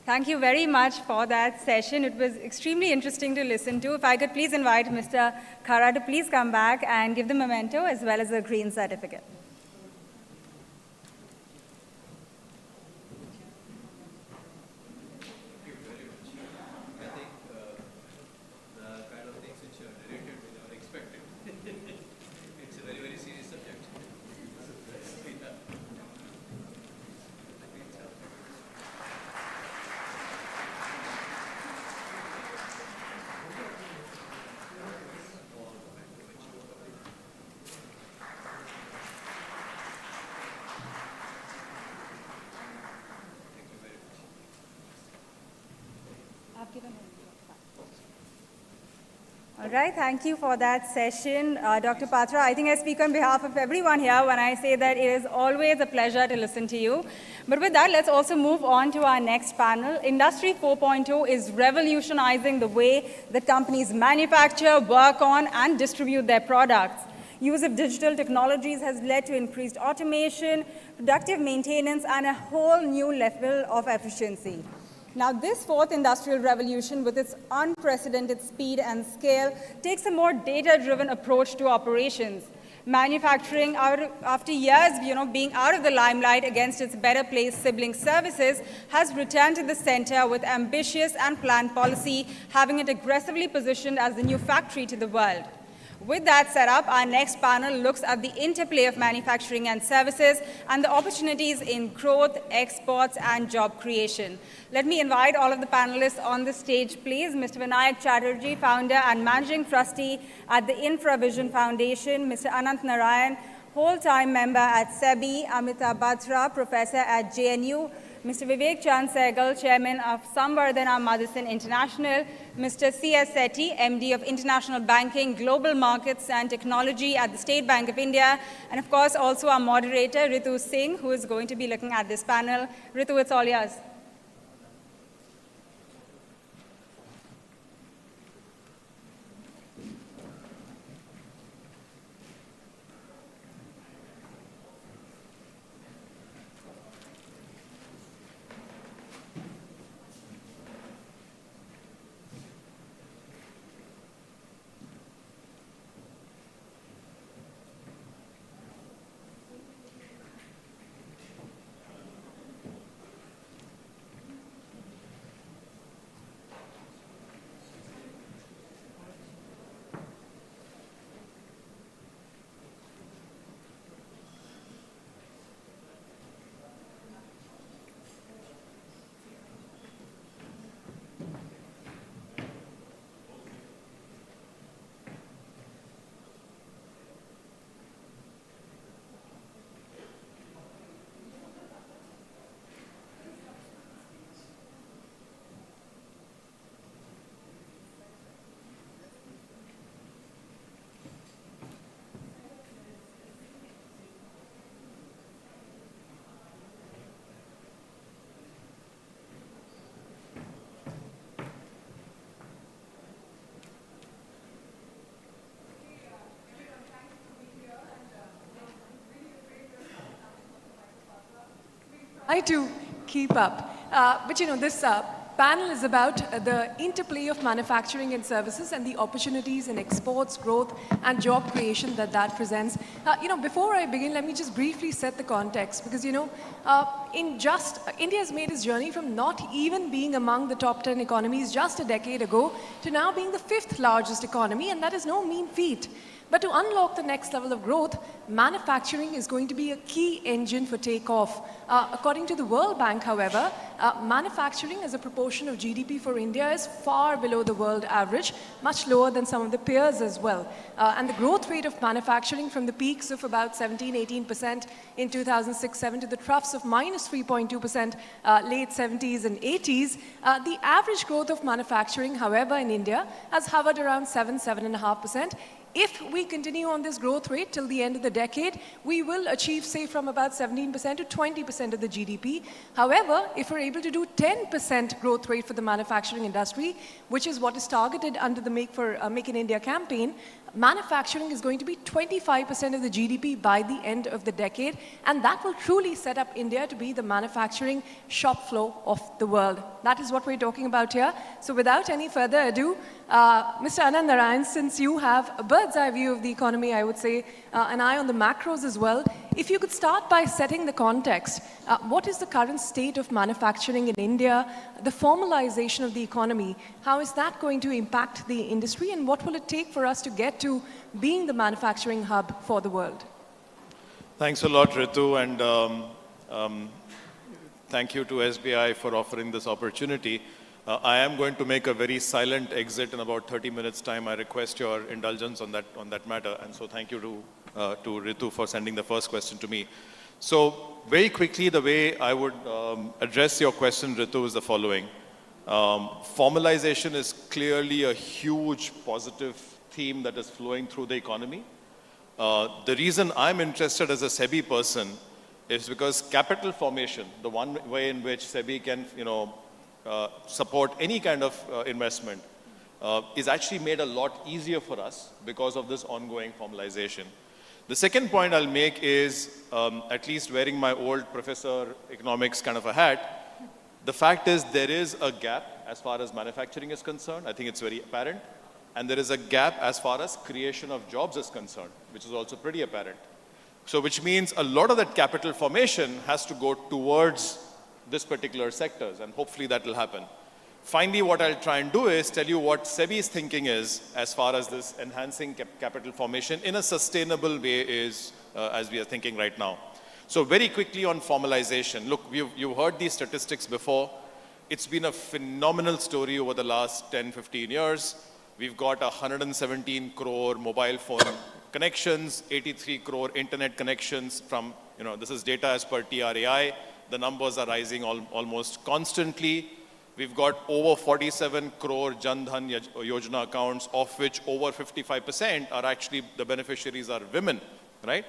Thank you very much for that session. It was extremely interesting to listen to. If I could please invite Mr. Khara to please come back and give the memento as well as a green certificate. All right, thank you for that session, Dr. Patra. I think I speak on behalf of everyone here when I say that it is always a pleasure to listen to you. But with that, let's also move on to our next panel. Industry 4.0 is revolutionizing the way that companies manufacture, work on, and distribute their products. Use of digital technologies has led to increased automation, productive maintenance, and a whole new level of efficiency. Now, this fourth industrial revolution, with its unprecedented speed and scale, takes a more data-driven approach to operations. Manufacturing, after years being out of the limelight against its Better Place sibling services, has returned to the center with ambitious and planned policy, having it aggressively positioned as the new factory to the world. With that setup, our next panel looks at the interplay of manufacturing and services and the opportunities in growth, exports, and job creation. Let me invite all of the panelists on the stage, please. Mr. Vinayak Chatterjee, founder and managing trustee at the InfraVision Foundation. Mr. Anant Narayan, whole-time member at SBI. Amitabh Batra, professor at JNU. Mr. Vivek Chand Sehgal, chairman of Samvardhana Motherson International. Mr. C.S. Sethi, MD of International Banking, Global Markets and Technology at the State Bank of India. And of course, also our moderator, Ritu Singh, who is going to be looking at this panel. Ritu, it's all yours. try to keep up. But you know, this panel is about the interplay of manufacturing and services and the opportunities in exports, growth, and job creation that presents. You know, before I begin, let me just briefly set the context because, you know, India has made its journey from not even being among the top 10 economies just a decade ago to now being the 5th largest economy, and that is no mean feat. But to unlock the next level of growth, manufacturing is going to be a key engine for takeoff. According to the World Bank, however, manufacturing as a proportion of GDP for India is far below the world average, much lower than some of the peers as well. And the growth rate of manufacturing from the peaks of about 17-18% in 2006-7 to the troughs of minus 3.2% late 70s and 80s, the average growth of manufacturing, however, in India has hovered around 7-7.5%. If we continue on this growth rate till the end of the decade, we will achieve, say, from about 17% to 20% of the GDP. However, if we're able to do 10% growth rate for the manufacturing industry, which is what is targeted under the Make in India campaign, manufacturing is going to be 25% of the GDP by the end of the decade, and that will truly set up India to be the manufacturing shop floor of the world. That is what we're talking about here. So without any further ado, Mr. Anand Narayan, since you have a bird's eye view of the economy, I would say, an eye on the macros as well, if you could start by setting the context, what is the current state of manufacturing in India, the formalization of the economy, how is that going to impact the industry, and what will it take for us to get to being the manufacturing hub for the world? Thanks a lot, Ritu, and thank you to SBI for offering this opportunity. I am going to make a very silent exit in about 30 minutes' time. I request your indulgence on that matter, and so thank you to Ritu for sending the first question to me. So very quickly, the way I would address your question, Ritu, is the following. Formalization is clearly a huge positive theme that is flowing through the economy. The reason I'm interested as a SEBI person is because capital formation, the one way in which SEBI can, support any kind of investment, is actually made a lot easier for us because of this ongoing formalization. The second point I'll make is, at least wearing my old professor economics kind of a hat, the fact is there is a gap as far as manufacturing is concerned. I think it's very apparent. And there is a gap as far as creation of jobs is concerned, which is also pretty apparent. So which means a lot of that capital formation has to go towards this particular sectors, and hopefully that will happen. Finally, what I'll try and do is tell you what SEBI's thinking is as far as this enhancing capital formation in a sustainable way is, as we are thinking right now. So very quickly on formalization. Look, you've heard these statistics before. It's been a phenomenal story over the last 10, 15 years. We've got 117 crore mobile phone connections, 83 crore internet connections from, this is data as per TRAI. The numbers are rising almost constantly. We've got over 47 crore Jan Dhan Yojana accounts, of which over 55% are actually, the beneficiaries are women, right?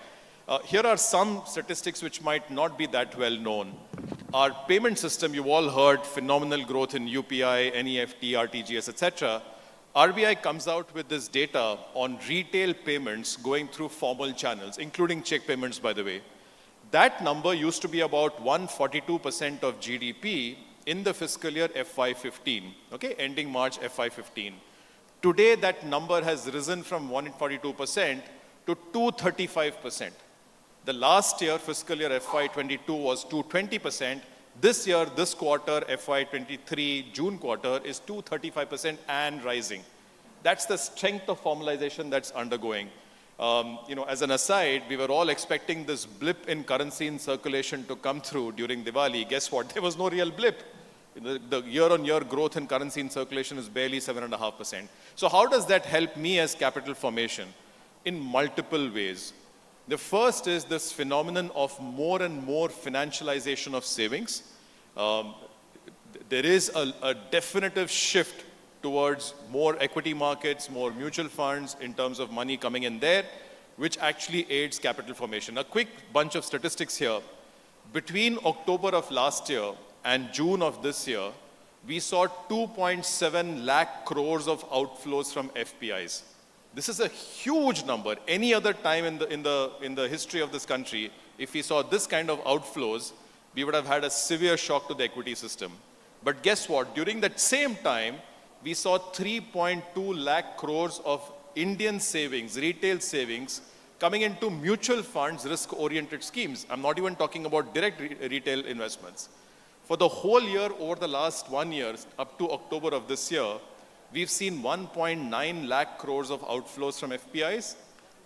Here are some statistics which might not be that well known. Our payment system, you've all heard phenomenal growth in UPI, NEFT, RTGS, etc. RBI comes out with this data on retail payments going through formal channels, including check payments, by the way. That number used to be about 142% of GDP in the fiscal year FY15, okay, ending March FY15. Today, that number has risen from 142% to 235%. The last year, fiscal year FY22 was 220%. This year, this quarter, FY23, June quarter, is 235% and rising. That's the strength of formalization that's undergoing. As an aside, we were all expecting this blip in currency in circulation to come through during Diwali. Guess what? There was no real blip. The year-on-year growth in currency in circulation is barely 7.5%. So how does that help me as capital formation? In multiple ways. The first is this phenomenon of more and more financialization of savings. There is a definitive shift towards more equity markets, more mutual funds in terms of money coming in there, which actually aids capital formation. A quick bunch of statistics here. Between October of last year and June of this year, we saw 2.7 lakh crores of outflows from FPIs. This is a huge number. Any other time in the history of this country, if we saw this kind of outflows, we would have had a severe shock to the equity system. But guess what? During that same time, we saw 3.2 lakh crores of Indian savings, retail savings, coming into mutual funds, risk-oriented schemes. I'm not even talking about direct retail investments. For the whole year, over the last 1 year, up to October of this year, we've seen 1.9 lakh crores of outflows from FPIs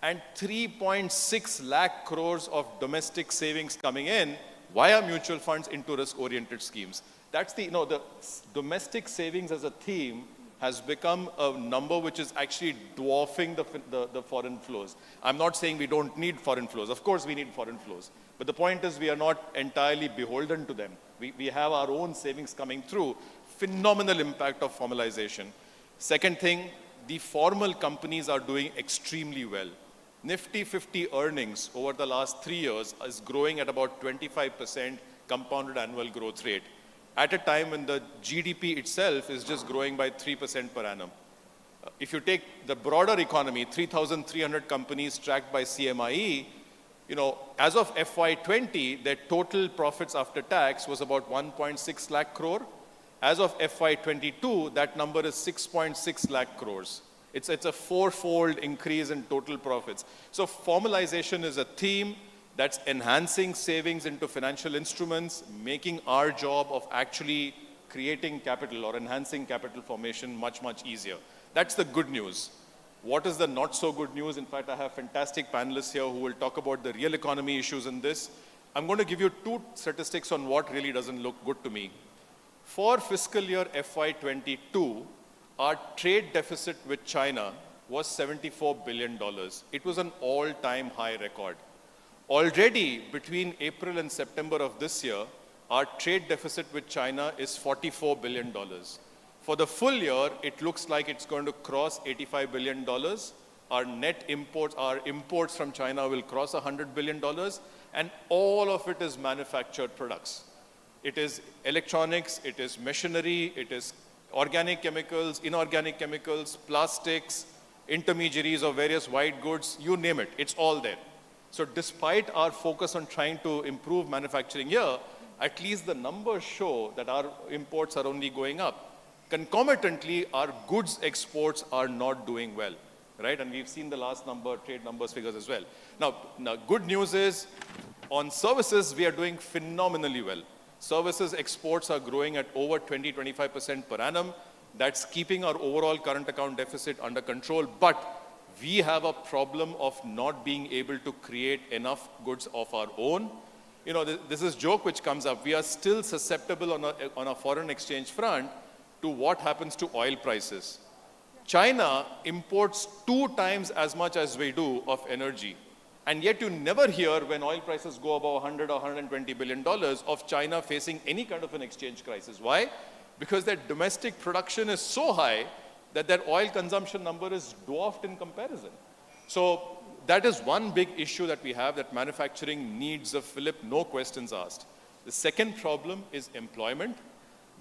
and 3.6 lakh crores of domestic savings coming in via mutual funds into risk-oriented schemes. That's the domestic savings as a theme has become a number which is actually dwarfing the foreign flows. I'm not saying we don't need foreign flows. Of course we need foreign flows. But the point is we are not entirely beholden to them. We have our own savings coming through. Phenomenal impact of formalization. Second thing, the formal companies are doing extremely well. Nifty 50 earnings over the last 3 years is growing at about 25% compounded annual growth rate, at a time when the GDP itself is just growing by 3% per annum. If you take the broader economy, 3,300 companies tracked by CMIE, as of FY20, their total profits after tax was about 1.6 lakh crore. As of FY22, that number is 6.6 lakh crores. It's a fourfold increase in total profits. So formalization is a theme that's enhancing savings into financial instruments, making our job of actually creating capital or enhancing capital formation much, much easier. That's the good news. What is the not so good news? In fact, I have fantastic panelists here who will talk about the real economy issues in this. I'm going to give you 2 statistics on what really doesn't look good to me. For fiscal year FY22, our trade deficit with China was $74 billion. It was an all-time high record. Already, between April and September of this year, our trade deficit with China is $44 billion. For the full year, it looks like it's going to cross $85 billion. Our net imports, our imports from China will cross $100 billion, and all of it is manufactured products. It is electronics, it is machinery, it is organic chemicals, inorganic chemicals, plastics, intermediaries of various white goods, you name it, it's all there. So despite our focus on trying to improve manufacturing here, at least the numbers show that our imports are only going up. Concomitantly, our goods exports are not doing well, right? And we've seen the last number, trade numbers figures as well. Now good news is, on services, we are doing phenomenally well. Services exports are growing at over 20-25% per annum. That's keeping our overall current account deficit under control. But we have a problem of not being able to create enough goods of our own. This is joke which comes up. We are still susceptible on a foreign exchange front to what happens to oil prices. China imports 2 times as much as we do of energy. And yet you never hear, when oil prices go above $100 or $120 billion, of China facing any kind of an exchange crisis. Why? Because their domestic production is so high that their oil consumption number is dwarfed in comparison. So that is one big issue that we have, that manufacturing needs a fillip, no questions asked. The second problem is employment.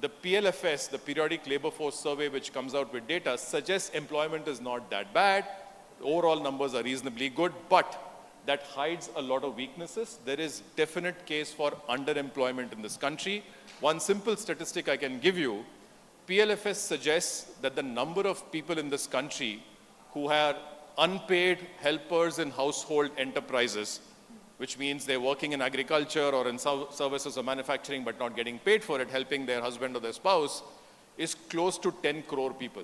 The PLFS, the Periodic Labor Force Survey, which comes out with data, suggests employment is not that bad. The overall numbers are reasonably good, but that hides a lot of weaknesses. There is definite case for underemployment in this country. One simple statistic I can give you, PLFS suggests that the number of people in this country who are unpaid helpers in household enterprises, which means they're working in agriculture or in services or manufacturing but not getting paid for it, helping their husband or their spouse, is close to 10 crore people.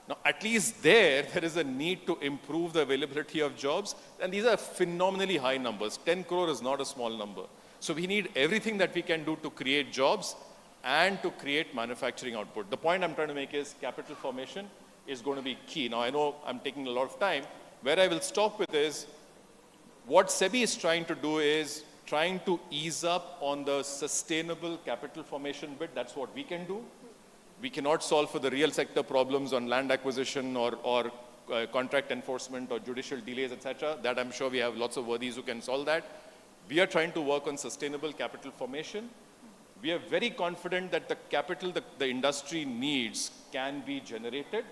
Now, at least there is a need to improve the availability of jobs, and these are phenomenally high numbers. 10 crore is not a small number. So we need everything that we can do to create jobs and to create manufacturing output. The point I'm trying to make is capital formation is going to be key. Now, I know I'm taking a lot of time. Where I will stop with is, what SEBI is trying to do is trying to ease up on the sustainable capital formation bit. That's what we can do. We cannot solve for the real sector problems on land acquisition or contract enforcement or judicial delays, etc. That I'm sure we have lots of worthies who can solve that. We are trying to work on sustainable capital formation. We are very confident that the capital that the industry needs can be generated.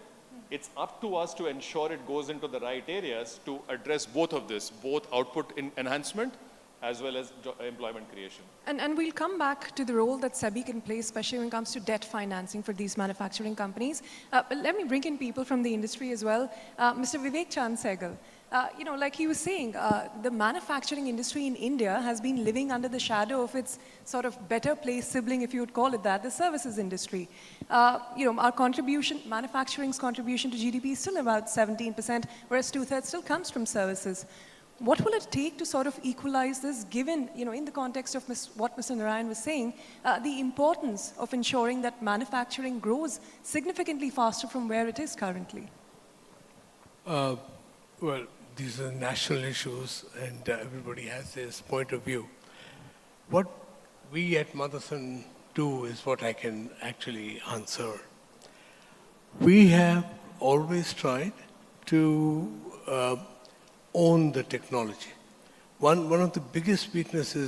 It's up to us to ensure it goes into the right areas to address both of this, both output enhancement as well as employment creation. And we'll come back to the role that SEBI can play, especially when it comes to debt financing for these manufacturing companies. But let me bring in people from the industry as well. Mr. Vivek Chand Sehgal, like he was saying, the manufacturing industry in India has been living under the shadow of its sort of better placed sibling, if you would call it that, the services industry. Our contribution, manufacturing's contribution to GDP is still about 17%, whereas 2/3 still comes from services. What will it take to sort of equalize this, given, in the context of what Mr. Narayan was saying, the importance of ensuring that manufacturing grows significantly faster from where it is currently? Well, these are national issues and everybody has this point of view. What we at Motherson do is what I can actually answer. We have always tried to own the technology. One of the biggest weaknesses